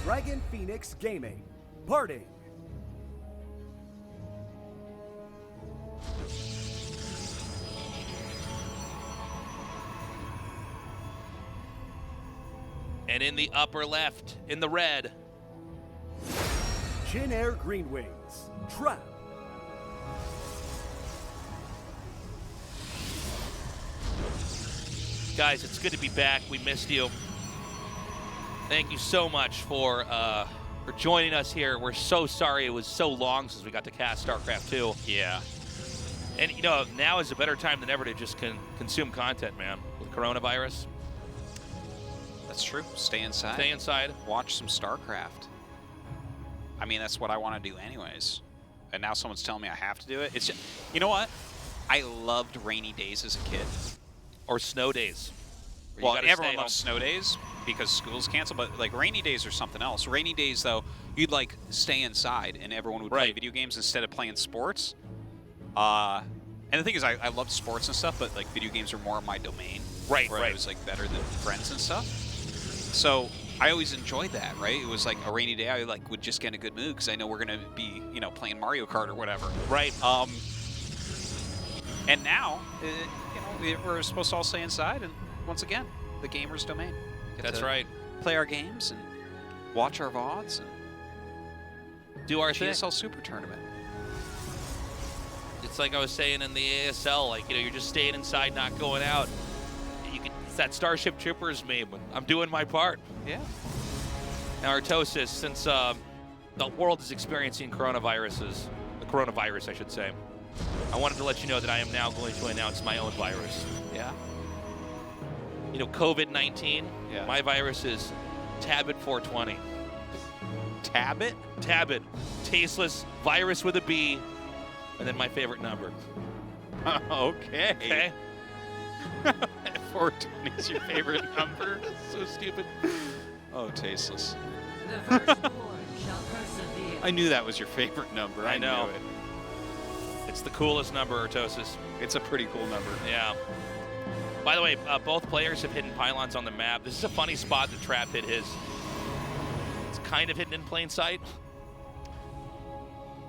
Dragon Phoenix Gaming. Parting. And in the upper left, in the red. Jin Air Green Wings. Trap. Guys, it's good to be back. We missed you. Thank you so much for joining us here. We're so sorry it was so long since we got to cast StarCraft 2. Yeah. And, now is a better time than ever to just consume content, man, with coronavirus. That's true. Stay inside. Stay inside. Watch some StarCraft. I mean, that's what I want to do anyways. And now someone's telling me I have to do it. It's just, you know what? I loved rainy days as a kid. Or snow days. Well, everyone loves snow days because school's canceled, but like rainy days are something else. Rainy days, though, you'd like stay inside and everyone would play video games instead of playing sports. And the thing is, I love sports and stuff, but like video games are more my domain. Right. I was like better than friends and stuff. So I always enjoyed that, right? It was like a rainy day. I like would just get in a good mood because I know we're gonna be, playing Mario Kart or whatever. Right. And now, we're supposed to all stay inside, and once again, the gamer's domain. That's right. Play our games and watch our VODs and do our GSL SuperTournament. It's like I was saying in the ASL, you're just staying inside, not going out. It's that Starship Troopers meme. I'm doing my part. Yeah. Now, Artosis, since the world is experiencing the coronavirus, I should say, I wanted to let you know that I am now going to announce my own virus. Yeah. COVID-19. Yeah. My virus is Tabbit420. Tabbit? Tabbit. Tasteless virus with a B, and then my favorite number. Okay. Okay. 420 is your favorite number? So stupid. Oh, tasteless. I knew that was your favorite number. I know. Knew it. It's the coolest number, Artosis. It's a pretty cool number. Yeah. By the way, both players have hidden pylons on the map. This is a funny spot that Trap hit his. It's kind of hidden in plain sight.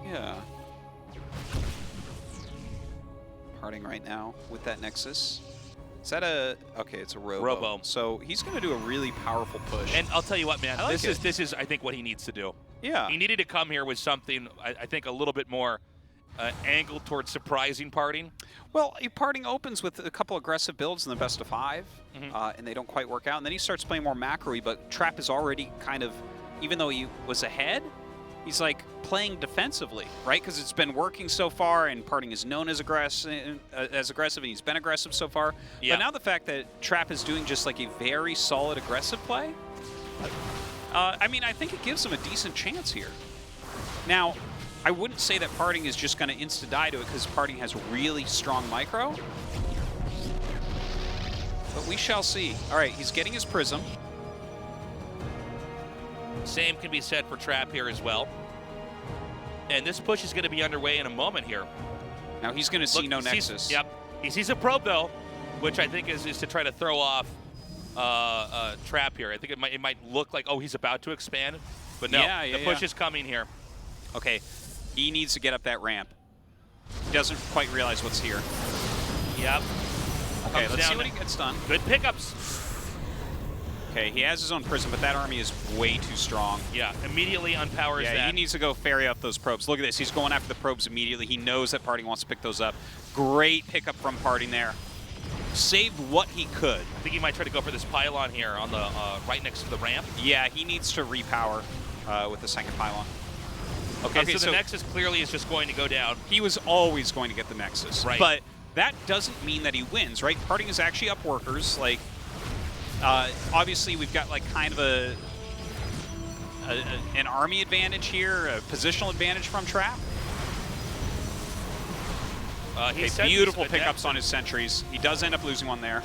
Yeah. Parting right now with that Nexus. Is that okay, it's a Robo. So he's going to do a really powerful push. And I'll tell you what, man, this is, I think, what he needs to do. Yeah. He needed to come here with something, I think, a little bit more angled towards surprising Parting. Well, Parting opens with a couple aggressive builds in the best of 5, and they don't quite work out. And then he starts playing more macro-y, but Trap is already kind of, even though he was ahead, he's like playing defensively, right? Because it's been working so far, and Parting is known as aggressive, and he's been aggressive so far. Yeah. But now the fact that Trap is doing just like a very solid aggressive play, I mean, I think it gives him a decent chance here. Now, I wouldn't say that Parting is just going to insta-die to it because Parting has really strong micro. But we shall see. All right, he's getting his Prism. Same can be said for Trap here as well. And this push is going to be underway in a moment here. Now he's going to see no Nexus. Yep. He sees a probe, though, which I think is to try to throw off Trap here. I think it might look like, oh, he's about to expand. But no, the push is coming here. Okay, he needs to get up that ramp. He doesn't quite realize what's here. Yep. Okay, let's see what he gets done. Good pickups. Okay, he has his own Prism, but that army is way too strong. Yeah, immediately unpowers that. Yeah, he needs to go ferry up those probes. Look at this. He's going after the probes immediately. He knows that Parting wants to pick those up. Great pickup from Parting there. Saved what he could. I think he might try to go for this pylon here on the right next to the ramp. Yeah, he needs to repower with the second pylon. Okay, so the Nexus clearly is just going to go down. He was always going to get the Nexus. Right. But that doesn't mean that he wins, right? Parting is actually up workers. Like, obviously, we've got like kind of an army advantage here, a positional advantage from Trap. Beautiful pickups on his sentries. He does end up losing one there.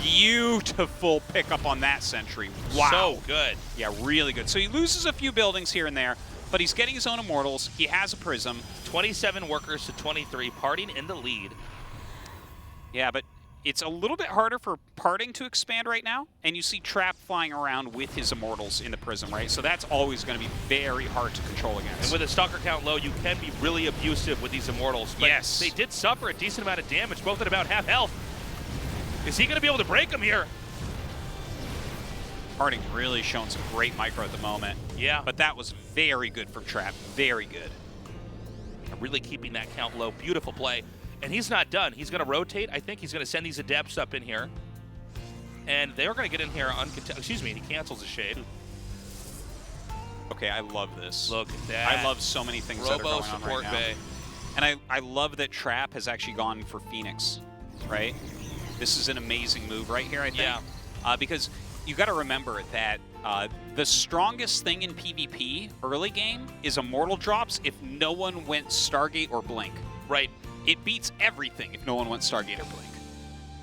Beautiful pickup on that sentry. Wow. So good. Yeah, really good. So he loses a few buildings here and there, but he's getting his own Immortals. He has a Prism. 27 workers to 23, Parting in the lead. Yeah, but it's a little bit harder for Parting to expand right now, and you see Trap flying around with his Immortals in the Prism, right? So that's always going to be very hard to control against. And with a Stalker count low, you can be really abusive with these Immortals. But yes. They did suffer a decent amount of damage, both at about half health. Is he going to be able to break them here? Parting really showing some great micro at the moment. Yeah. But that was very good from Trap. Very good. Really keeping that count low. Beautiful play. And he's not done. He's going to rotate. I think he's going to send these Adepts up in here. And they're going to get in here excuse me, he cancels a Shade. Okay, I love this. Look at that. I love so many things that are going on right now. Bay. And I love that Trap has actually gone for Phoenix, right? This is an amazing move right here, I think. Yeah. Because you got to remember that the strongest thing in PvP early game is Immortal drops if no one went Stargate or Blink. Right. It beats everything if no one went Stargate or Blink.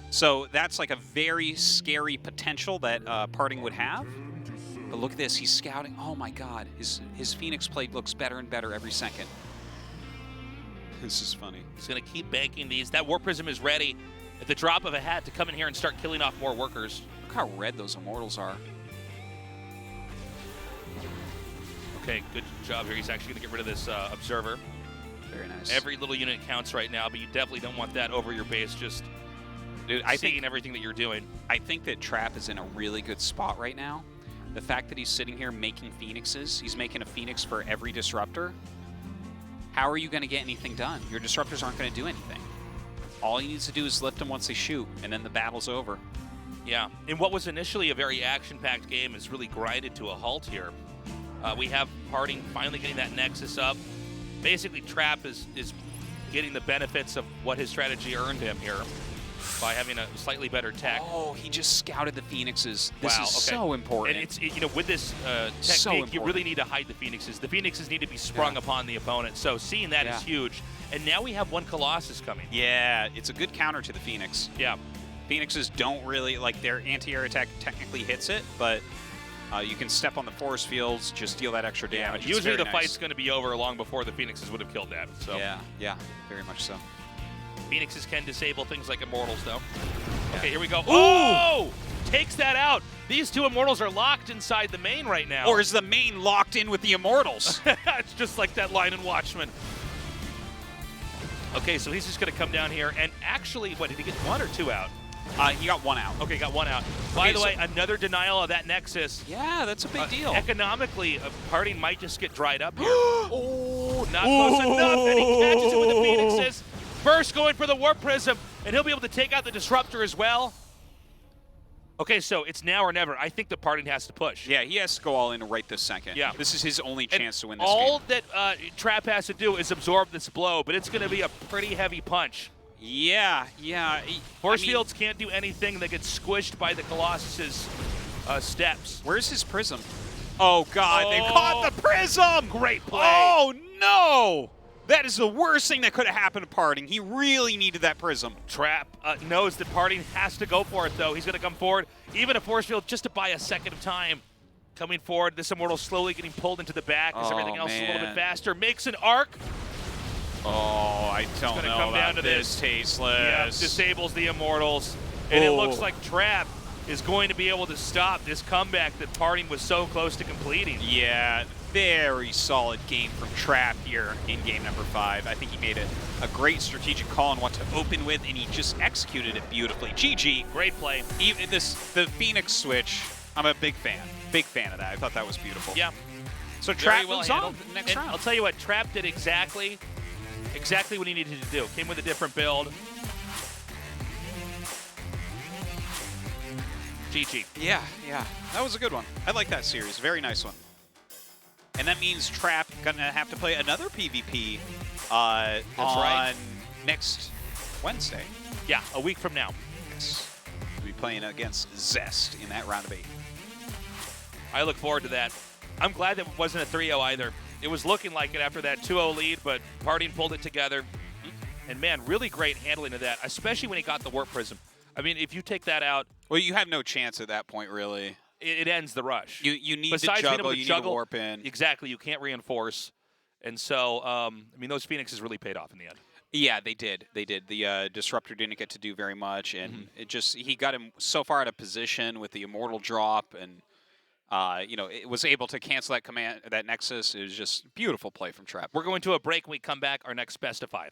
So that's like a very scary potential that Parting would have. But look at this, he's scouting. Oh my god, his Phoenix plate looks better and better every second. This is funny. He's going to keep banking these. That War Prism is ready at the drop of a hat to come in here and start killing off more workers. Look how red those Immortals are. Okay, good job here. He's actually going to get rid of this Observer. Very nice. Every little unit counts right now, but you definitely don't want that over your base, just seeing everything that you're doing. I think that Trap is in a really good spot right now. The fact that he's sitting here making Phoenixes, he's making a Phoenix for every Disruptor. How are you going to get anything done? Your Disruptors aren't going to do anything. All he needs to do is lift them once they shoot, and then the battle's over. Yeah, and what was initially a very action-packed game is really grinded to a halt here. We have Parting finally getting that Nexus up. Basically, Trap is getting the benefits of what his strategy earned him here by having a slightly better tech. Oh, he just scouted the Phoenixes. This wow, is so important. And you know, with this technique, you really need to hide the Phoenixes. The Phoenixes need to be sprung upon the opponent. So seeing that is huge. And now we have one Colossus coming. Yeah, it's a good counter to the Phoenix. Yeah. Phoenixes don't really, like, their anti-air attack technically hits it, but you can step on the force fields, just deal that extra damage. Yeah, usually the fight's going to be over long before the Phoenixes would have killed that. So. Yeah, very much so. Phoenixes can disable things like Immortals, though. Yeah. Okay, here we go. Oh! Takes that out. These two Immortals are locked inside the main right now. Or is the main locked in with the Immortals? It's just like that line in Watchmen. Okay, so he's just going to come down here and actually, what, did he get one or two out? He got one out. Okay, got one out. By the way, another denial of that Nexus. Yeah, that's a big deal. Economically, Parting might just get dried up here. Oh, not close enough, and he catches it with the Phoenixes. First going for the Warp Prism, and he'll be able to take out the Disruptor as well. Okay, so it's now or never. I think the Parting has to push. Yeah, he has to go all in right this second. Yeah. This is his only chance to win this all game. that Trap has to do is absorb this blow, but it's going to be a pretty heavy punch. Yeah. Force fields can't do anything. They get squished by the Colossuses. steps. Where's his prism? Oh, God, they caught the prism! Great play. Oh, no! That is the worst thing that could have happened to Parting. He really needed that prism. Trap knows that Parting has to go for it, though. He's going to come forward, even a force field, just to buy a second of time. Coming forward, this Immortal slowly getting pulled into the back as everything else is a little bit faster. Makes an arc. Oh, I don't know come down about to this, Tasteless. Yeah, disables the Immortals. And it looks like Trap is going to be able to stop this comeback that Parting was so close to completing. Yeah, very solid game from Trap here in game number 5. I think he made a great strategic call on what to open with, and he just executed it beautifully. GG. Great play. Even the Phoenix switch, I'm a big fan. Big fan of that. I thought that was beautiful. Yeah. So Very Trap well moves handled. on next And round. I'll tell you what, Trap did exactly what he needed to do. Came with a different build. GG. Yeah, that was a good one. I like that series. Very nice one. And that means Trap gonna have to play another PvP on right. next Wednesday. Yeah, a week from now. Yes. We'll be playing against Zest in that round of 8. I look forward to that. I'm glad that it wasn't a 3-0 either. It was looking like it after that 2-0 lead, but Parting pulled it together. And man, really great handling of that, especially when he got the Warp Prism. I mean, if you take that out, Well, you have no chance at that point, really. it ends the rush. You need Besides to being able juggle, to you need juggle, to warp in. Exactly, you can't reinforce. And so, I mean, those Phoenixes really paid off in the end. Yeah, they did. They did. The Disruptor didn't get to do very much, and he got him so far out of position with the Immortal drop, and it was able to cancel that Nexus. It was just beautiful play from Trap. We're going to a break. When we come back, our next best of 5.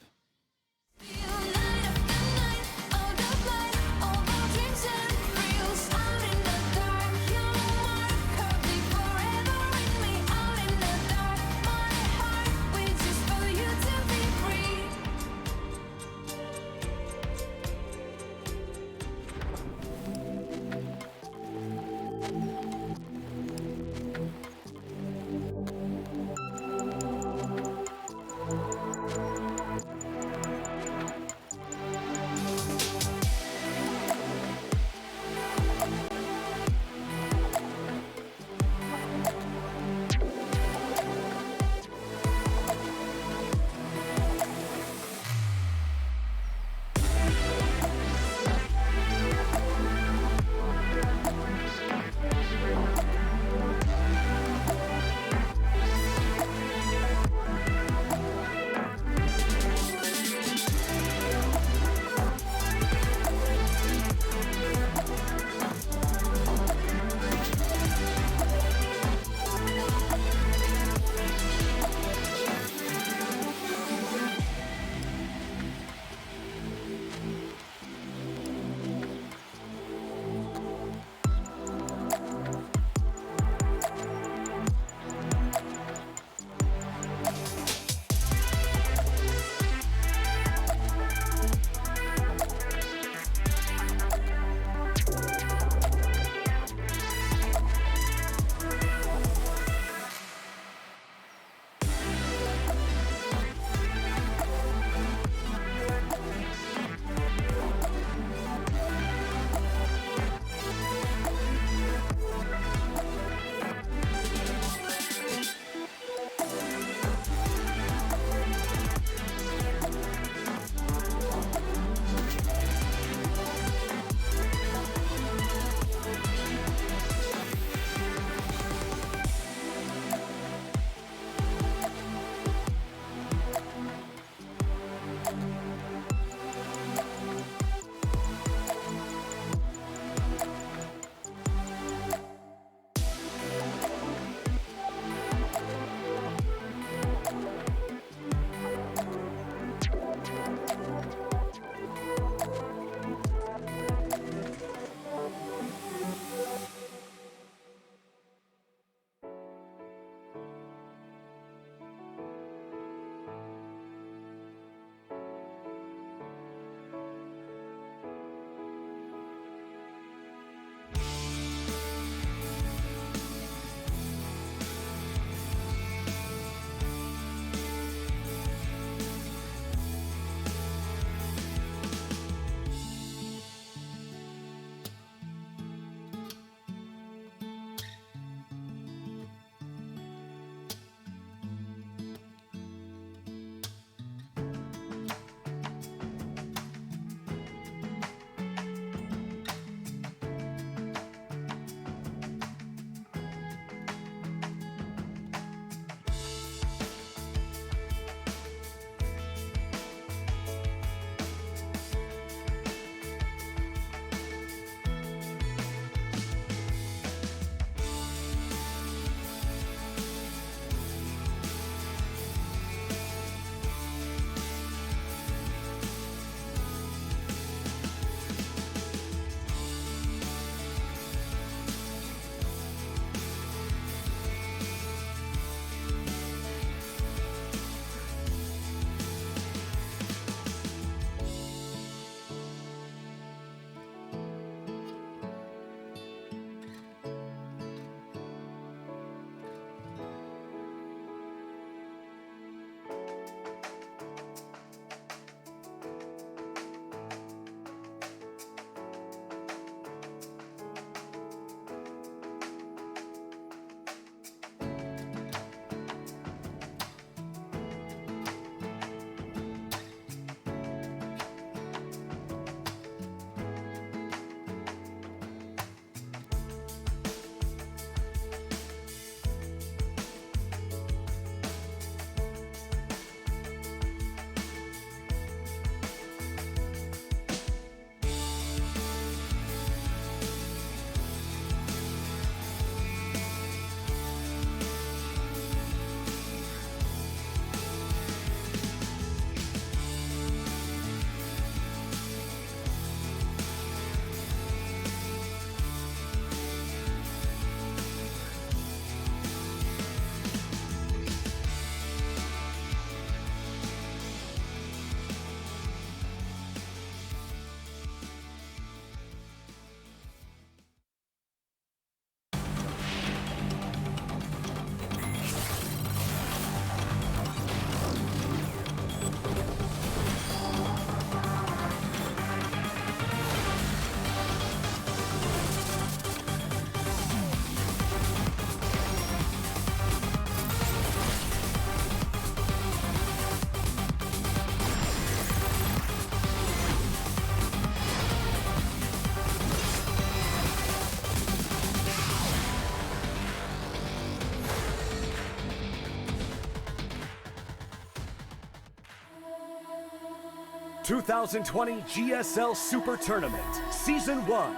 2020 GSL Super Tournament, Season 1.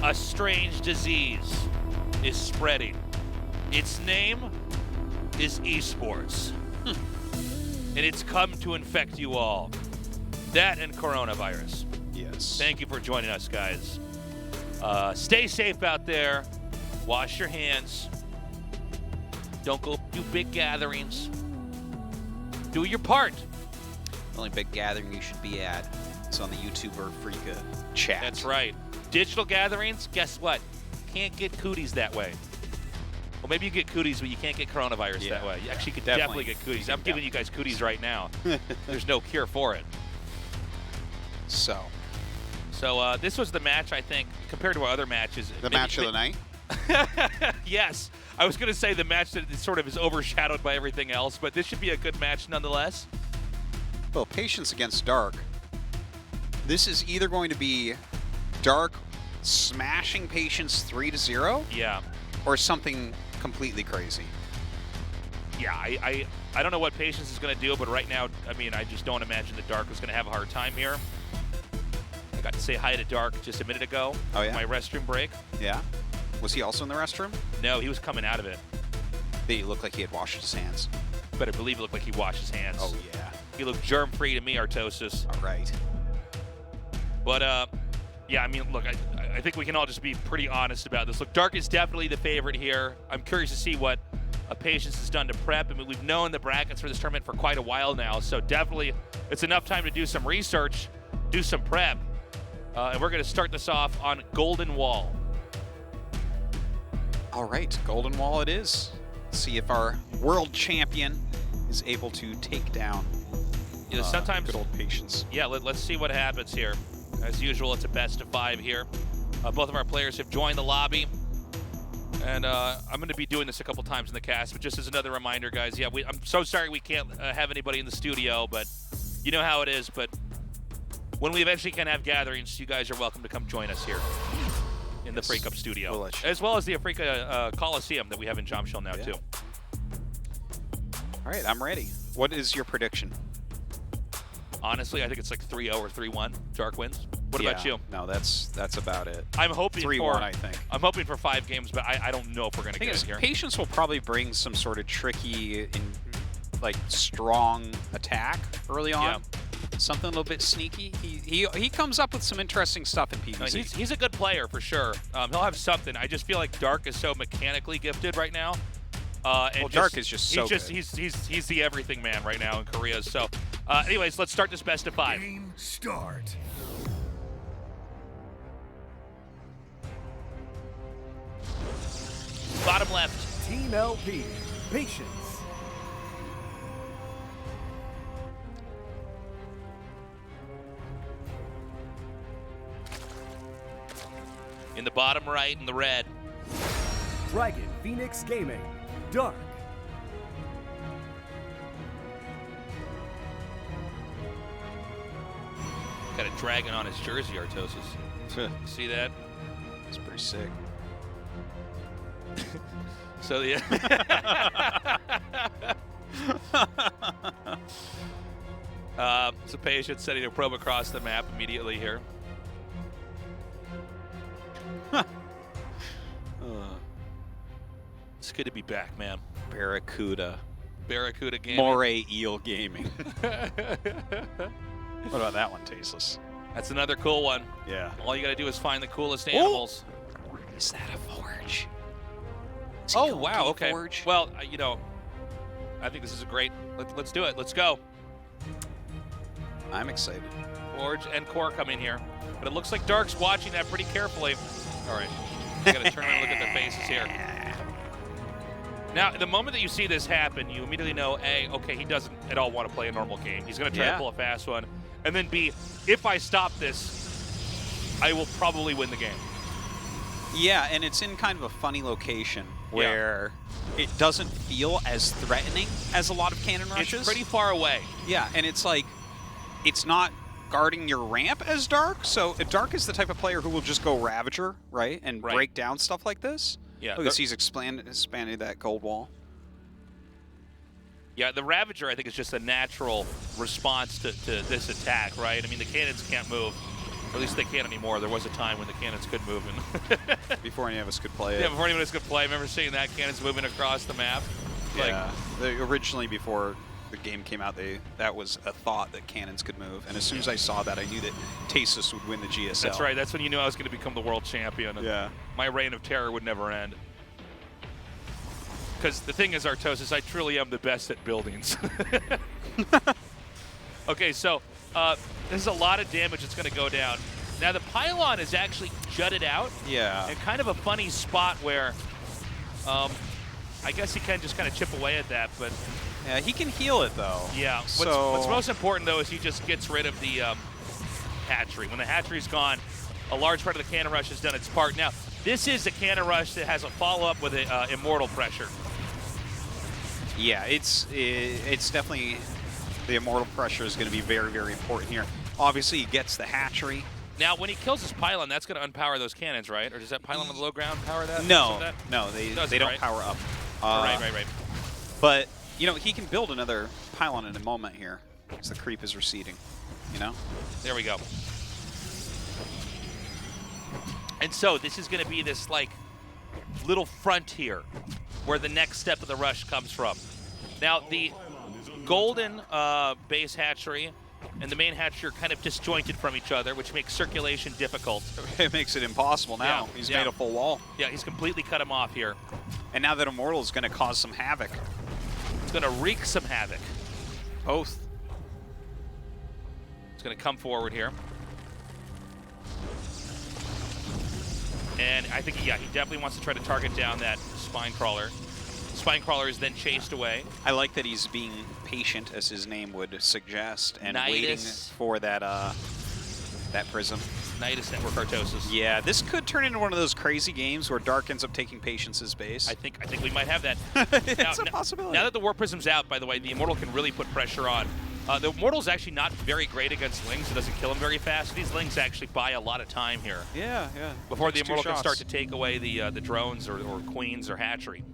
A strange disease is spreading. Its name is esports. And it's come to infect you all. That and coronavirus. Yes. Thank you for joining us, guys. Stay safe out there. Wash your hands. Don't go do big gatherings. Do your part. The only big gathering you should be at is on the YouTuber Freaka chat. That's right. Digital gatherings, guess what? Can't get cooties that way. Well, maybe you get cooties, but you can't get coronavirus that way. You actually could definitely get cooties. I'm giving you guys cooties right now. There's no cure for it. So this was the match, I think, compared to our other matches. the match of the night? Yes. I was going to say the match that sort of is overshadowed by everything else, but this should be a good match nonetheless. Well, Patience against Dark. This is either going to be Dark smashing Patience 3-0, Yeah. or something completely crazy. Yeah, I don't know what Patience is going to do, but right now, I mean, I just don't imagine that Dark is going to have a hard time here. I got to say hi to Dark just a minute ago. Oh, yeah? My restroom break. Yeah? Was he also in the restroom? No, he was coming out of it. He looked like he had washed his hands. Better believe it looked like he washed his hands. Oh, yeah. He looked germ-free to me, Artosis. All right. But, yeah, I mean, look, I think we can all just be pretty honest about this. Look, Dark is definitely the favorite here. I'm curious to see what Patience has done to prep. I mean, we've known the brackets for this tournament for quite a while now, so definitely it's enough time to do some research, do some prep, and we're going to start this off on Golden Wall. All right, Golden Wall it is. See if our world champion is able to take down You know, sometimes good old Patience. Yeah, let's see what happens here. As usual, it's a best of 5 here. Both of our players have joined the lobby. And I'm going to be doing this a couple times in the cast, but just as another reminder, guys, yeah, I'm so sorry we can't have anybody in the studio, but you know how it is. But when we eventually can have gatherings, you guys are welcome to come join us here in the Freak Up studio, We'll let you as well as the Africa Coliseum that we have in Jomshil now, too. All right, I'm ready. What is your prediction? Honestly, I think it's like 3-0 or 3-1. Dark wins. What about you? No, that's about it. I'm hoping 3-1, I think. I'm hoping for 5 games, but I don't know if we're going to get it here. Patience will probably bring some sort of tricky, like strong attack early on. Yeah. Something a little bit sneaky. He comes up with some interesting stuff in PvZ. No, he's a good player for sure. He'll have something. I just feel like Dark is so mechanically gifted right now. And Dark is just so good. He's the everything man right now in Korea. So, anyways, let's start this best of 5. Game start. Bottom left. Team LP, Patience. In the bottom right, in the red. Dragon Phoenix Gaming, Dark. Got a dragon on his jersey, Artosis. See that? It's pretty sick. So the so Patience setting a probe across the map immediately here. It's good to be back, man. Barracuda. Barracuda Gaming. Moray Eel Gaming. What about that one, Tasteless? That's another cool one. Yeah. All you got to do is find the coolest animals. Is that a forge? Oh, wow, okay. Forge? Well, you know, I think this is a great, let's do it. Let's go. I'm excited. Forge and Core come in here. But it looks like Dark's watching that pretty carefully. All right. I got to turn around and look at their faces here. Now, the moment that you see this happen, you immediately know, A, okay, he doesn't at all want to play a normal game. He's going to try to pull a fast one. And then B, if I stop this, I will probably win the game. Yeah, and it's in kind of a funny location where it doesn't feel as threatening as a lot of cannon rushes. It's pretty far away. Yeah, and it's like, it's not guarding your ramp as Dark. So Dark is the type of player who will just go Ravager, right, and break down stuff like this. Yeah, look, he's expanded that gold wall. Yeah, the Ravager, I think, is just a natural response to this attack, right? I mean, the cannons can't move. Or at least they can't anymore. There was a time when the cannons could move. Before any of us could play it. Yeah, before anyone else could play. I remember seeing that, cannons moving across the map. Yeah, originally before the game came out, that was a thought that cannons could move. And as soon as I saw that, I knew that Tasus would win the GSL. That's right. That's when you knew I was going to become the world champion. And yeah. My reign of terror would never end. Because the thing is, Artosis, I truly am the best at buildings. Okay, so this is a lot of damage that's going to go down. Now, the pylon is actually jutted out. Yeah. In kind of a funny spot where I guess he can just kind of chip away at that, but... Yeah, he can heal it, though. Yeah. What's most important, though, is he just gets rid of the hatchery. When the hatchery's gone, a large part of the cannon rush has done its part. Now, this is a cannon rush that has a follow-up with immortal pressure. Yeah, it's definitely the immortal pressure is going to be very, very important here. Obviously, he gets the hatchery. Now, when he kills his pylon, that's going to unpower those cannons, right? Or does that pylon on the low ground power that? No, they don't power up. Right. But, you know, he can build another pylon in a moment here as the creep is receding, you know? There we go. And so this is going to be this, like, little frontier where the next step of the rush comes from. Now, the golden base hatchery and the main hatchery are kind of disjointed from each other, which makes circulation difficult. It makes it impossible now. Yeah, he's made a full wall. Yeah, he's completely cut him off here. And now that Immortal is going to cause some havoc. It's going to wreak some havoc. Both. It's going to come forward here. And I think, yeah, he definitely wants to try to target down that spine crawler. Spine crawler is then chased away. I like that he's being patient, as his name would suggest, and Nidus. waiting for that that prism. Nidus Network Artosis. Yeah, this could turn into one of those crazy games where Dark ends up taking Patience's base. I think we might have that. It's a possibility. Now that the War Prism's out, by the way, the Immortal can really put pressure on. The Immortal's actually not very great against Lings. It doesn't kill him very fast. These Lings actually buy a lot of time here. Yeah. Before the Immortal can start to take away the drones or queens or hatchery.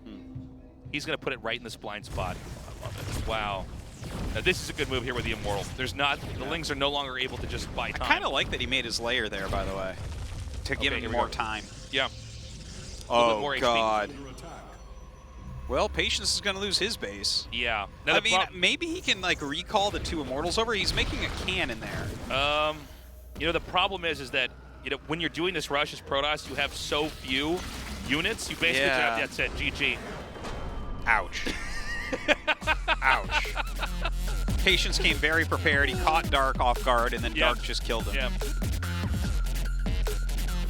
He's going to put it right in this blind spot. I love it. Wow. Now this is a good move here with the Immortal. There's not, the Lings are no longer able to just buy time. I kind of like that he made his lair there, by the way, to give him more time. Yeah. Oh, more God. Well, Patience is going to lose his base. Yeah. Now I mean, maybe he can, like, recall the two Immortals over. He's making a cannon there. You know, the problem is that, you know, when you're doing this rush as Protoss, you have so few units. You basically have, that's it, GG. Ouch. Ouch. Patience came very prepared. He caught Dark off guard, and then Dark just killed him. Yeah.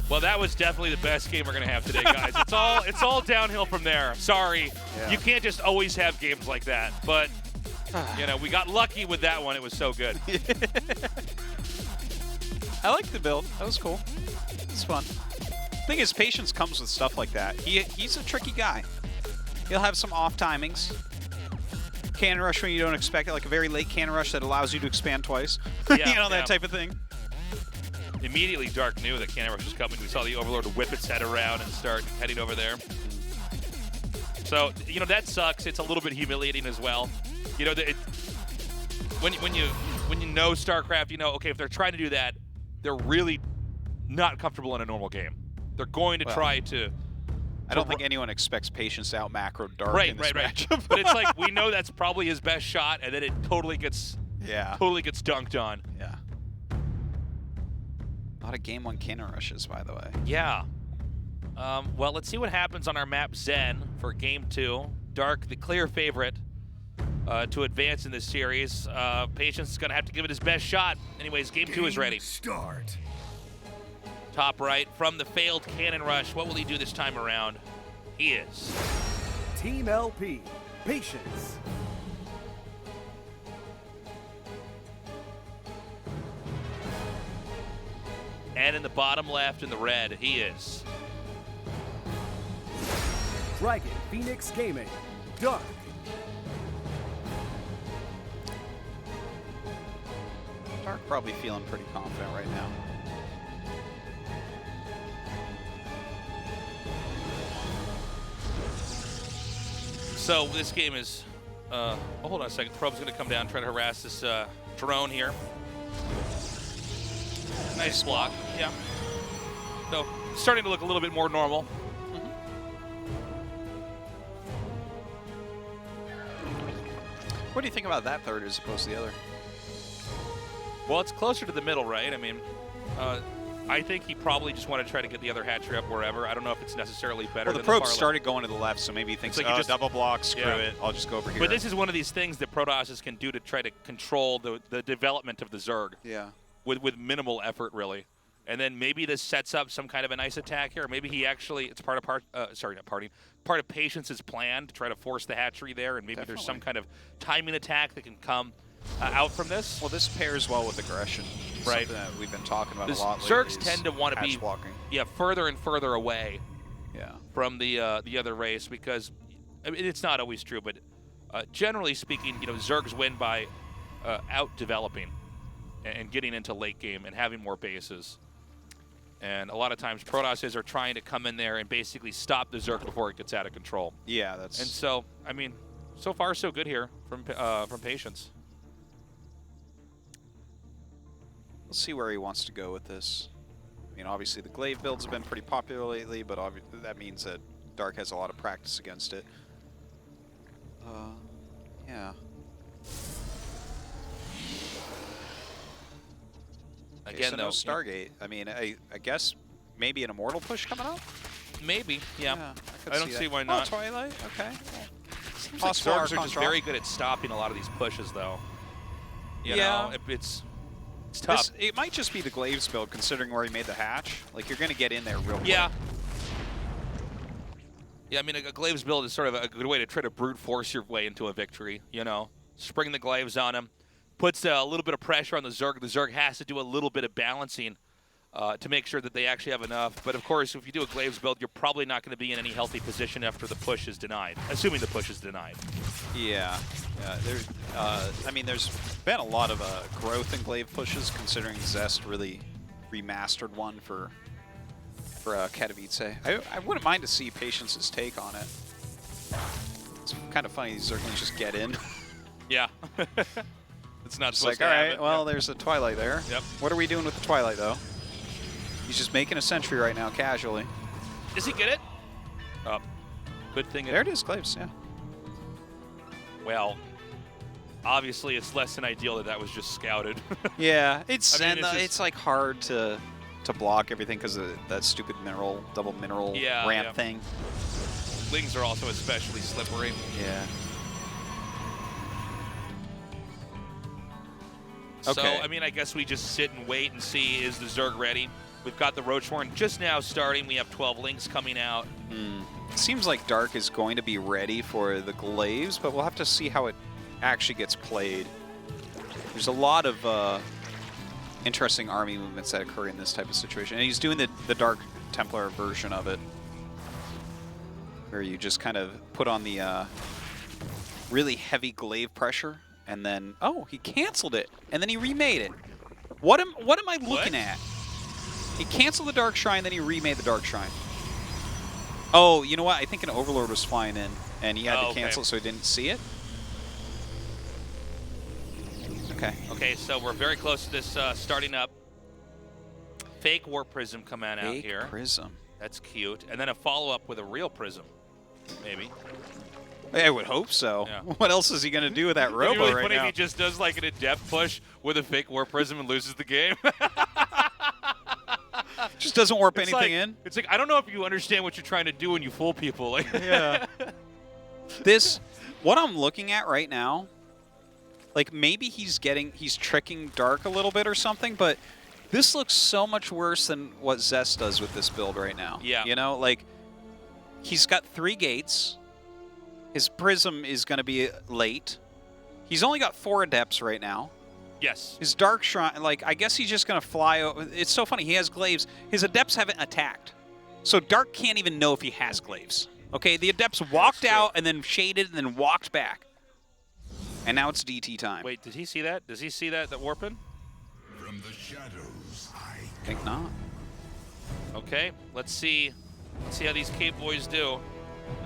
Well, that was definitely the best game we're going to have today, guys. It's all downhill from there. Sorry. Yeah. You can't just always have games like that. But, you know, we got lucky with that one. It was so good. I like the build. That was cool. It's fun. Thing is, Patience comes with stuff like that. He's a tricky guy. He'll have some off timings. Cannon rush when you don't expect it, like a very late cannon rush that allows you to expand twice. Yeah, you know, that type of thing. Immediately, Dark knew that cannon rush was coming. We saw the Overlord whip its head around and start heading over there. So, you know, that sucks. It's a little bit humiliating as well. You know, when you know StarCraft, you know, okay, if they're trying to do that, they're really not comfortable in a normal game. They're going to try to... I don't think anyone expects Patience to out macro Dark in this matchup. But it's like, we know that's probably his best shot, and then it totally gets dunked on. Yeah. A lot of game 1 cannon rushes, by the way. Yeah. Well, let's see what happens on our map Zen for game 2. Dark, the clear favorite to advance in this series. Patience is going to have to give it his best shot. Anyways, game 2 is ready. Start. Top right from the failed cannon rush. What will he do this time around? He is. Team LP, Patience. And in the bottom left in the red, he is. Dragon Phoenix Gaming, Dark. Dark probably feeling pretty confident right now. So this game is, oh, hold on a second. Probe's going to come down, try to harass this drone here. Nice block. Yeah. So starting to look a little bit more normal. What do you think about that third as opposed to the other? Well, it's closer to the middle, right? I mean, I think he probably just wanted to try to get the other hatchery up wherever. I don't know if it's necessarily better. Well, the than probe the started going to the left, so maybe he thinks, like oh, just double block, screw it, I'll just go over here. But this is one of these things that Protosses can do to try to control the development of the Zerg. Yeah. With minimal effort, really. And then maybe this sets up some kind of a nice attack here. Maybe he actually, it's part of Patience's plan to try to force the hatchery there, and maybe there's some kind of timing attack that can come out from this. Well, this pairs well with aggression. Right. Something that we've been talking about This a lot Zergs lately tend to want to be blocking. further and further away from the other race, because I mean, it's not always true, but generally speaking, Zergs win by out-developing and getting into late game and having more bases. And a lot of times Protosses are trying to come in there and basically stop the Zerg before it gets out of control. Yeah, that's... And so, I mean, so far so good here from Patience. Let's see where he wants to go with this. I mean, obviously the glaive builds have been pretty popular lately, but that means that Dark has a lot of practice against it. Yeah. Again, so though, no Stargate. I mean, I guess maybe an Immortal push coming up? Maybe, yeah. I don't see why not. Oh, Twilight, okay. Seems like Zergs are just very good at stopping a lot of these pushes, though. You know, it's tough. It might just be the Glaives build, considering where he made the hatch. Like, you're going to get in there real quick. Yeah, I mean, a Glaives build is sort of a good way to try to brute force your way into a victory, Spring the Glaives on him. Puts a little bit of pressure on the Zerg. The Zerg has to do a little bit of balancing to make sure that they actually have enough. But, of course, if you do a Glaives build, you're probably not going to be in any healthy position after the push is denied, assuming the push is denied. Yeah. I mean, there's been a lot of growth in Glaive pushes, considering Zest really remastered one for Katowice. I wouldn't mind to see Patience's take on it. It's kind of funny these Zerglings just get in. Yeah. It's not just supposed like, to all happen. right, well, there's a Twilight there. Yep. What are we doing with the Twilight, though? He's just making a sentry right now, casually. Does he get it? Good thing. There it is, Glaives, yeah. Well, obviously it's less than ideal that was just scouted. Yeah, it's I mean, it's like hard to block everything because of that stupid double mineral ramp thing. Lings are also especially slippery. Yeah. So, I mean, I guess we just sit and wait and see, is the Zerg ready? We've got the Roachhorn just now starting. We have 12 Lings coming out. It seems like Dark is going to be ready for the Glaives, but we'll have to see how it actually gets played. There's a lot of interesting army movements that occur in this type of situation. And he's doing the Dark Templar version of it, where you just kind of put on the really heavy glaive pressure, and then, oh, he canceled it, and then he remade it. What am I looking at? He canceled the Dark Shrine, then he remade the Dark Shrine. Oh, you know what? I think an Overlord was flying in, and he had to cancel, so he didn't see it. Okay. Okay, so we're very close to this starting up. Fake Warp Prism coming out here. Fake Prism. That's cute. And then a follow-up with a real Prism, maybe. I would hope so. Yeah. What else is he going to do with that Robo It'd be really right funny now? if he just does like an in-depth push with a fake Warp Prism and loses the game. Just doesn't warp anything in? It's like, I don't know if you understand what you're trying to do when you fool people. Like, yeah. What I'm looking at right now, like maybe he's tricking Dark a little bit or something, but this looks so much worse than what Zest does with this build right now. Yeah. You know, like he's got 3 gates. His Prism is going to be late. He's only got 4 Adepts right now. yes. His Dark Shrine, like, I guess he's just going to fly over. It's so funny. He has Glaives. His Adepts haven't attacked. So Dark can't even know if he has Glaives. Okay, the Adepts walked out and then shaded and then walked back. And now it's DT time. Wait, did he see that? Does he see that warping? From the shadows, I Think not. Okay, let's see how these Cape boys do.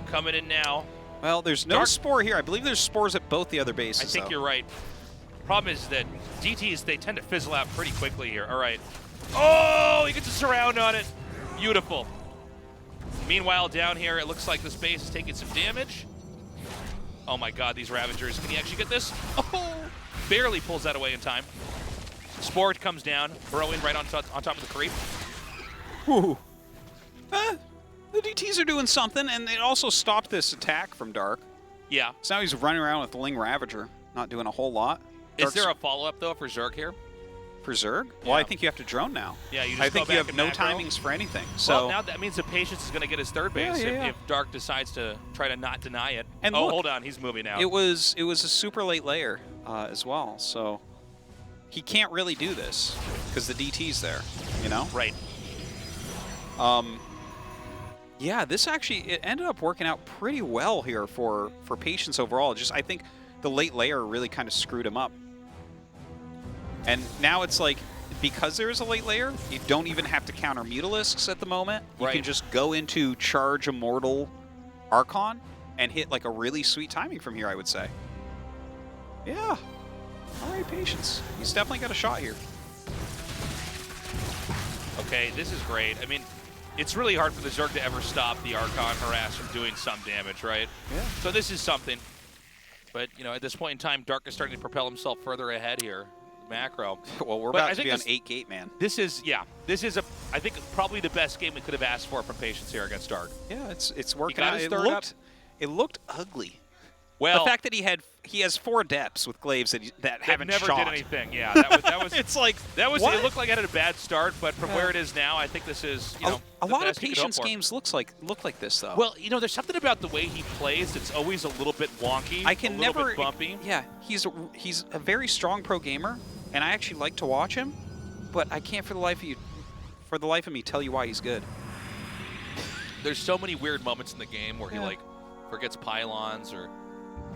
Coming in now. Well, there's no Dark- spore here. I believe there's spores at both the other bases. I think though. you're right. Problem is that DTs, they tend to fizzle out pretty quickly here. All right. Oh, he gets a surround on it. Beautiful. Meanwhile, down here, it looks like this base is taking some damage. Oh my god, these Ravagers. Can he actually get this? Oh, barely pulls that away in time. Spore comes down, burrowing right on top of the creep. Whew. The DTs are doing something, and it also stopped this attack from Dark. Yeah. So now he's running around with the Ling Ravager, not doing a whole lot. Is there a follow-up, though, for Zerg here? For Zerg? Yeah. Well, I think you have to drone now. Yeah, you just I go think back you have and no macro. timings for anything. So Well, now that means the Patience is going to get his third base Yeah. if Dark decides to try to not deny it. And oh, look, hold on, he's moving out. it was a super late layer as well, so he can't really do this because the DT's there, you know? Right. Yeah, this actually, it ended up working out pretty well here for Patience overall. Just, I think the late layer really kind of screwed him up. And now it's like, because there is a late layer, you don't even have to counter Mutalisks at the moment. You Right. can just go into Charge Immortal Archon and hit like a really sweet timing from here, I would say. Yeah. All right, Patience. He's definitely got a shot here. Okay, this is great. I mean, it's really hard for the Zerg to ever stop the Archon Harass from doing some damage, right? Yeah. So this is something. But, you know, at this point in time, Dark is starting to propel himself further ahead here. Macro. Well, we're But I about to think be on this- 8 gate, man. This is, I think, probably the best game we could have asked for from Patience here against Dark. Yeah, it's working got out. his third up. It looked ugly. Well, The fact that he has 4 depths with glaives that haven't never shot. did anything. Yeah, that was It's like It what? looked like it had a bad start, but from where it is now, I think this is, you know, a the lot of best you could hope Patience for. games look like this though. Well, you know, there's something about the way he plays that's always a little bit wonky. I can a little never bit bumpy. Yeah, he's a very strong pro gamer, and I actually like to watch him, but I can't for the life of me tell you why he's good. There's so many weird moments in the game where he like forgets pylons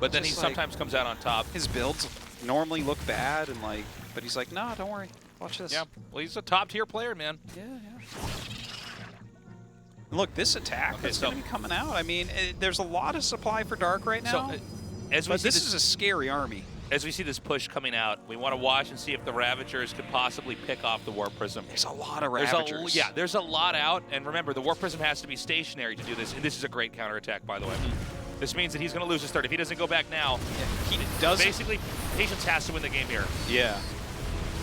but then he Just like- sometimes comes out on top. His builds normally look bad, and but he's like, nah, don't worry, watch this. Yeah, well, he's a top tier player, man. Yeah. Look, this attack Okay, that's so- going to be coming out. I mean, there's a lot of supply for Dark right now. So, as we but see this is a scary army. as we see this push coming out, we want to watch and see if the Ravagers could possibly pick off the War Prism. There's a lot of There's Ravagers. there's a lot out, and remember, the War Prism has to be stationary to do this, and this is a great counterattack, by the way. This means that he's going to lose his third. If he doesn't go back now, He does. basically, Patience has to win the game here. Yeah.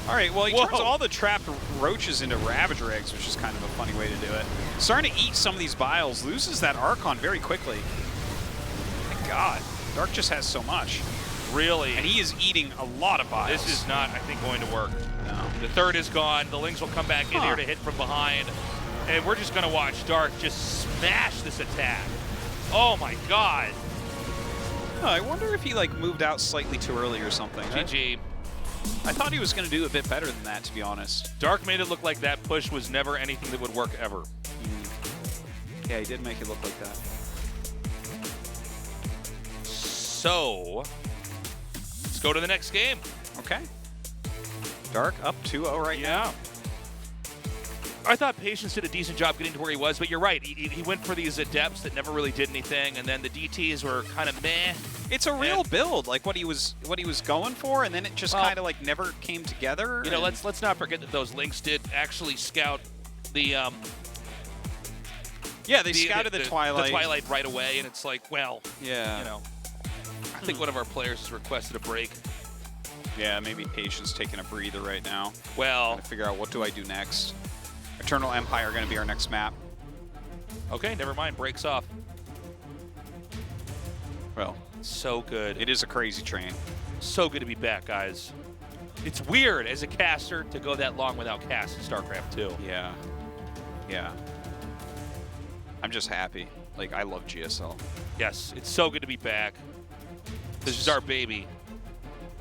All right, well, he Whoa. turns all the trapped roaches into Ravager eggs, which is kind of a funny way to do it. Starting to eat some of these biles, loses that Archon very quickly. My God, Dark just has so much. Really, And he is eating a lot of biles. this is not, I think, going to work. No. The third is gone. The Lings will come back in here to hit from behind. And we're just going to watch Dark just smash this attack. Oh, my God. Oh, I wonder if he moved out slightly too early or something. GG. I thought he was going to do a bit better than that, to be honest. Dark made it look like that push was never anything that would work ever. Yeah, he did make it look like that. So, let's go to the next game. Okay. Dark up 2-0 right now. I thought Patience did a decent job getting to where he was, but you're right. He went for these Adepts that never really did anything, and then the DTs were kind of meh. It's a real build, like what he was going for, and then it just kind of never came together. You know, let's not forget that those Lynx did actually scout the yeah, they scouted the Twilight. The Twilight right away, and it's like, well, Yeah. you know, I think one of our players has requested a break. Yeah, maybe Patience taking a breather right now. Well, Trying to figure out what do I do next. Eternal Empire going to be our next map. okay, never mind. Breaks off. Well, So good. it is a crazy train. So good to be back, guys. It's weird as a caster to go that long without casting StarCraft 2. Yeah. Yeah. I'm just happy. Like, I love GSL. Yes, it's so good to be back. This is our baby.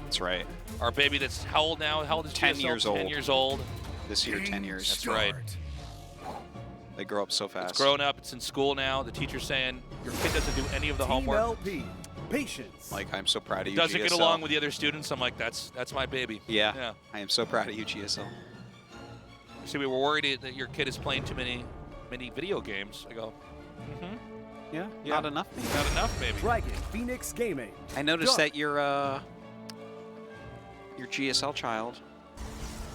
That's right. Our baby that's how old now? How old is 10 GSL? years 10 old. years old. This year, 10 years. That's right. They grow up so fast. It's grown up. It's in school now. The teacher's saying, your kid doesn't do any of the Team homework. LP, Patience. Like, I'm so proud of you, Doesn't GSL. get along with the other students. I'm like, that's my baby. Yeah. I am so proud of you, GSL. See, we were worried that your kid is playing too many video games. I go, Yeah, yeah. not enough. Maybe. Not enough, maybe. Dragon Phoenix Gaming. I noticed that your GSL child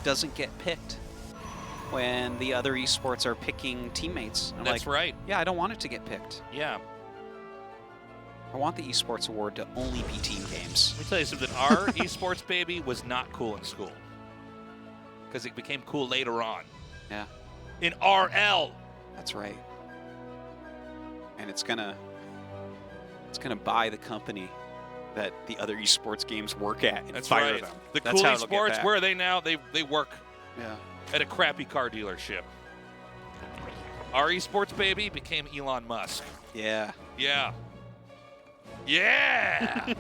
doesn't get picked when the other esports are picking teammates. I'm That's like, right. yeah, I don't want it to get picked. Yeah. I want the esports award to only be team games. Let me tell you something. Our esports baby was not cool in school because it became cool later on. Yeah, In RL. that's right. And it's gonna buy the company that the other esports games work at and That's fire right. them. The That's cool how it'll get esports, back. where are they now? They work Yeah. at a crappy car dealership. Our esports baby became Elon Musk. Yeah. Yeah. Yeah!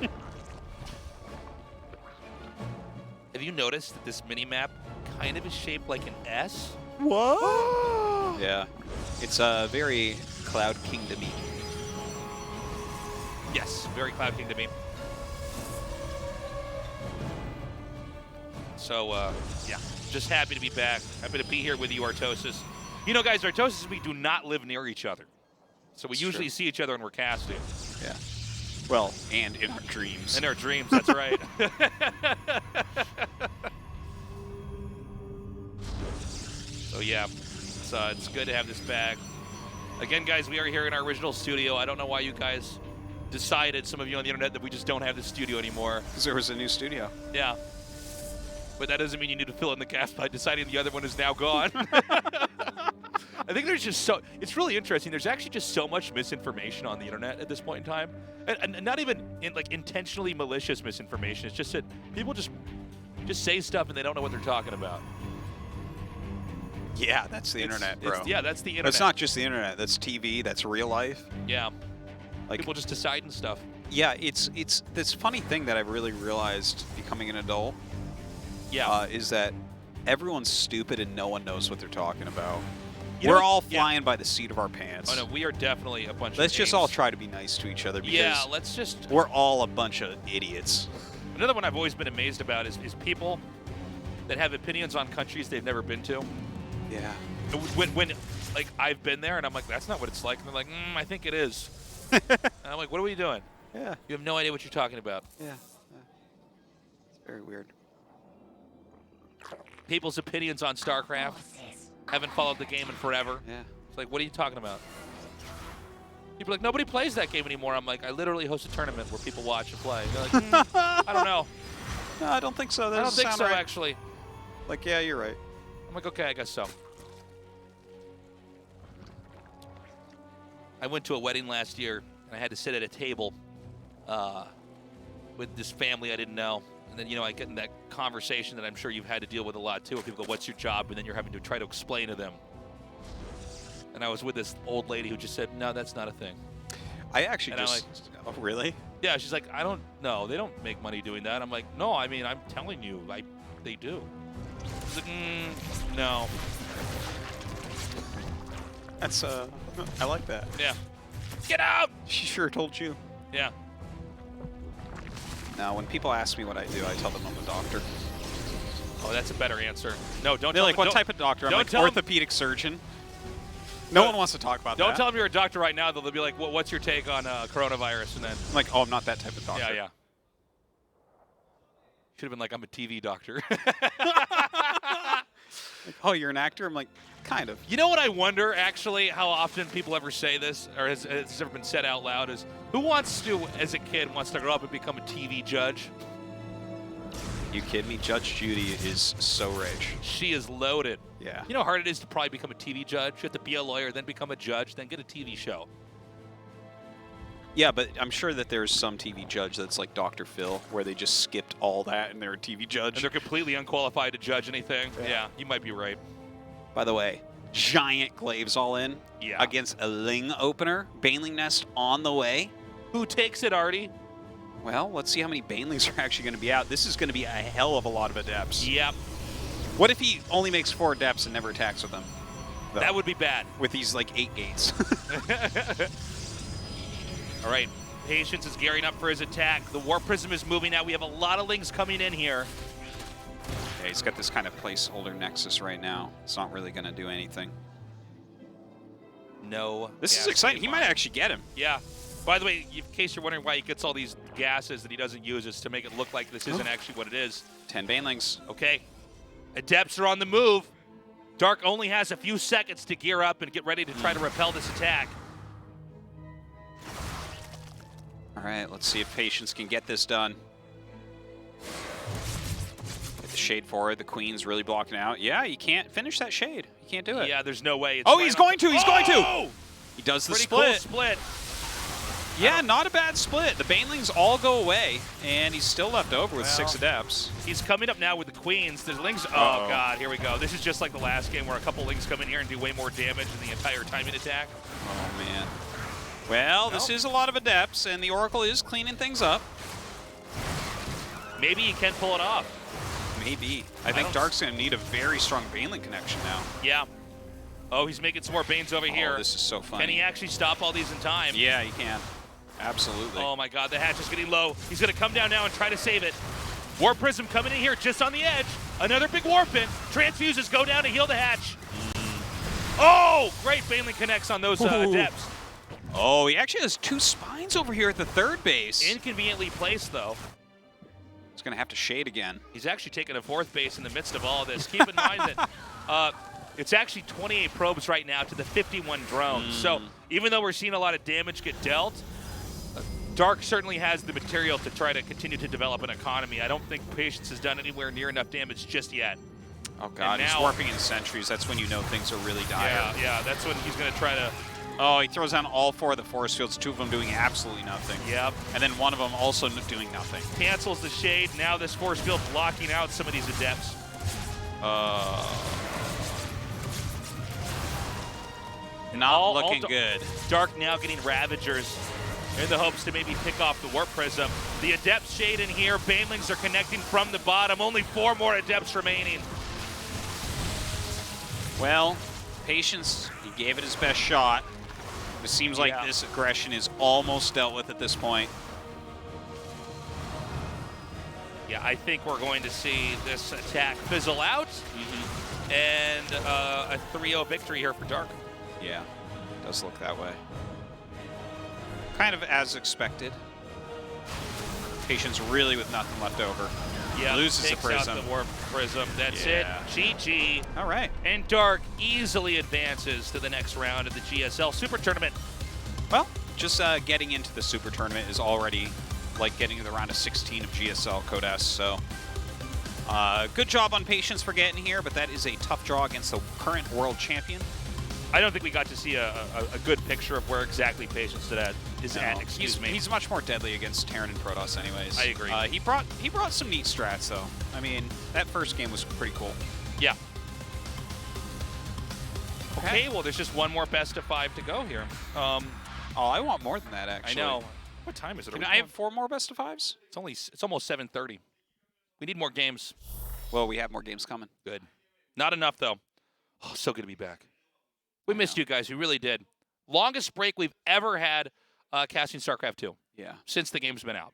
Have you noticed that this mini-map kind of is shaped like an S? What? Yeah. It's very Cloud Kingdom-y. Yes, very Cloud Kingdom-y. So, yeah, just happy to be back. Happy to be here with you, Artosis. You know, guys, Artosis and we do not live near each other. So we usually see each other when we're casting. Yeah. Well, and in our dreams. In our dreams, that's right. So, yeah, it's good to have this back. Again, guys, we are here in our original studio. I don't know why you guys decided, some of you on the internet, that we just don't have this studio anymore. Because there was a new studio. Yeah. But that doesn't mean you need to fill in the gaps by deciding the other one is now gone. I think there's just it's really interesting. There's actually just so much misinformation on the internet at this point in time. And not even intentionally malicious misinformation. It's just that people just say stuff and they don't know what they're talking about. Yeah, that's the internet, bro. Yeah, that's the internet. But it's not just the internet. That's TV. That's real life. Yeah. Like, People just deciding stuff. yeah, it's this funny thing that I've really realized becoming an adult. Yeah. Is that everyone's stupid and no one knows what they're talking about. You We're know- all yeah. flying by the seat of our pants. Oh, no, we are definitely a bunch Let's of just apes. all try to be nice to each other because Yeah, let's just... we're all a bunch of idiots. Another one I've always been amazed about is people that have opinions on countries they've never been to. Yeah. When like, I've been there and I'm like, that's not what it's like. And they're like, I think it is. And I'm like, what are we doing? Yeah. You have no idea what you're talking about. Yeah. It's very weird. People's opinions on StarCraft haven't followed the game in forever. Yeah. It's like, what are you talking about? People are like, nobody plays that game anymore. I'm like, I literally host a tournament where people watch and play. They're like, I don't know. No, I don't think so. That I don't doesn't think sound so, right. actually. Like, yeah, you're right. I'm like, okay, I guess so. I went to a wedding last year, and I had to sit at a table with this family I didn't know. And then, I get in that conversation that I'm sure you've had to deal with a lot, too, where people go, what's your job? And then you're having to try to explain to them. And I was with this old lady who just said, no, that's not a thing. I actually And I'm just... oh, really? Yeah, she's like, I don't know. They don't make money doing that. I'm like, no, I mean, I'm telling you, they do. She's like, no. That's, I like that. Yeah. Get out! She sure told you. Yeah. Now, when people ask me what I do, I tell them I'm a doctor. Oh, that's a better answer. No, don't They're tell like, me, what type of doctor? I'm don't like, tell 'em- orthopedic surgeon. No one wants to talk about that. Don't tell them you're a doctor right now. They'll be like, what's your take on coronavirus? And then, I'm like, oh, I'm not that type of doctor. yeah. Should have been like, I'm a TV doctor. Like, oh, you're an actor? I'm like, kind of. You know what I wonder, actually, how often people ever say this, or has ever been said out loud, is who wants to, as a kid, wants to grow up and become a TV judge? You kidding me? Judge Judy is so rich. She is loaded. Yeah. You know how hard it is to probably become a TV judge? You have to be a lawyer, then become a judge, then get a TV show. Yeah, but I'm sure that there's some TV judge that's like Dr. Phil, where they just skipped all that and they're a TV judge. And they're completely unqualified to judge anything. Yeah, you might be right. By the way, giant glaives all in Yeah. against a Ling opener. Baneling Nest on the way. Who takes it, Artie? Well, let's see how many Banelings are actually going to be out. This is going to be a hell of a lot of Adepts. Yep. What if he only makes 4 Adepts and never attacks with them? Though, That would be bad. with these like 8 gates. All right. Patience is gearing up for his attack. The Warp Prism is moving out. We have a lot of Lings coming in here. Yeah, he's got this kind of placeholder Nexus right now. It's not really going to do anything. No. This is exciting. He might actually get him. Yeah. By the way, in case you're wondering why he gets all these gases that he doesn't use, is to make it look like this isn't actually what it is. 10 Banelings. Okay. Adepts are on the move. Dark only has a few seconds to gear up and get ready to try to repel this attack. All right, let's see if Patience can get this done. Get the shade forward. The Queen's really blocking out. Yeah, you can't finish that shade. You can't do it. Yeah, there's no way. It's oh, he's going to. He's going to. Oh! He does the Pretty split. cool split. Yeah, not a bad split. The Banelings all go away, and he's still left over with 6 Adepts. He's coming up now with the Queens. The Lings, oh God, here we go. This is just like the last game where a couple Lings come in here and do way more damage than the entire timing attack. Oh, man. Well, this is a lot of Adepts, and the Oracle is cleaning things up. Maybe he can pull it off. Maybe. I think Dark's going to need a very strong Baneling connection now. Yeah. Oh, he's making some more Banes over here. This is so funny. Can he actually stop all these in time? Yeah, he can. Absolutely. Oh my God, the hatch is getting low. He's gonna come down now and try to save it. Warp Prism coming in here just on the edge. Another big warp in. Transfuses go down to heal the hatch. Oh, great Baneling connects on those Adepts. Oh, he actually has 2 spines over here at the third base. Inconveniently placed though. He's gonna have to shade again. He's actually taking a 4th base in the midst of all of this. Keep in mind that it's actually 28 probes right now to the 51 drones. So even though we're seeing a lot of damage get dealt, Dark certainly has the material to try to continue to develop an economy. I don't think Patience has done anywhere near enough damage just yet. Oh God, he's warping in sentries. That's when you know things are really dire. Yeah, that's when he's going to try to... Oh, he throws down all 4 of the force fields, 2 of them doing absolutely nothing. Yep. And then 1 of them also doing nothing. Cancels the shade. Now this force field blocking out some of these Adepts. Not looking good. Dark now getting Ravagers in the hopes to maybe pick off the Warp Prism. The Adepts shade in here. Banelings are connecting from the bottom. Only 4 more Adepts remaining. Well, Patience, he gave it his best shot. It seems like this aggression is almost dealt with at this point. Yeah, I think we're going to see this attack fizzle out. And a 3-0 victory here for Dark. Yeah, it does look that way. Kind of as expected. Patience really with nothing left over. Yeah, loses the Prism. Out the Warp Prism. That's it. GG. All right. And Dark easily advances to the next round of the GSL SuperTournament. Well, just getting into the Super Tournament is already like getting to the round of 16 of GSL Code S. So good job on Patience for getting here, but that is a tough draw against the current world champion. I don't think we got to see a good picture of where exactly Patience is at. Excuse me. He's much more deadly against Terran and Protoss anyways. I agree. He brought some neat strats, though. I mean, that first game was pretty cool. Yeah. Okay, well, there's just one more best of 5 to go here. Oh, I want more than that, actually. I know. What time is it? Can I have 4 more best of 5s? It's almost 7:30. We need more games. Well, we have more games coming. Good. Not enough, though. Oh, so good to be back. We missed you guys. We really did. Longest break we've ever had casting StarCraft 2. Yeah. Since the game's been out.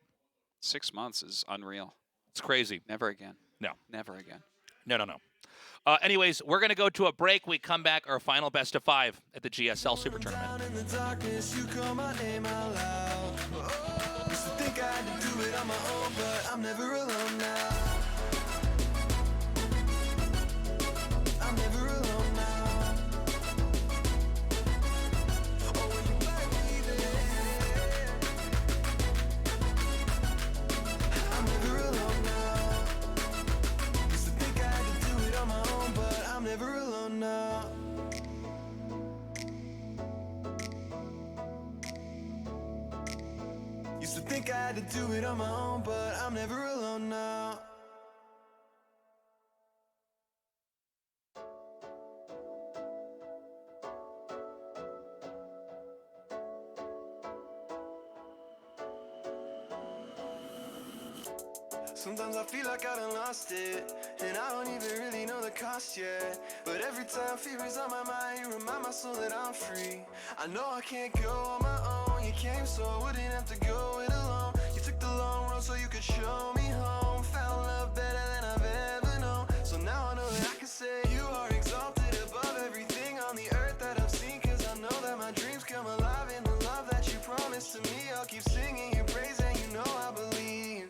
6 months is unreal. It's crazy. Never again. No. Never again. No. Anyways, we're going to go to a break. We come back, our final best of 5 at the GSL SuperTournament. In the darkness, you call my name out loud. Oh, used to think I had to do it on my own, but I'm never alone now. I'm never alone now. Oh, when you back me there, I'm never alone now. Used to think I had to do it on my own, but I'm never alone now. Used to think I had to do it on my own, but I'm never alone now. Sometimes I feel like I done lost it, and I don't even really know the cost yet. But every time fear is on my mind, you remind my soul that I'm free. I know I can't go on my own. you came so I wouldn't have to go it alone. You took the long road so you could show me home. Found love better than I've ever known. So now I know that I can say you are exalted above everything on the earth that I've seen. Cause I know that my dreams come alive in the love that you promised to me. I'll keep singing your praise and you know I believe.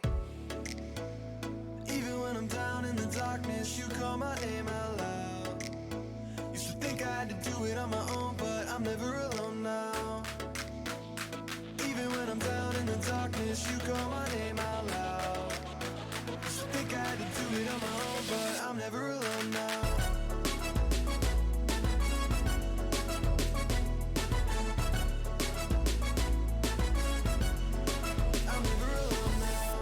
Even when I'm down in the darkness, you call my name out loud. Used to think I had to do it on my own, but I'm never alone now. Even when I'm down in the darkness, you call my name out loud. Used to think I had to do it on my own, but I'm never alone now. I'm never alone now.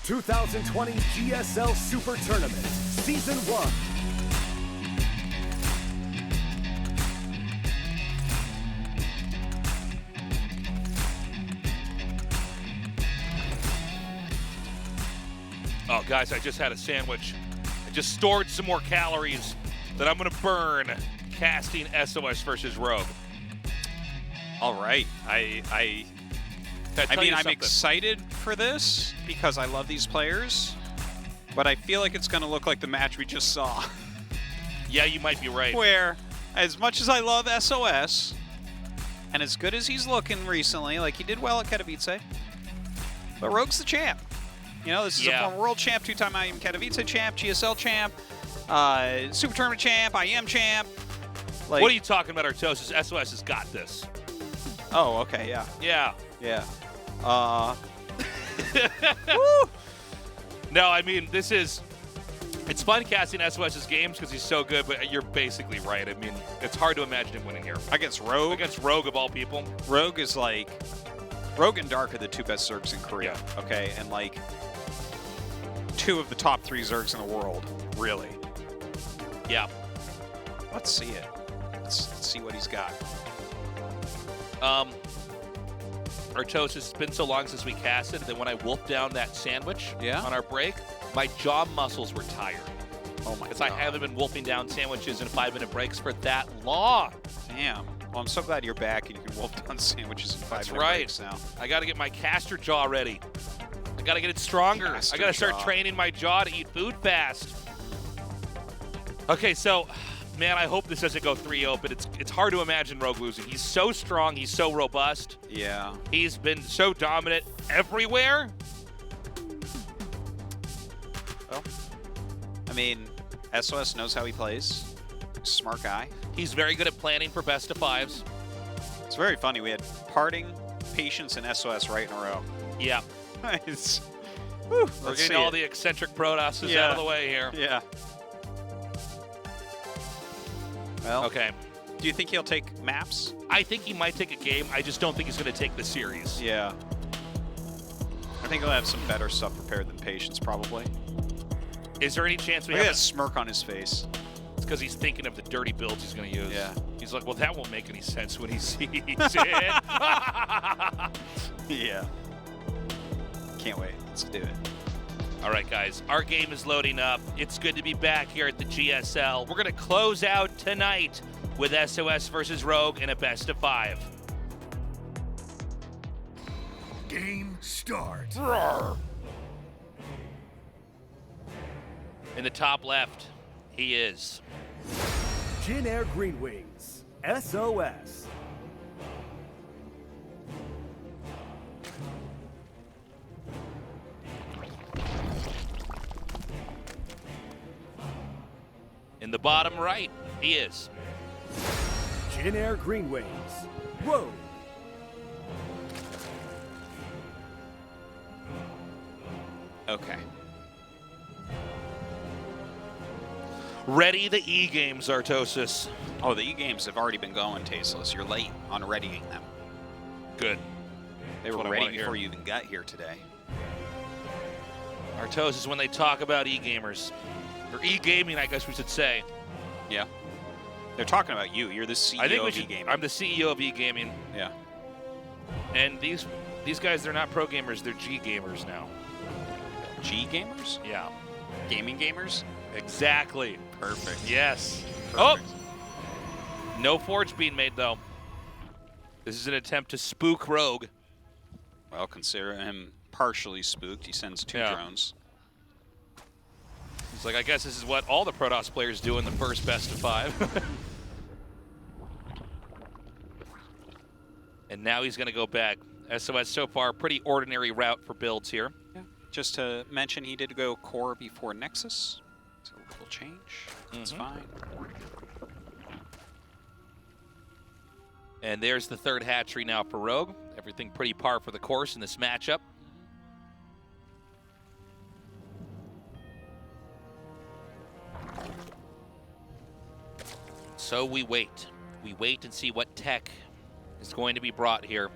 ...2020 GSL Super Tournament, Season 1. Oh, guys, I just had a sandwich. I just stored some more calories that I'm going to burn casting SOS versus Rogue. All right. I mean, I'm excited for this because I love these players, but I feel like it's going to look like the match we just saw. Yeah, you might be right. Where, as much as I love SOS, And as good as he's looking recently, like he did well at Katowice, but Rogue's the champ. You know, this is a former world champ, 2-time IEM Katowice champ, GSL champ, Super Tournament champ, IEM champ. Like, what are you talking about, Artosis? SOS has got this. Oh, okay, yeah. Yeah. Yeah. Woo! No, I mean, this is... It's fun casting SOS's games because he's so good, but you're basically right. I mean, it's hard to imagine him winning here. Against Rogue? Against Rogue, of all people. Rogue is like... Rogue and Dark are the two best Zergs in Korea, Yeah. okay? And like, 2 of the top 3 Zergs in the world, really. Yeah. Let's see it. Let's see what he's got. Artosis, it's been so long since we casted that when I wolfed down that sandwich on our break, my jaw muscles were tired. Oh my god. Because I haven't been wolfing down sandwiches in 5-minute breaks for that long. Damn. Well, I'm so glad you're back and you can wolf down sandwiches in 5 That's minute right. breaks now. I got to get my caster jaw ready. I got to get it stronger. Caster I got to start jaw. training my jaw to eat food fast. Okay, so, man, I hope this doesn't go 3-0, but it's hard to imagine Rogue losing. He's so strong. He's so robust. Yeah. He's been so dominant everywhere. Well, I mean, SOS knows how he plays. He's a smart guy. He's very good at planning for best of 5s. It's very funny. We had Parting, Patience, and SOS right in a row. Yeah. It's, We're let's getting see all it. the eccentric Protosses Yeah. out of the way here. Yeah. Well, Okay. do you think he'll take maps? I think he might take a game. I just don't think he's going to take the series. Yeah. I think he'll have some better stuff prepared than Patience, probably. Is there any chance we Look at have that smirk on his face. It's because he's thinking of the dirty builds he's going to use. Yeah. He's like, well, that won't make any sense when he sees it. Yeah. Can't wait. Let's do it. All right, guys. Our game is loading up. It's good to be back here at the GSL. We're going to close out tonight with SOS versus Rogue in a best of 5. Game start. In the top left, he is. Jin Air Green Wings. SOS. In the bottom right, he is. Jin Air Green Wings. Rogue. Okay. Ready the E-games, Artosis. Oh, the E-games have already been going, Tasteless. You're late on readying them. Good. They were what I ready want here. before you even got here today. Artosis, when they talk about E-gamers, or E-gaming, I guess we should say. Yeah. They're talking about you. You're the CEO I think we of should. E-gaming. I'm the CEO of E-gaming, Yeah. and these guys, they're not pro gamers, they're G gamers now. G-gamers? Yeah. Gaming gamers? Exactly. Perfect. Yes. Perfect. Oh! No forge being made, though. This is an attempt to spook Rogue. Well, consider him partially spooked. He sends 2 Yeah. drones. It's like, I guess this is what all the Protoss players do in the first best of 5. And now he's going to go back. SOS so far, pretty ordinary route for builds here. Yeah. Just to mention, he did go core before Nexus. So a little change. That's fine. And there's the third hatchery now for Rogue. Everything pretty par for the course in this matchup. So we wait. We wait and see what tech is going to be brought here.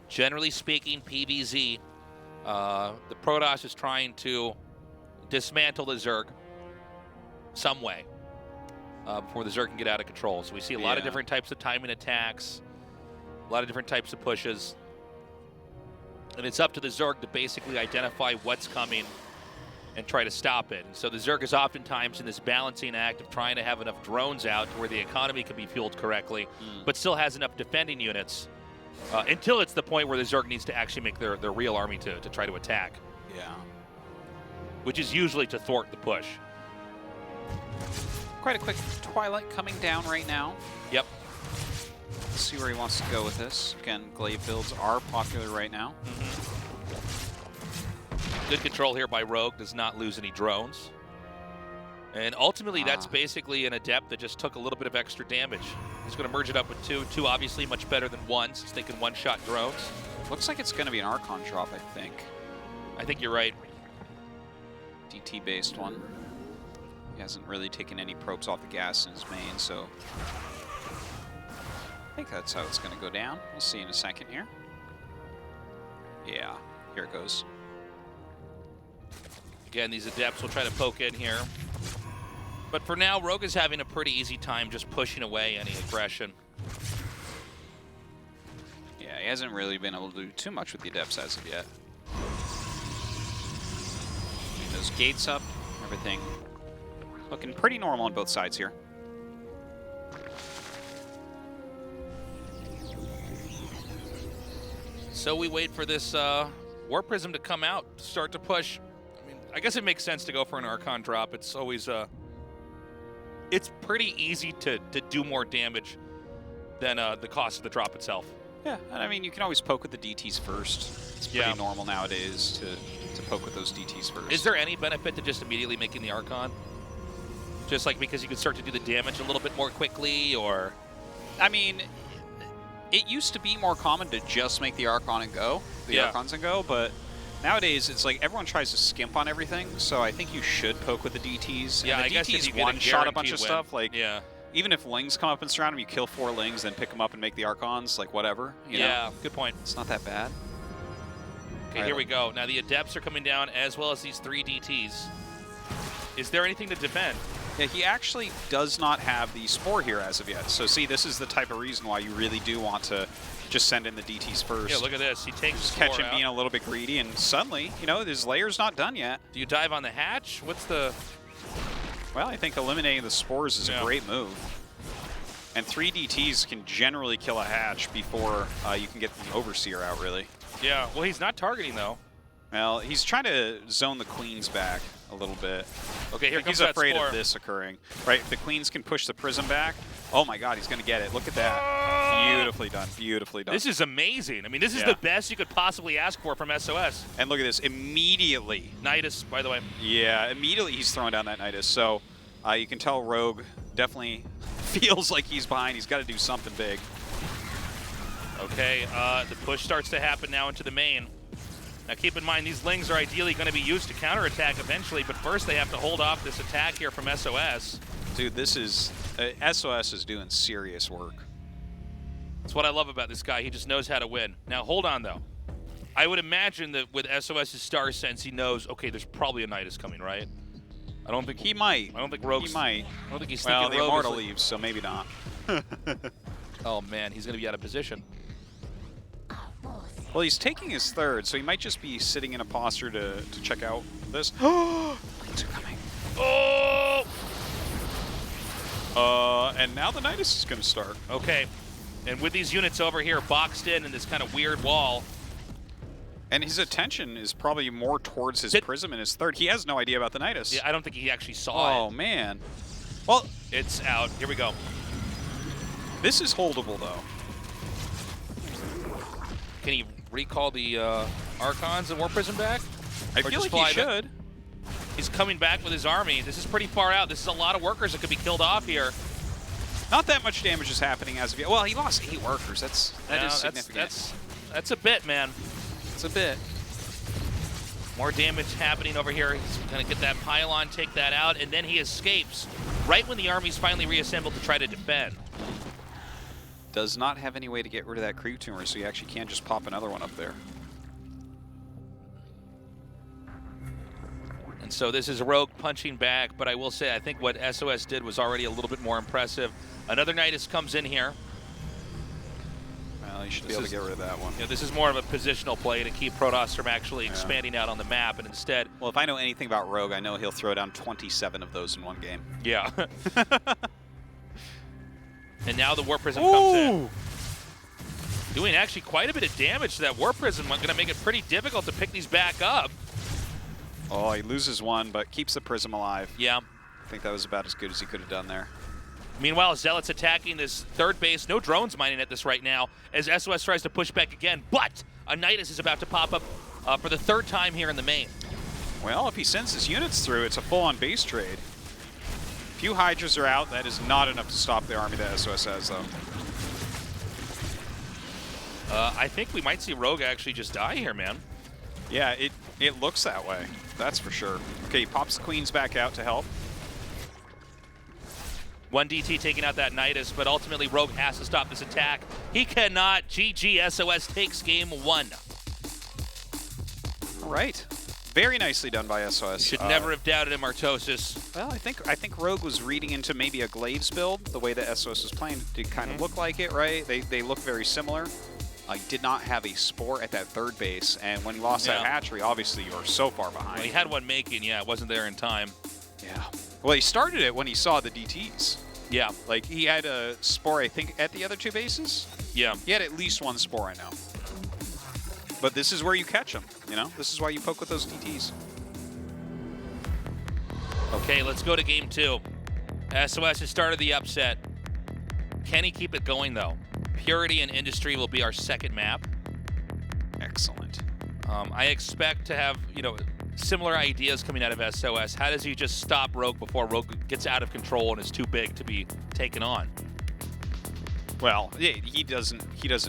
Generally speaking, PVZ, the Protoss is trying to dismantle the Zerg some way before the Zerg can get out of control. So we see a lot of different types of timing attacks, a lot of different types of pushes. And it's up to the Zerg to basically identify what's coming and try to stop it. And so the Zerg is oftentimes in this balancing act of trying to have enough drones out to where the economy can be fueled correctly, but still has enough defending units until it's the point where the Zerg needs to actually make their real army to try to attack. Yeah. Which is usually to thwart the push. Quite a quick Twilight coming down right now. Yep. Let's see where he wants to go with this. Again, glaive builds are popular right now. Good control here by Rogue, does not lose any drones. And ultimately, that's basically an Adept that just took a little bit of extra damage. He's going to merge it up with 2. 2 obviously much better than 1, since they can one-shot drones. Looks like it's going to be an Archon drop, I think. I think you're right. DT-based one. He hasn't really taken any probes off the gas in his main, so I think that's how it's going to go down. We'll see in a second here. Yeah, here it goes. Again, these Adepts will try to poke in here. But for now, Rogue is having a pretty easy time just pushing away any aggression. Yeah, he hasn't really been able to do too much with the Adepts as of yet. Those gates up, everything looking pretty normal on both sides here. So we wait for this War Prism to come out, start to push. I mean, I guess it makes sense to go for an Archon drop. It's always it's pretty easy to do more damage than the cost of the drop itself. Yeah, and I mean, you can always poke with the DTs first. It's pretty normal nowadays to poke with those DTs first. Is there any benefit to just immediately making the Archon? Just like because you could start to do the damage a little bit more quickly, or? I mean, it used to be more common to just make the Archon and go, Archons and go, but nowadays it's like everyone tries to skimp on everything, so I think you should poke with the DTs. Yeah, and the I guess if you get a one-shot a bunch of guaranteed stuff. win. Like, yeah. Even if Lings come up and surround them, you kill 4 Lings, then pick them up and make the Archons, like whatever. You know? Good point. It's not that bad. Okay, here we go. Now the Adepts are coming down, as well as these 3 DTs. Is there anything to defend? Yeah, he actually does not have the Spore here as of yet. So see, this is the type of reason why you really do want to just send in the DTs first. Yeah, look at this. He takes just Spore catch him out. being a little bit greedy, and suddenly, you know, his layer's not done yet. Do you dive on the hatch? What's the... Well, I think eliminating the Spores is a great move. And 3 DTs can generally kill a hatch before you can get the Overseer out, really. Yeah, well, he's not targeting, though. Well, he's trying to zone the Queens back a little bit. Okay, here comes He's that afraid Spore. of this occurring. Right, the Queens can push the Prism back. Oh my god, he's going to get it. Look at that. Beautifully done, beautifully done. This is amazing. I mean, this is the best you could possibly ask for from SOS. And look at this, immediately. Nidus, by the way. Yeah, immediately he's throwing down that Nidus. So you can tell Rogue definitely feels like he's behind. He's got to do something big. Okay, the push starts to happen now into the main. Now keep in mind, these Lings are ideally going to be used to counterattack eventually, but first they have to hold off this attack here from SOS. Dude, this is... SOS is doing serious work. That's what I love about this guy. He just knows how to win. Now, hold on, though. I would imagine that with SOS's Star Sense, he knows, okay, there's probably a Nidus coming, right? I don't think... He might. I don't think Rogue's... He might. I don't think he's well, thinking the Rogue Immortal is leaves, so maybe not. Oh, man, he's going to be out of position. Well, he's taking his 3rd, so he might just be sitting in a posture to check out this. Lings are coming. Oh! And now the Nidus is going to start. Okay. And with these units over here boxed in this kind of weird wall. And his attention is probably more towards his Prism and his 3rd. He has no idea about the Nidus. Yeah, I don't think he actually saw it. Oh, man. Well, it's out. Here we go. This is holdable, though. Can he recall the Archons and War Prism back? I feel like he should. Back? He's coming back with his army. This is pretty far out. This is a lot of workers that could be killed off here. Not that much damage is happening as of yet. Well, he lost 8 workers. That is significant. That's a bit, man. It's a bit. More damage happening over here. He's going to get that pylon, take that out, and then he escapes right when the army's finally reassembled to try to defend. Does not have any way to get rid of that creep tumor, so you actually can't just pop another one up there. And so this is Rogue punching back, but I will say I think what SOS did was already a little bit more impressive. Another Nidus comes in here. Well, you should be able to get rid of that one. Yeah, this is more of a positional play to keep Protoss from actually expanding out on the map, and instead... Well, if I know anything about Rogue, I know he'll throw down 27 of those in one game. Yeah. And now the War Prism comes in. Doing actually quite a bit of damage to that War Prism. I'm going to make it pretty difficult to pick these back up. Oh, he loses one, but keeps the Prism alive. Yeah. I think that was about as good as he could have done there. Meanwhile, Zealot's attacking this third base. No drones mining at this right now as SOS tries to push back again. But a Nidus is about to pop up for the third time here in the main. Well, if he sends his units through, it's a full-on base trade. Few Hydras are out. That is not enough to stop the army that SOS has, though. I think we might see Rogue actually just die here, man. Yeah, it looks that way. That's for sure. Okay, he pops the Queens back out to help. One DT taking out that Nidus, but ultimately Rogue has to stop this attack. He cannot. GG, SOS takes game 1. All right. Very nicely done by SOS. Should never have doubted him, Artosis. Well, I think Rogue was reading into maybe a Glaives build. The way that SOS was playing did kind of look like it, right? They look very similar. He did not have a Spore at that third base, and when he lost that hatchery, obviously you were so far behind. Well, he had one making, yeah, it wasn't there in time. Yeah. Well, he started it when he saw the DTs. Yeah. Like, he had a Spore, I think, at the other 2 bases? Yeah. He had at least one Spore, I know. But this is where you catch him, you know? This is why you poke with those DTs. Okay, let's go to game 2. SOS has started the upset. Can he keep it going, though? Purity and Industry will be our second map. Excellent. I expect to have, similar ideas coming out of SOS. How does he just stop Rogue before Rogue gets out of control and is too big to be taken on? Well, yeah, he doesn't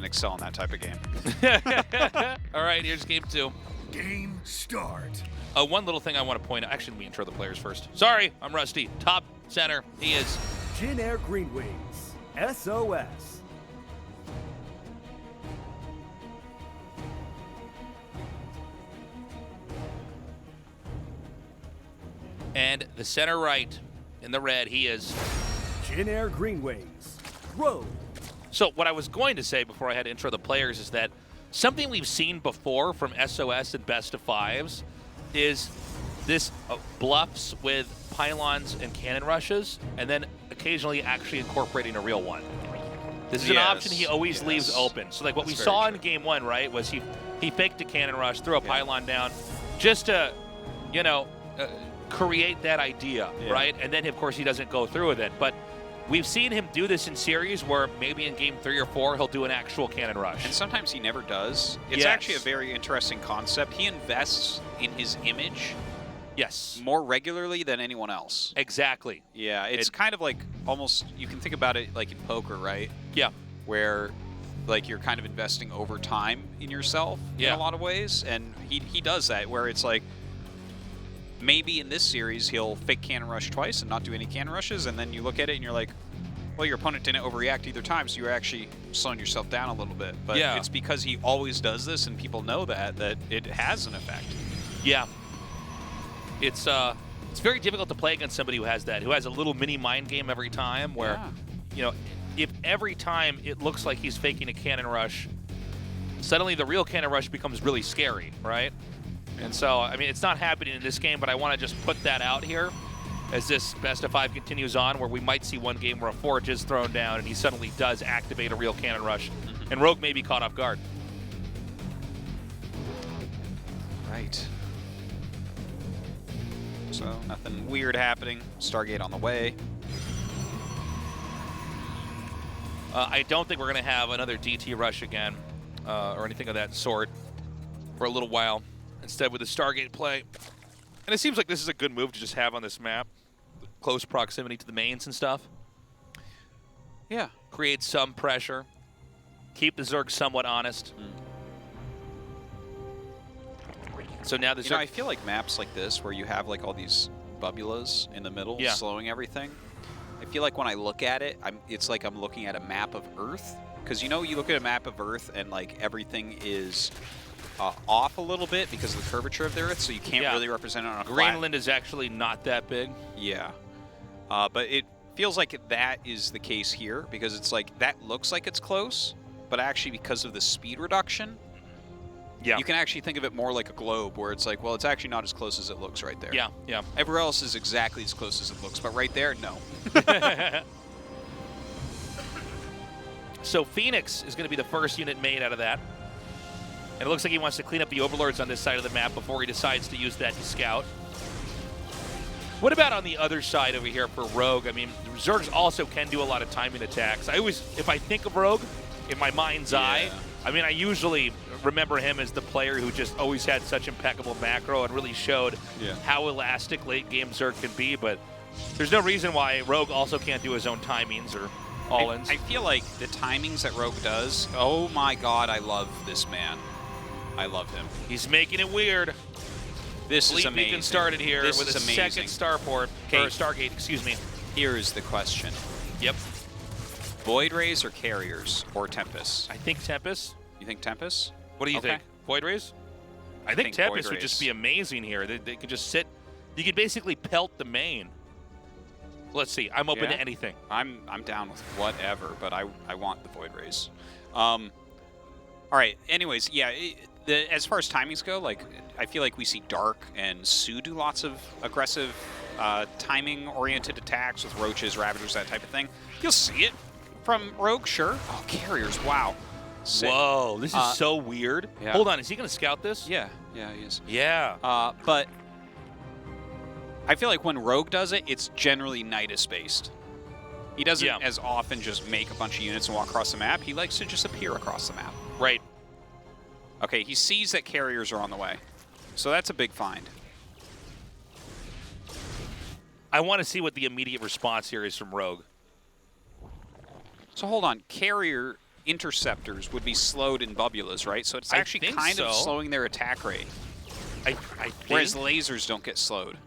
excel in that type of game. All right, here's game 2. Game start. One little thing I want to point out. Actually, let me intro the players first. Sorry, I'm rusty. Top center, he is Jin Air Green Wings. SOS. And the center right, in the red, he is Jin Air Green Wings. Rogue. So what I was going to say before I had to intro the players is that something we've seen before from SOS in best of 5s is this bluffs with pylons and cannon rushes, and then occasionally actually incorporating a real one. This is an option he always leaves open. So like what we saw in game 1, right, was he faked a cannon rush, threw a pylon down, just to, create that idea, right? And then of course he doesn't go through with it. But we've seen him do this in series where maybe in game 3 or 4 he'll do an actual cannon rush. And sometimes he never does. It's actually a very interesting concept. He invests in his image more regularly than anyone else. Exactly. Yeah, it's kind of like almost, you can think about it like in poker, right? Yeah. Where like you're kind of investing over time in yourself in a lot of ways. And he does that where it's like, maybe in this series, he'll fake cannon rush twice and not do any cannon rushes, and then you look at it and you're like, well, your opponent didn't overreact either time, so you're actually slowing yourself down a little bit. But it's because he always does this and people know that it has an effect. Yeah. It's very difficult to play against somebody who has that, who has a little mini mind game every time where, if every time it looks like he's faking a cannon rush, suddenly the real cannon rush becomes really scary, right? And so, I mean, it's not happening in this game, but I want to just put that out here as this best of 5 continues on, where we might see one game where a forge is thrown down and he suddenly does activate a real cannon rush, and Rogue may be caught off guard. Right. So, nothing weird happening. Stargate on the way. I don't think we're going to have another DT rush again or anything of that sort for a little while. Instead, with the Stargate play. And it seems like this is a good move to just have on this map. Close proximity to the mains and stuff. Yeah. Create some pressure. Keep the Zerg somewhat honest. So now the Zerg... I feel like maps like this, where you have like all these bubulas in the middle, slowing everything. I feel like when I look at it, it's like I'm looking at a map of Earth. Because, you look at a map of Earth and like everything is... off a little bit because of the curvature of the Earth, so you can't really represent it on a Greenland is actually not that big. Yeah. But it feels like that is the case here, because it's like, that looks like it's close, but actually because of the speed reduction, you can actually think of it more like a globe, where it's like, well, it's actually not as close as it looks right there. Yeah, yeah. Everywhere else is exactly as close as it looks, but right there, no. So Phoenix is going to be the first unit made out of that. And it looks like he wants to clean up the overlords on this side of the map before he decides to use that to scout. What about on the other side over here for Rogue? I mean, Zergs also can do a lot of timing attacks. I always, if I think of Rogue, in my mind's eye, I mean, I usually remember him as the player who just always had such impeccable macro and really showed how elastic late game Zerg can be, but there's no reason why Rogue also can't do his own timings or all-ins. I feel like the timings that Rogue does, oh my god, I love this man. I love him. He's making it weird. This is amazing. Beacon started here this with is a amazing. second starport, or Stargate, excuse me. Here is the question. Yep. Void Rays or Carriers or Tempest? I think Tempest. You think Tempest? What do you think? Void Rays? I think Tempest Void would just Rays. be amazing here. They could just sit. You could basically pelt the main. Let's see. I'm open to anything. I'm down with whatever, but I want the Void Rays. All right. Anyways, yeah. As far as timings go, like I feel like we see Dark and Sue do lots of aggressive timing-oriented attacks with Roaches, Ravagers, that type of thing. You'll see it from Rogue, sure. Oh, Carriers, wow. Sick. Whoa, this is so weird. Yeah. Hold on, is he going to scout this? Yeah, he is. Yeah. But I feel like when Rogue does it, it's generally Nidus-based. He doesn't as often just make a bunch of units and walk across the map. He likes to just appear across the map. Right. Okay, he sees that Carriers are on the way. So that's a big find. I want to see what the immediate response here is from Rogue. So hold on, Carrier interceptors would be slowed in Bubulas, right? So it's actually kind of slowing their attack rate. I think. Whereas lasers don't get slowed.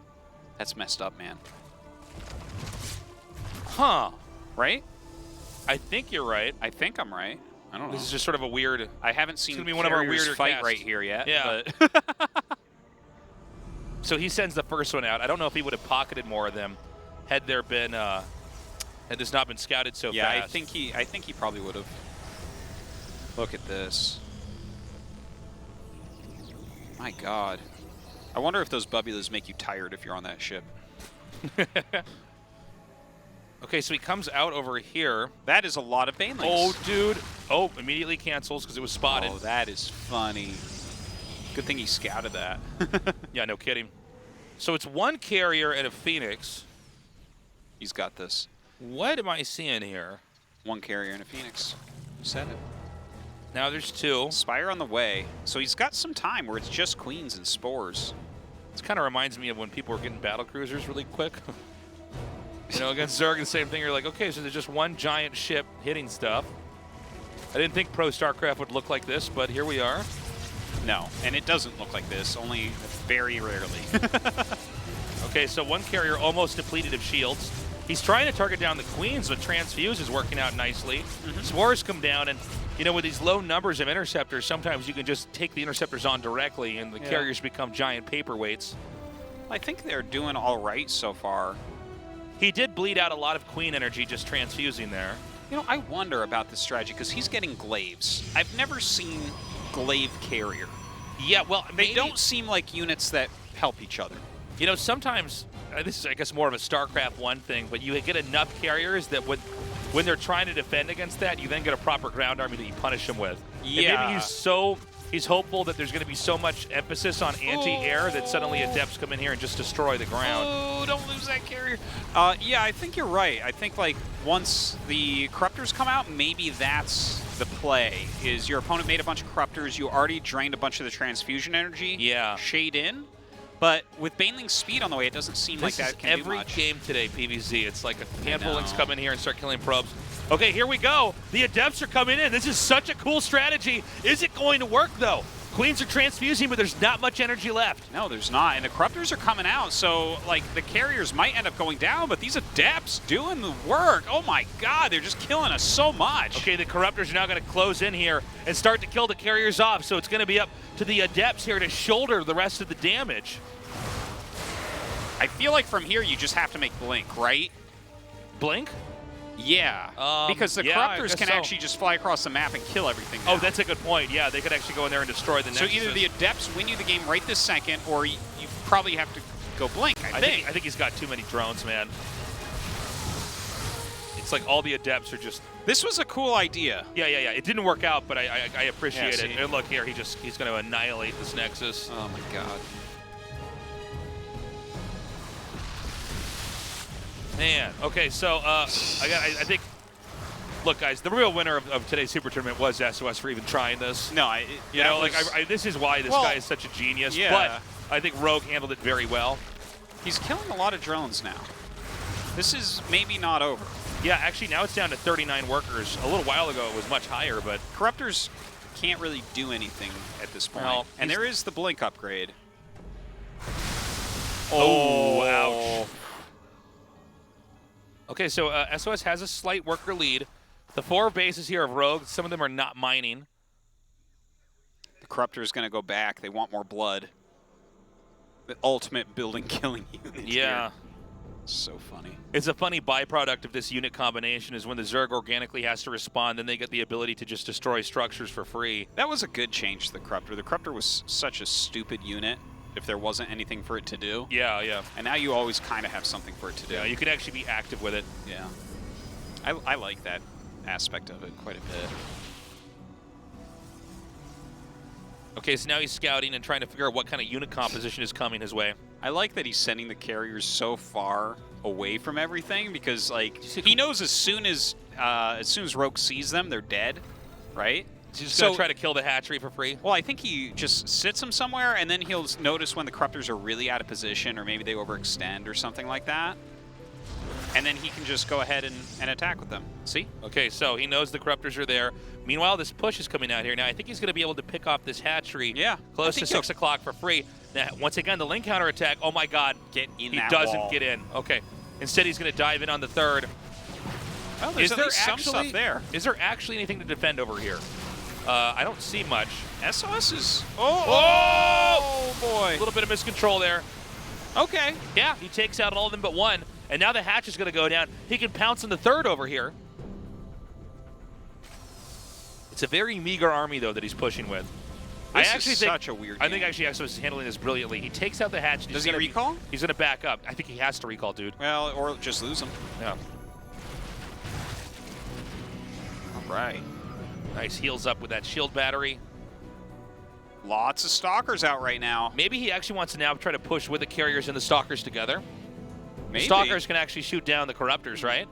That's messed up, man. Huh. Right? I think you're right. I think I'm right. I don't know. This is just sort of a weird. I haven't seen gonna be one of our weirder fight casts. right here yet. Yeah. But So he sends the first one out. I don't know if he would have pocketed more of them had there been had this not been scouted so fast. I think he probably would have. Look at this. My God. I wonder if those Bubulas make you tired if you're on that ship. Okay, so he comes out over here. That is a lot of Banelings. Oh, dude. Oh, immediately cancels because it was spotted. Oh, that is funny. Good thing he scouted that. Yeah, no kidding. So it's one carrier and a Phoenix. He's got this. What am I seeing here? One carrier and a Phoenix. You said it. Now there's two. Spire on the way. So he's got some time where it's just Queens and Spores. This kind of reminds me of when people were getting battle cruisers really quick. You know, against Zerg, the same thing. You're like, okay, so there's just one giant ship hitting stuff. I didn't think Pro StarCraft would look like this, but here we are. No, and it doesn't look like this, only very rarely. Okay, so one carrier almost depleted of shields. He's trying to target down the Queens, but Transfuse is working out nicely. Spores come down, and you know, with these low numbers of interceptors, sometimes you can just take the interceptors on directly, and the carriers become giant paperweights. I think they're doing all right so far. He did bleed out a lot of Queen energy just transfusing there. You know, I wonder about this strategy because he's getting glaives. I've never seen glaive carrier. Yeah, well, They don't seem like units that help each other. You know, sometimes, this is, I guess, more of a StarCraft 1 thing, but you get enough carriers that when they're trying to defend against that, you then get a proper ground army that you punish them with. Yeah. And maybe he's hopeful that there's going to be so much emphasis on anti-air that suddenly Adepts come in here and just destroy the ground. Oh, don't lose that carrier. Yeah, I think you're right. I think, like, once the Corruptors come out, maybe that's the play, is your opponent made a bunch of Corruptors, you already drained a bunch of the transfusion energy. Yeah. Shade in. But with Baneling's speed on the way, it doesn't seem like that can do much. Every game today, PvZ, it's like a handful of links come in here and start killing probes. Okay, here we go. The Adepts are coming in. This is such a cool strategy. Is it going to work, though? Queens are transfusing, but there's not much energy left. No, there's not. And the Corruptors are coming out, so, like, the carriers might end up going down, but these Adepts doing the work. Oh, my God, they're just killing us so much. Okay, the Corruptors are now going to close in here and start to kill the carriers off, so it's going to be up to the Adepts here to shoulder the rest of the damage. I feel like from here you just have to make Blink, right? Blink? Yeah, because the Corruptors can actually just fly across the map and kill everything now. Oh, that's a good point. Yeah, they could actually go in there and destroy the Nexus. So either the Adepts win you the game right this second, or you probably have to go Blink, I think. I think he's got too many drones, man. It's like all the Adepts are just... This was a cool idea. Yeah. It didn't work out, but I appreciate Yeah, it. And look here, he's going to annihilate this Nexus. Oh, my God. Man, okay, so I think, look, guys, the real winner of today's Super Tournament was SOS for even trying this. No, you know, this is why this guy is such a genius. Yeah. But I think Rogue handled it very well. He's killing a lot of drones now. This is maybe not over. Yeah, actually, now it's down to 39 workers. A little while ago, it was much higher, but Corruptors can't really do anything at this point. Well, and there is the blink upgrade. Oh, ouch. Okay, so SOS has a slight worker lead. The 4 bases here of Rogue, some of them are not mining. The Corruptor is going to go back. They want more blood. The ultimate building killing unit. Yeah. Here. So funny. It's a funny byproduct of this unit combination is when the Zerg organically has to respond, then they get the ability to just destroy structures for free. That was a good change to the Corruptor. The Corruptor was such a stupid unit if there wasn't anything for it to do. Yeah, yeah. And now you always kind of have something for it to do. Yeah, you can actually be active with it. Yeah. I like that aspect of it quite a bit. Okay, so now he's scouting and trying to figure out what kind of unit composition is coming his way. I like that he's sending the carriers so far away from everything because, like, he knows as soon as Rogue sees them, they're dead, right? He's just gonna try to kill the hatchery for free. Well, I think he just sits them somewhere, and then he'll notice when the Corruptors are really out of position, or maybe they overextend or something like that. And then he can just go ahead and attack with them. See? Okay, so he knows the Corruptors are there. Meanwhile, this push is coming out here. Now, I think he's going to be able to pick off this hatchery close to 6 o'clock for free. Now, once again, the link counter attack. Oh, my God. Get in he that doesn't wall. get in. Okay. Instead, he's going to dive in on the 3rd. Well, there's at least some stuff there. Is there actually anything to defend over here? I don't see much. SOS is... Oh, boy. A little bit of miscontrol there. Okay. Yeah, he takes out all of them but one. And now the hatch is going to go down. He can pounce on the 3rd over here. It's a very meager army, though, that he's pushing with. This is such a weird game. I think actually Exos is handling this brilliantly. He takes out the hatch. Does he recall? He's going to back up. I think he has to recall, dude. Well, or just lose him. Yeah. All right. Nice heals up with that shield battery. Lots of Stalkers out right now. Maybe he actually wants to now try to push with the carriers and the Stalkers together. Maybe. The Stalkers can actually shoot down the Corruptors, right?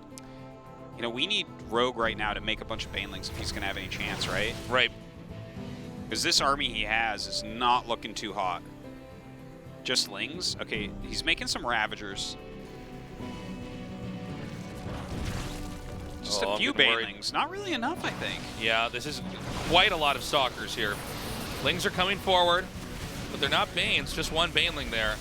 You know, we need Rogue right now to make a bunch of Banelings if he's going to have any chance, right? Right. Because this army he has is not looking too hot. Just Lings? Okay, he's making some Ravagers. Just a few Banelings. Not really enough, I think. Yeah, this is quite a lot of Stalkers here. Lings are coming forward, but they're not Banes, just one Baneling there.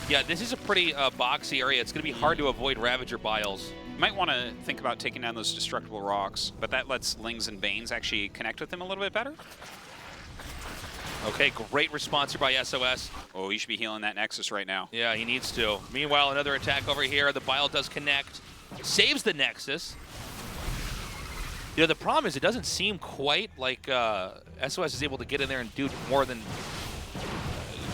Yeah, this is a pretty boxy area. It's going to be hard to avoid Ravager Biles. You might want to think about taking down those destructible rocks, but that lets Lings and Banes actually connect with him a little bit better. Okay, great response here by SOS. Oh, he should be healing that Nexus right now. Yeah, he needs to. Meanwhile, another attack over here. The Bile does connect. Saves the Nexus. You know, the problem is it doesn't seem quite like SOS is able to get in there and do more than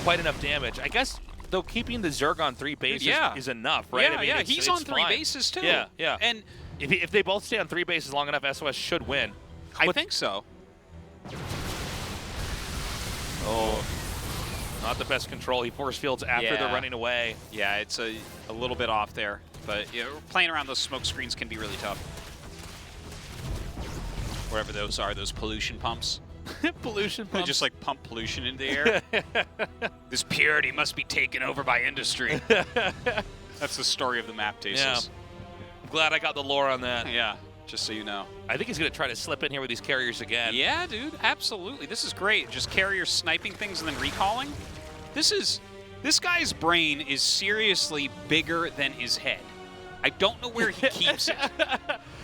quite enough damage. I guess, though, keeping the Zerg on 3 bases is enough, right? Yeah, I mean, yeah, he's on 3 bases, too. Yeah, yeah. And if they both stay on 3 bases long enough, SOS should win. I think so. Oh, not the best control. He force fields after they're running away. Yeah, it's a little bit off there. But you know, playing around those smoke screens can be really tough. Whatever those are, those pollution pumps. Pollution pumps. They just like pump pollution into the air. This purity must be taken over by industry. That's the story of the map, Tasis. Yeah. I'm glad I got the lore on that. Yeah, just so you know. I think he's going to try to slip in here with these carriers again. Yeah, dude, absolutely. This is great. Just carriers sniping things and then recalling. This guy's brain is seriously bigger than his head. I don't know where he keeps it.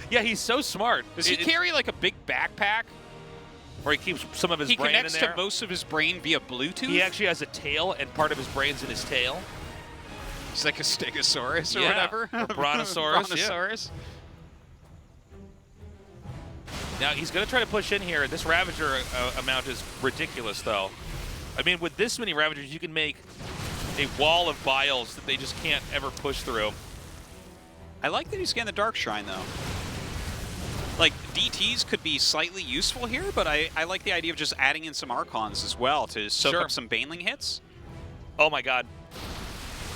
Yeah, he's so smart. Does he carry like a big backpack? Or he keeps some of his brain in there? He connects to most of his brain via Bluetooth? He actually has a tail, and part of his brain's in his tail. He's like a Stegosaurus or whatever. Or Brontosaurus. Brontosaurus. Now, he's going to try to push in here. This Ravager amount is ridiculous, though. I mean, with this many Ravagers, you can make a wall of Biles that they just can't ever push through. I like that he's getting the Dark Shrine, though. Like, DTs could be slightly useful here, but I like the idea of just adding in some Archons as well to soak up some Baneling hits. Oh, my God.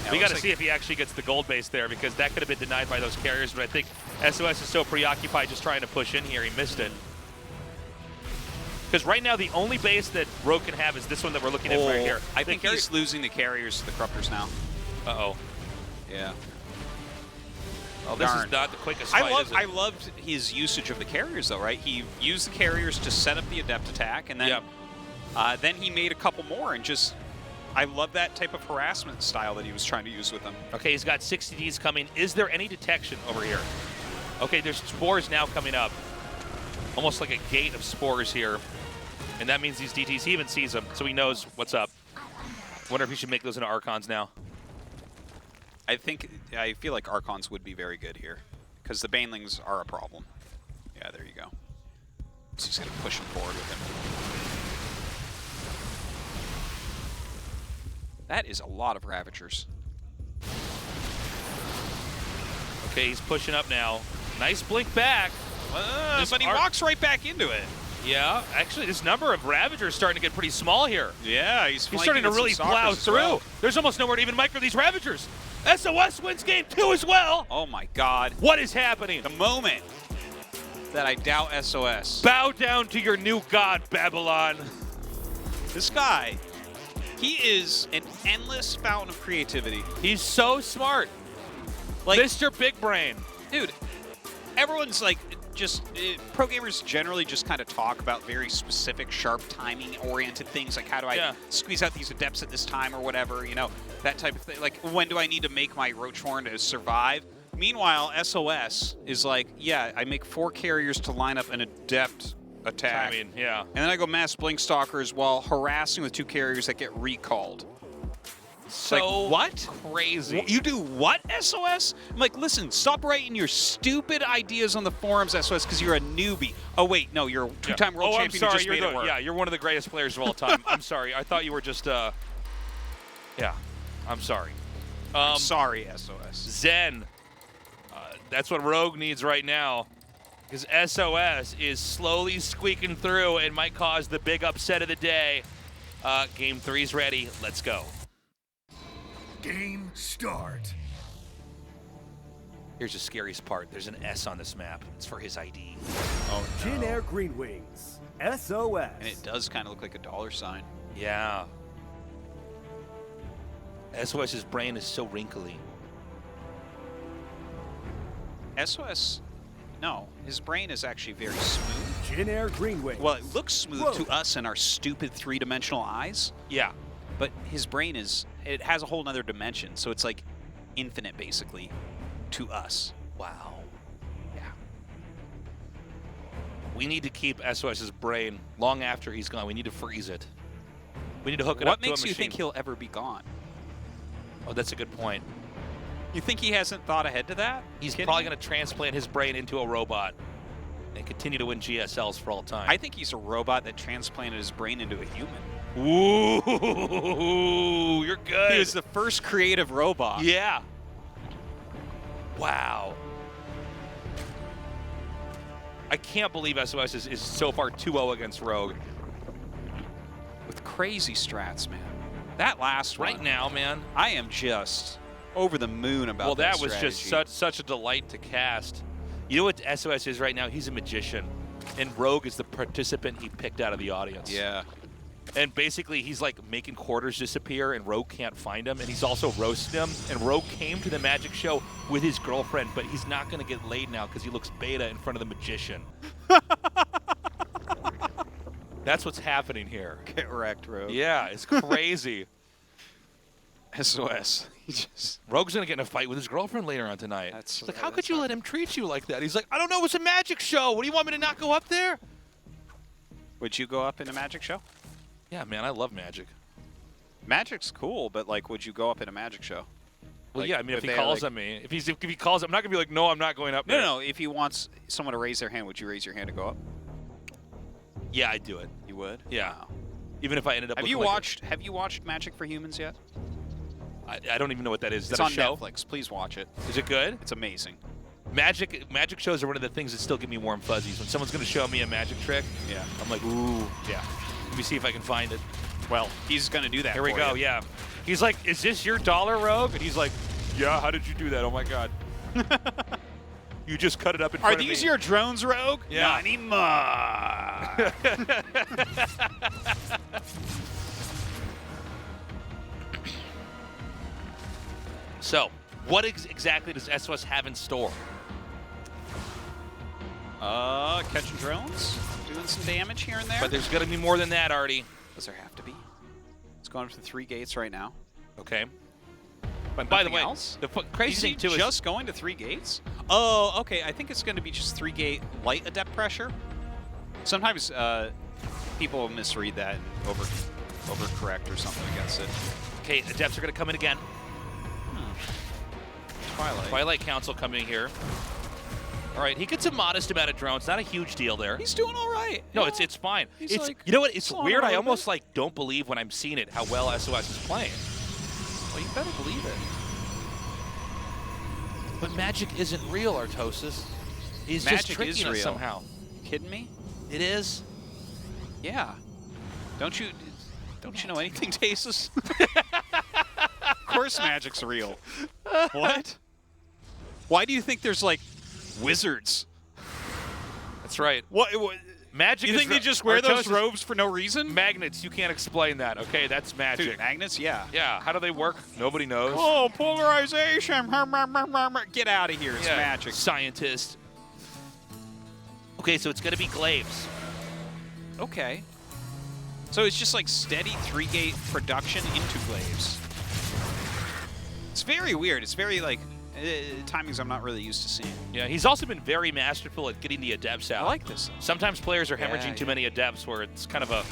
Yeah, we got to see if he actually gets the gold base there, because that could have been denied by those carriers, but I think SOS is so preoccupied just trying to push in here, he missed it. Because right now, the only base that Rogue can have is this one that we're looking at right here. I think he's losing the carriers to the Corruptors now. Uh-oh. Yeah. Oh, this is not the quickest fight, is it? I loved his usage of the carriers, though, right? He used the carriers to set up the Adept attack, and then, then he made a couple more, and just... I love that type of harassment style that he was trying to use with them. Okay, he's got 60 Ds coming. Is there any detection over here? Okay, there's spores now coming up. Almost like a gate of spores here. And that means these DTs, he even sees them, so he knows what's up. Wonder if he should make those into Archons now. I feel like Archons would be very good here, because the Banelings are a problem. Yeah, there you go. So he's going to push him forward with him. That is a lot of Ravagers. Okay, he's pushing up now. Nice blink back. But he walks right back into it. Yeah, actually, this number of Ravagers starting to get pretty small here. Yeah, he's starting to really plow through. Well. There's almost nowhere to even micro these Ravagers. SOS wins game 2 as well. Oh my God. What is happening? The moment that I doubt SOS. Bow down to your new god, Babylon. This guy, he is an endless fountain of creativity. He's so smart. Like Mr. Big Brain. Dude, everyone's like, pro gamers generally just kind of talk about very specific, sharp, timing-oriented things, like how do I squeeze out these adepts at this time or whatever, you know, that type of thing. Like, when do I need to make my Roach Horn to survive? Meanwhile, SOS is like, yeah, I make 4 carriers to line up an adept attack. I mean, yeah. And then I go mass blink stalkers while harassing with 2 carriers that get recalled. So like, what? Crazy. You do what, SOS? I'm like, listen, stop writing your stupid ideas on the forums, SOS, because you're a newbie. Oh, wait, no, you're a 2-time world champion who just made it work. Yeah, you're one of the greatest players of all time. I'm sorry. I thought you were just, yeah, I'm sorry. I'm sorry, SOS. Zen. That's what Rogue needs right now, because SOS is slowly squeaking through and might cause the big upset of the day. Game 3's ready. Let's go. Game start. Here's the scariest part. There's an S on this map. It's for his ID. Oh, no. Jin Air Green Wings. SOS. And it does kind of look like a $sign. Yeah. SOS's brain is so wrinkly. SOS, no, his brain is actually very smooth. Jin Air Green Wings. Well, it looks smooth to us in our stupid 3-dimensional eyes. Yeah. But his brain is, it has a whole nother dimension, so it's like infinite, basically, to us. Wow. Yeah. We need to keep SOS's brain long after he's gone. We need to freeze it. We need to hook it up to a machine. What makes you think he'll ever be gone? Oh, that's a good point. You think he hasn't thought ahead to that? He's probably going to transplant his brain into a robot and continue to win GSLs for all time. I think he's a robot that transplanted his brain into a human. Ooh, you're good. He was the first creative robot. Yeah. Wow. I can't believe SOS is so far 2-0 against Rogue. With crazy strats, man. That last one. Right now, man. I am just over the moon about that was strategy. just such a delight to cast. You know what SOS is right now? He's a magician. And Rogue is the participant he picked out of the audience. Yeah. And basically, he's like making quarters disappear, and Rogue can't find him, and he's also roasting him. And Rogue came to the magic show with his girlfriend, but he's not going to get laid now because he looks beta in front of the magician. That's what's happening here. Get wrecked, Rogue. Yeah, it's crazy. SOS. Rogue's going to get in a fight with his girlfriend later on tonight. That's like, how could you let him treat you like that? He's like, I don't know, it's a magic show. What do you want me to not go up there? Would you go up in a magic show? Yeah, man, I love magic. Magic's cool, but like, would you go up in a magic show? Well, like, yeah, I mean, if he calls on me, if he calls, I'm not gonna be like, no, I'm not going up there. No. If he wants someone to raise their hand, would you raise your hand to go up? Yeah, I'd do it. You would? Yeah. Wow. Even if I ended up. Have you watched Magic for Humans yet? I don't even know what that is. Is it's that on a show? Netflix. Please watch it. Is it good? It's amazing. Magic shows are one of the things that still give me warm fuzzies. When someone's gonna show me a magic trick, yeah, I'm like, ooh, yeah. Let me see if I can find it. Well, he's going to do that. Here we go, yeah. He's like, is this your dollar, Rogue? And he's like, yeah, how did you do that? Oh my God. You just cut it up in front of me. Are these your drones, Rogue? Yeah. Not anymore. So, what exactly does SOS have in store? Catching drones, doing some damage here and there. But there's going to be more than that, Artie. Does there have to be? It's going up to 3 gates right now. Okay. But by the way, else? the crazy thing too is just going to 3 gates? Oh, okay. I think it's going to be just 3-gate light adept pressure. Sometimes people misread that and overcorrect or something against it. Okay, adepts are going to come in again. Twilight Council coming here. All right, he gets a modest amount of drones. Not a huge deal there. He's doing all right. No, yeah. it's fine. He's It's like, you know what? It's slowing weird. a I little almost bit. like don't believe when I'm seeing it how well SOS is playing. Well, you better believe it. But magic isn't real, Artosis. He's Magic just tricking is us real. somehow. Kidding me? It is. Yeah. Don't you know anything, Tasus? Of course magic's real. What? Why do you think there's like wizards? That's right. What Magic you is think they just wear those Artosis- robes for no reason? Magnets, you can't explain that. Okay, that's magic. Dude, magnets? Yeah. Yeah, how do they work? Nobody knows. Oh, polarization. Get out of here. It's Yeah, magic. Scientist. Okay, so it's going to be glaives. Okay. So it's just like steady 3-gate production into glaives. It's very weird. It's very like timings I'm not really used to seeing. Yeah, he's also been very masterful at getting the adepts out. I like this. Sometimes players are hemorrhaging Yeah, too yeah. many adepts where it's kind of a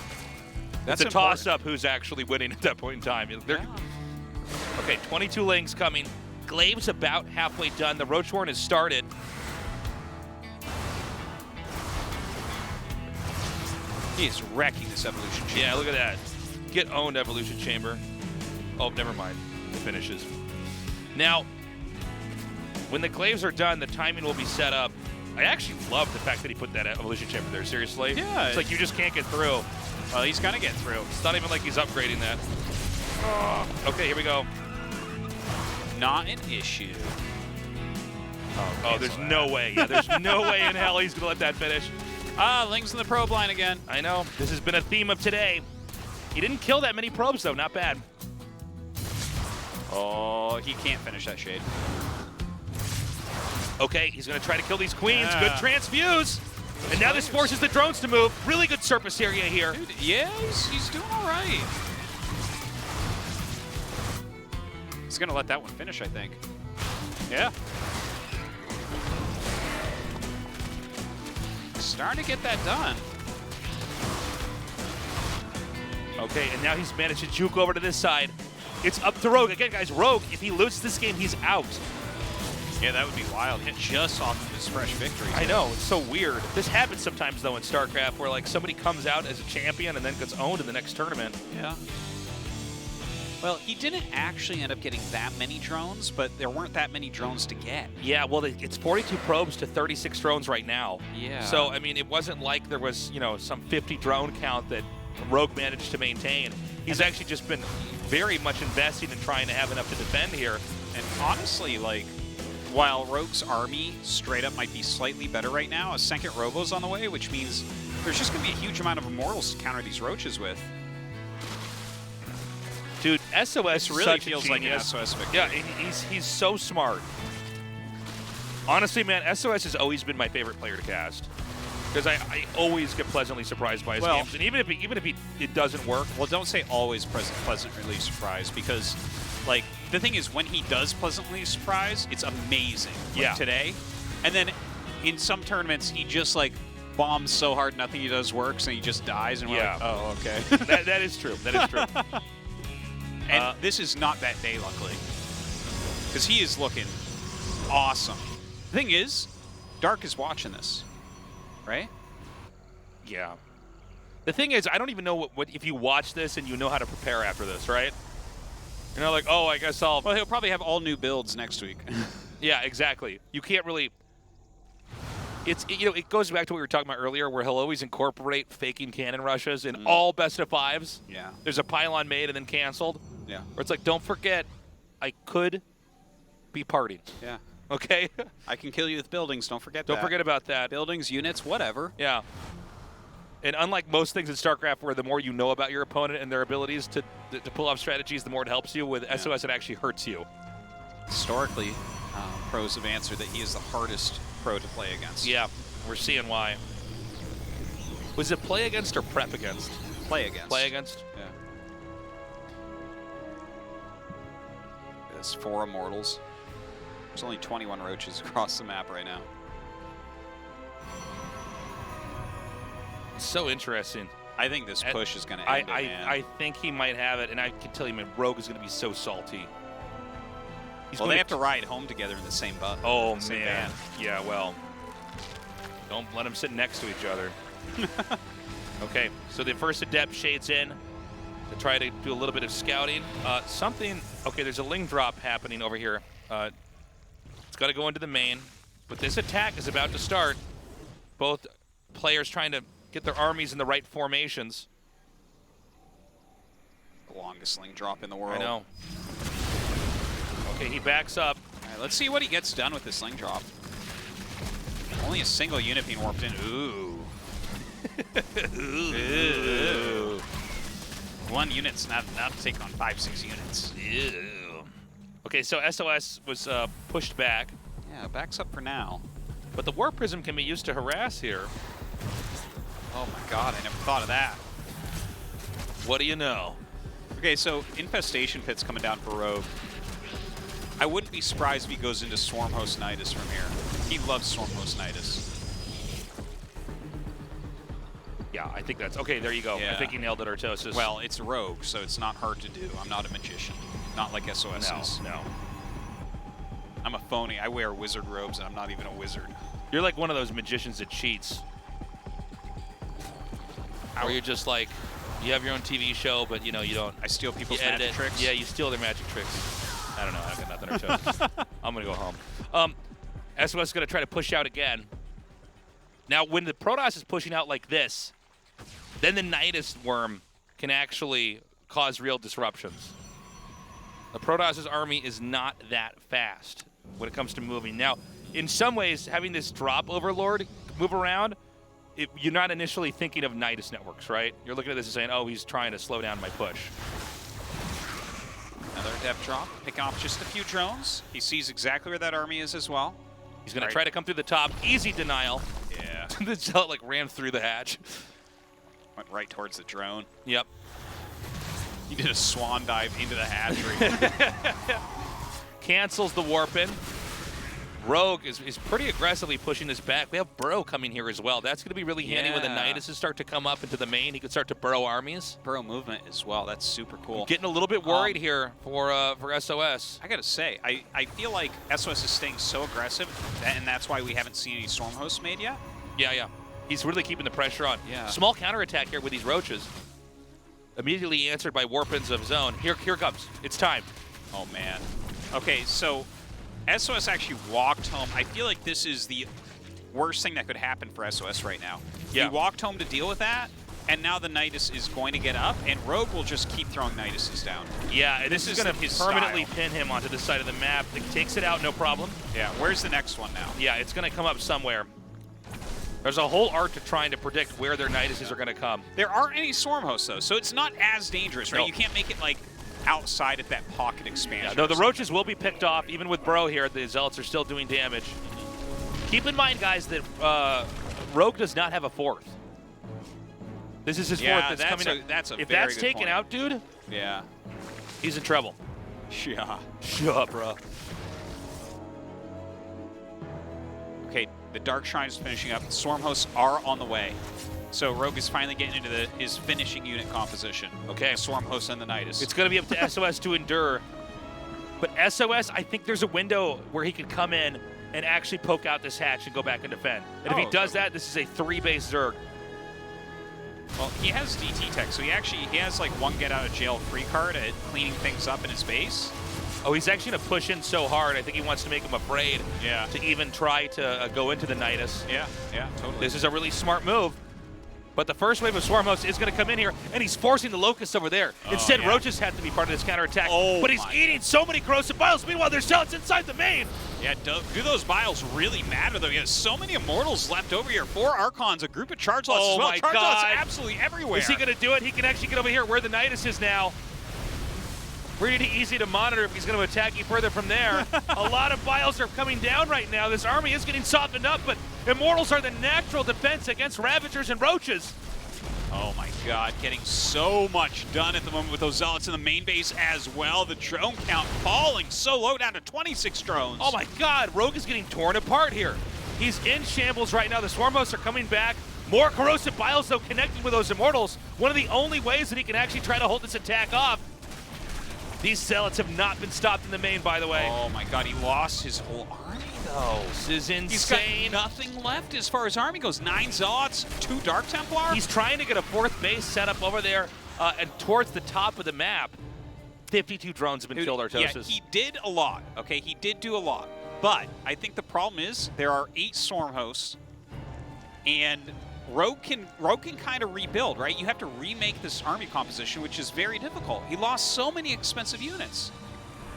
That's it's a toss-up who's actually winning at that point in time. They're- Yeah. Okay, 22 lings coming. Glaive's about halfway done. The Roachhorn has started. He is wrecking this evolution chamber. Yeah, look at that. Get owned, Evolution Chamber. Oh, never mind. It finishes. Now, when the glaives are done, the timing will be set up. I actually love the fact that he put that Evolution Chamber there, seriously. Yeah. It's like you just can't get through. Well, he's gonna get through. It's not even like he's upgrading that. Okay, here we go. Not an issue. Oh, there's no way. Yeah, there's no way in hell he's going to let that finish. Lings in the probe line again. I know. This has been a theme of today. He didn't kill that many probes, though. Not bad. Oh, he can't finish that shade. Okay, he's going to try to kill these queens. Yeah. Good transfuse. And now this forces the drones to move. Really good surface area here. Dude, yeah, he's doing all right. He's going to let that one finish, I think. Yeah. Starting to get that done. Okay, and now he's managed to juke over to this side. It's up to Rogue. Again, guys, Rogue, if he loses this game, he's out. Yeah, that would be wild. Hit just off of his fresh victory. I know, it's so weird. This happens sometimes, though, in StarCraft, where like somebody comes out as a champion and then gets owned in the next tournament. Yeah. Well, he didn't actually end up getting that many drones, but there weren't that many drones to get. Yeah, well, it's 42 probes to 36 drones right now. Yeah. So, I mean, it wasn't like there was, you know, some 50 drone count that Rogue managed to maintain. He's actually just been very much investing in trying to have enough to defend here. And honestly, like, while Rogue's army straight up might be slightly better right now, a second Robo's on the way, which means there's just going to be a huge amount of Immortals to counter these Roaches with. Dude, SOS This really such feels a like an genius. SOS victory. Yeah, he's so smart. Honestly, man, SOS has always been my favorite player to cast. Because I always get pleasantly surprised by his games. And even if it doesn't work. Well, don't say always pleasantly surprised, because, like, the thing is, when he does pleasantly surprise, it's amazing. Like Yeah. today. And then in some tournaments, he just, like, bombs so hard nothing he does works, and he just dies, and we're Yeah. like, oh, okay. that is true. That is true. And this is not that day, luckily. Because he is looking awesome. The thing is, Dark is watching this, right? Yeah. The thing is, I don't even know what if you watch this and you know how to prepare after this, right? You're not like, oh, I guess I'll... Well, he'll probably have all new builds next week. Yeah, exactly. You can't really... it goes back to what we were talking about earlier, where he'll always incorporate faking cannon rushes in all best of fives. Yeah. There's a pylon made and then canceled. Yeah. Where it's like, don't forget, I could be partying. Yeah. Okay? I can kill you with buildings. Don't forget that. Don't forget about that. Buildings, units, whatever. Yeah. And unlike most things in StarCraft, where the more you know about your opponent and their abilities to pull off strategies, the more it helps you. With SOS, it actually hurts you. Historically, pros have answered that he is the hardest pro to play against. Yeah, we're seeing why. Was it play against or prep against? Play against. Play against? Yeah. There's 4 Immortals. There's only 21 roaches across the map right now. So interesting. I think this push is going to end it, man. I think he might have it, and I can tell you, man, Rogue is going to be so salty. Well, they have to ride home together in the same bus. Oh, man. Van. Yeah, well, don't let them sit next to each other. Okay, so the first Adept shades in to try to do a little bit of scouting. Okay, there's a Ling drop happening over here. It's got to go into the main, but this attack is about to start. Both players trying to get their armies in the right formations. The longest Ling drop in the world. I know. Okay, he backs up. All right, let's see what he gets done with this Ling drop. Only a single unit being warped in. Ooh. Ooh. One unit's not to take on 5-6 units. Ew. Okay, so SOS was pushed back. Yeah, backs up for now. But the Warp Prism can be used to harass here. Oh my god, I never thought of that. What do you know? Okay, so Infestation Pit's coming down for Rogue. I wouldn't be surprised if he goes into Swarm Host Nidus from here. He loves Swarm Host Nidus. Yeah, I think that's... Okay, there you go. Yeah. I think he nailed it, Artosis. Well, it's Rogue, so it's not hard to do. I'm not a magician. Not like SOS is. No. I'm a phony. I wear wizard robes, and I'm not even a wizard. You're like one of those magicians that cheats. Where you're just like, you have your own TV show, but you don't... I steal people's edit magic it. tricks? Yeah, you steal their magic tricks. I don't know. I've got nothing, Artosis. I'm going to go home. SOS is going to try to push out again. Now, when the Protoss is pushing out like this, then the Nidus worm can actually cause real disruptions. The Protoss' army is not that fast when it comes to moving. Now, in some ways, having this drop overlord move around, you're not initially thinking of Nidus networks, right? You're looking at this and saying, oh, he's trying to slow down my push. Another depth drop, picking off just a few drones. He sees exactly where that army is as well. He's going to try to come through the top. Easy denial. Yeah. The Zealot ran through the hatch. Went right towards the drone. Yep. He did a swan dive into the hatchery. Cancels the warp in. Rogue is pretty aggressively pushing this back. We have Burrow coming here as well. That's going to be really handy when the Niduses start to come up into the main. He could start to burrow armies. Burrow movement as well. That's super cool. I'm getting a little bit worried here for SOS. I got to say, I feel like SOS is staying so aggressive, and that's why we haven't seen any Storm Hosts made yet. Yeah. He's really keeping the pressure on. Yeah. Small counterattack here with these roaches. Immediately answered by warp-ins of zone. Here comes. It's time. Oh, man. Okay, so SOS actually walked home. I feel like this is the worst thing that could happen for SOS right now. Yeah. He walked home to deal with that, and now the Nidus is going to get up, and Rogue will just keep throwing Niduses down. Yeah, and this is going to his permanently style. pin him onto the side of the map. It takes it out, no problem. Yeah, where's the next one now? Yeah, it's going to come up somewhere. There's a whole art to trying to predict where their Niduses are going to come. There aren't any Swarm Hosts, though, so it's not as dangerous, right? No. You can't make it, like, outside of that pocket expansion. Yeah, no, the roaches will be picked off. Even with Burrow here, the Zealots are still doing damage. Keep in mind, guys, that Rogue does not have a fourth. This is his fourth that's coming up. That's a if very that's good taken point. out, dude, Yeah. he's in trouble. Yeah. Shut up, bro. Okay, the Dark Shrine is finishing up. Swarm Hosts are on the way. So Rogue is finally getting into his finishing unit composition. Okay. The Swarm Hosts and the Nidus. It's going to be up to SOS to endure. But SOS, I think there's a window where he could come in and actually poke out this hatch and go back and defend. And if he does that, this is a 3-base Zerg. Well, he has DT tech, so he has like one get out of jail free card at cleaning things up in his base. Oh, he's actually going to push in so hard. I think he wants to make him afraid to even try to go into the Nidus. Yeah, totally. This is a really smart move. But the first wave of Swarm Host is going to come in here, and he's forcing the Locusts over there. Instead, Roaches have to be part of this counterattack. But he's eating so many corrosive biles. Meanwhile, there's Zealots inside the main. Yeah, do those biles really matter, though? He has so many Immortals left over here. 4 Archons, a group of Charge Lots as well. My Charge God. Lots absolutely everywhere. Is he going to do it? He can actually get over here where the Nidus is now. Pretty easy to monitor if he's going to attack you further from there. A lot of biles are coming down right now. This army is getting softened up, but Immortals are the natural defense against Ravagers and Roaches. Oh my God, getting so much done at the moment with those Zealots in the main base as well. The drone count falling so low, down to 26 drones. Oh my God, Rogue is getting torn apart here. He's in shambles right now. The Swarm Hosts are coming back. More corrosive biles, though, connecting with those Immortals. One of the only ways that he can actually try to hold this attack off. These Zealots have not been stopped in the main, by the way. Oh my God, he lost his whole army, though. This is insane. He's got nothing left as far as army goes. 9 Zealots, 2 Dark Templar. He's trying to get a 4th base set up over there and towards the top of the map. 52 drones have been killed, Artosis. Yeah, he did a lot, okay? He did do a lot. But I think the problem is there are 8 Storm Hosts, and Rogue can kind of rebuild, right? You have to remake this army composition, which is very difficult. He lost so many expensive units.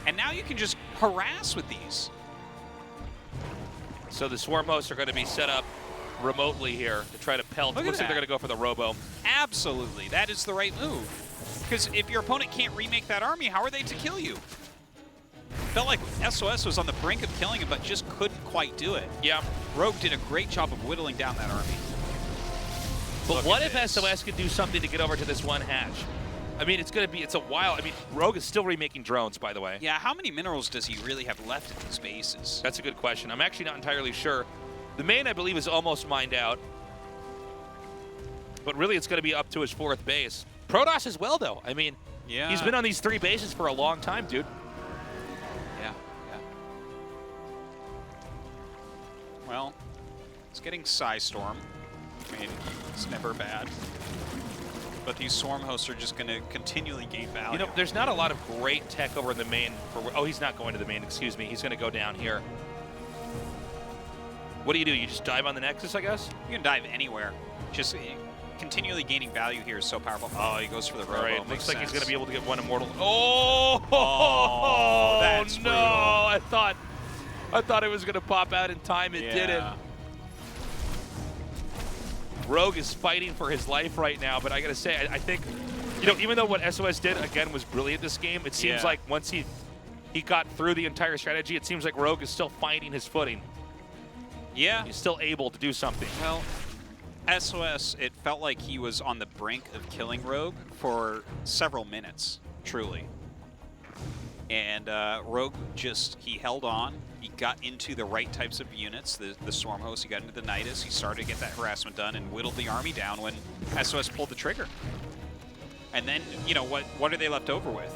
And now you can just harass with these. So the Swarm Hosts are going to be set up remotely here to try to pelt. Looks like they're going to go for the Robo. Absolutely. That is the right move. Because if your opponent can't remake that army, how are they to kill you? Felt like SOS was on the brink of killing him, but just couldn't quite do it. Yeah. Rogue did a great job of whittling down that army. But what if SOS could do something to get over to this one hatch? I mean, it's a while. I mean, Rogue is still remaking drones, by the way. Yeah, how many minerals does he really have left in these bases? That's a good question. I'm actually not entirely sure. The main, I believe, is almost mined out. But really, it's going to be up to his 4th base. Protoss as well, though. I mean, he's been on these 3 bases for a long time, dude. Yeah. Well, it's getting Psystorm. I mean, it's never bad. But these Swarm Hosts are just going to continually gain value. You know, there's not a lot of great tech over in the main. Oh, he's not going to the main, excuse me. He's going to go down here. What do? You just dive on the Nexus, I guess? You can dive anywhere. Just continually gaining value here is so powerful. Oh, he goes for the Robo. All right, looks like he's going to be able to get one Immortal. That's no! brutal. I thought it was going to pop out in time. It didn't. Rogue is fighting for his life right now, but I gotta say, I think, you know, even though what SOS did, again, was brilliant this game, it seems like once he got through the entire strategy, it seems like Rogue is still finding his footing. Yeah. He's still able to do something. Well, SOS, it felt like he was on the brink of killing Rogue for several minutes, truly. And Rogue he held on. He got into the right types of units, the Storm Host. He got into the Nidus. He started to get that harassment done and whittled the army down when SOS pulled the trigger. And then, you know, what are they left over with?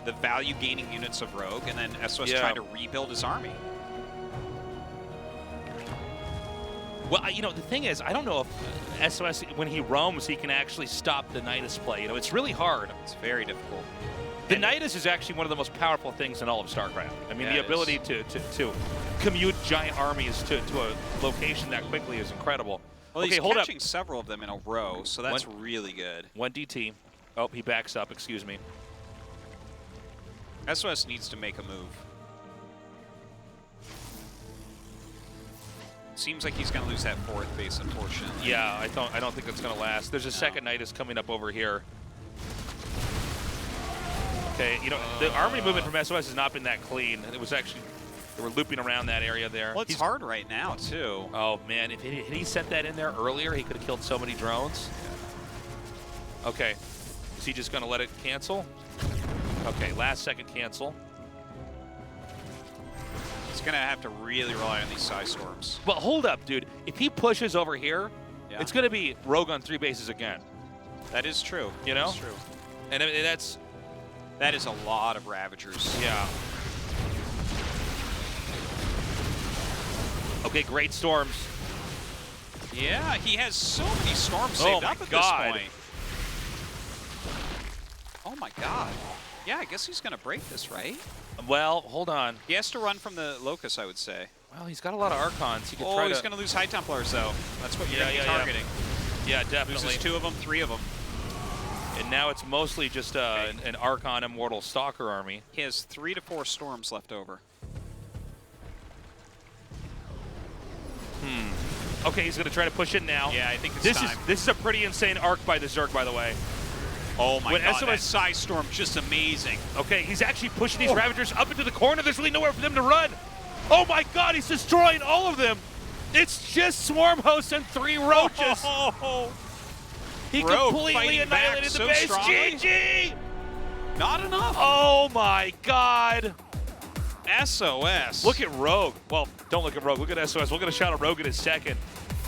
The value-gaining units of Rogue, and then SOS trying to rebuild his army. Well, you know, the thing is, I don't know if SOS, when he roams, he can actually stop the Nidus play. You know, it's really hard. It's very difficult. The Nidus is actually one of the most powerful things in all of StarCraft. I mean, the ability to commute giant armies to a location that quickly is incredible. Well, okay, he's hold catching up. several of them in a row, so that's really good. 1 DT. Oh, he backs up, excuse me. SOS needs to make a move. Seems like he's going to lose that 4th base, unfortunately. Yeah, I don't think it's going to last. There's a second Nidus coming up over here. Okay, you know, the army movement from SOS has not been that clean. It was actually, they were looping around that area there. Well, it's hard right now, too. Oh, man, if he sent that in there earlier, he could have killed so many drones. Okay, is he just going to let it cancel? Okay, last second cancel. He's going to have to really rely on these Psystorms. Well, hold up, dude. If he pushes over here, it's going to be Rogue on 3 bases again. That is true. You know? That's true. And that is a lot of Ravagers. Yeah. Okay, great storms. Yeah, he has so many storms saved up at this point. Oh my God. Yeah, I guess he's going to break this, right? Well, hold on. He has to run from the Locust, I would say. Well, he's got a lot of Archons. He could Oh, he's going to lose High Templars, though. That's what you're going to be targeting. Yeah, definitely. Loses 2 of them, 3 of them. And now it's mostly just an Archon Immortal Stalker army. He has 3 to 4 Storms left over. Okay, he's going to try to push in now. Yeah, I think it's time. This is a pretty insane arc by the Zerg, by the way. Oh my god, SOS that Psy Storm just amazing. Okay, he's actually pushing these Ravagers up into the corner. There's really nowhere for them to run. Oh my god, he's destroying all of them. It's just Swarm Hosts and 3 Roaches. He Rogue completely annihilated the base. GG! Not enough. Oh my god. SOS. Look at Rogue. Well, don't look at Rogue. Look at SOS. We're going to shout at Rogue in a second.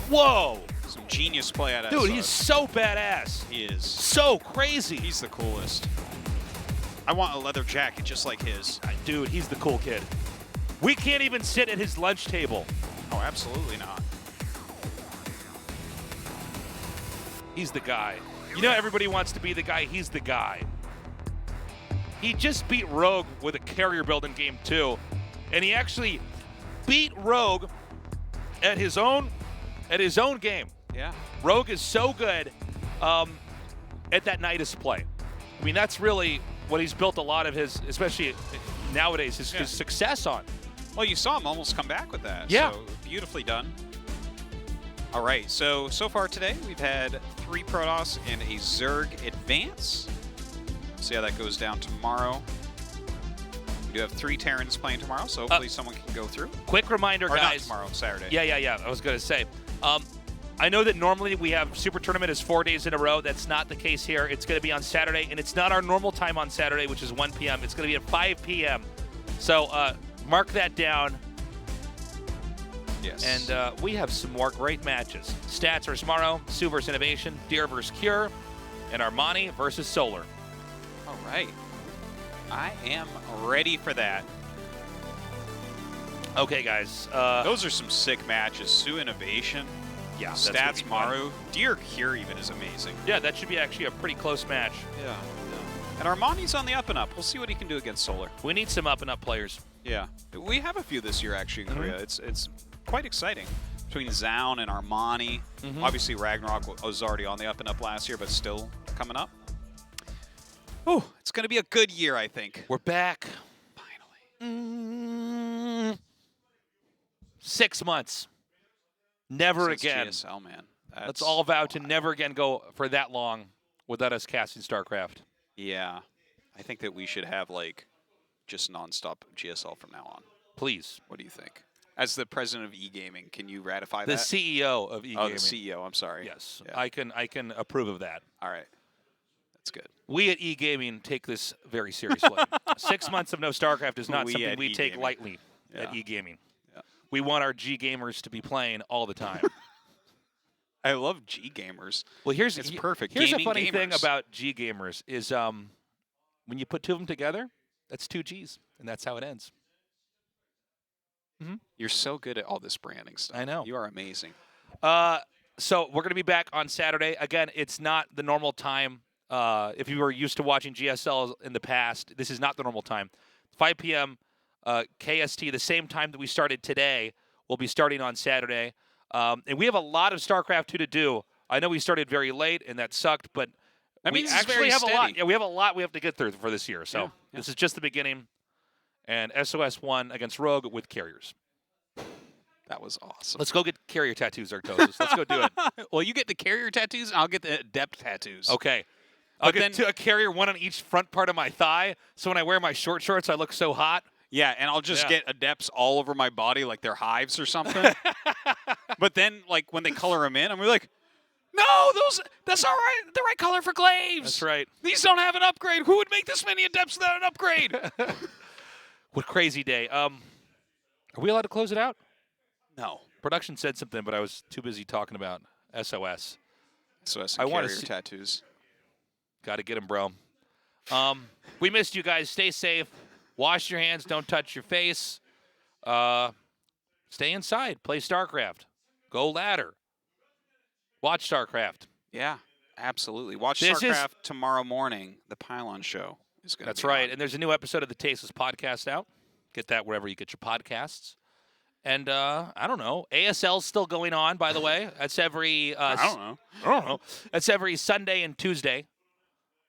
Whoa. Some genius play out of Dude, SOS. he's so badass. He is. So crazy. He's the coolest. I want a leather jacket just like his. Dude, he's the cool kid. We can't even sit at his lunch table. Oh, absolutely not. He's the guy. You know, everybody wants to be the guy. He's the guy. He just beat Rogue with a carrier build in game 2, and he actually beat Rogue at his own game. Yeah. Rogue is so good at that Nidus play. I mean, that's really what he's built a lot of his, especially nowadays, his success on. Well, you saw him almost come back with that. Yeah. So beautifully done. All right, so far today, we've had 3 Protoss in a Zerg Advance. See how that goes down tomorrow. We do have 3 Terrans playing tomorrow, so hopefully someone can go through. Quick reminder, or guys. Not tomorrow, Saturday. Yeah. I was going to say. I know that normally we have Super Tournament is 4 days in a row. That's not the case here. It's going to be on Saturday, and it's not our normal time on Saturday, which is 1 p.m. It's going to be at 5 p.m. So mark that down. Yes. And we have some more great matches. Stats are tomorrow: Sue versus Innovation, Deer versus Cure, and Armani versus Solar. All right. I am ready for that. Okay, guys. Those are some sick matches. Sue Innovation. Yeah. Stats Maru. Deer Cure even is amazing. Yeah, that should be actually a pretty close match. Yeah. And Armani's on the up and up. We'll see what he can do against Solar. We need some up and up players. Yeah. We have a few this year actually in Korea. It's quite exciting. Between Zaun and Armani. Obviously Ragnarok was already on the up and up last year, but still coming up. Oh, it's going to be a good year, I think. We're back. Finally. 6 months. Never Since again. GSL, man. Let's all vow to never again go for that long without us casting StarCraft. Yeah. I think that we should have, like, just nonstop GSL from now on. Please. What do you think? As the president of e-gaming, can you ratify The that? CEO of e-gaming. Oh, the CEO. I'm sorry. Yes, Yeah. I can approve of that. All right. That's good. We at e-gaming take this very seriously. 6 months of no StarCraft is not We something at we take e-gaming. lightly Yeah. at e-gaming. Yeah. We want our G-gamers to be playing all the time. I love G-gamers. Well, It's perfect. Here's Gaming a funny thing gamers. about G-gamers is when you put 2 of them together, that's 2 Gs, and that's how it ends. You're so good at all this branding stuff. I know. You are amazing. So we're going to be back on Saturday. Again, it's not the normal time. If you were used to watching GSL in the past, this is not the normal time. 5 p.m. KST, the same time that we started today, we'll be starting on Saturday. And we have a lot of StarCraft 2 to do. I know we started very late, and that sucked, but we actually have a lot. Yeah, we have a lot we have to get through for this year. So this is just the beginning. And SOS won against Rogue with carriers. That was awesome. Let's go get carrier tattoos, Artosis. Let's go do it. Well, you get the carrier tattoos, and I'll get the adept tattoos. Okay. I'll get a carrier, one on each front part of my thigh, so when I wear my short shorts, I look so hot. Yeah, and I'll just get adepts all over my body like they're hives or something. But then, like, when they color them in, I'm like, no, that's all right. The right color for glaives. That's right. These don't have an upgrade. Who would make this many adepts without an upgrade? What crazy day. Are we allowed to close it out? No. Production said something, but I was too busy talking about SOS. SOS I and wanna carrier see- tattoos. Got to get him, bro. We missed you guys. Stay safe. Wash your hands. Don't touch your face. Stay inside. Play StarCraft. Go ladder. Watch StarCraft. Yeah, absolutely. Watch This is- StarCraft tomorrow morning, the Pylon Show is going to That's be right. on. And there's a new episode of the Tasteless podcast out. Get that wherever you get your podcasts. And I don't know. ASL's still going on, by the way. That's every I don't know. That's every Sunday and Tuesday.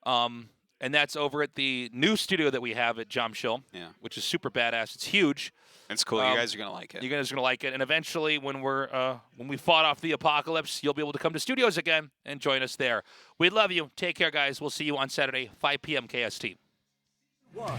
And that's over at the new studio that we have at Jamshil, which is super badass. It's huge. It's cool. You guys are going to like it. You guys are going to like it. And eventually, when we fought off the apocalypse, you'll be able to come to studios again and join us there. We love you. Take care, guys. We'll see you on Saturday, 5 p.m. KST. 1.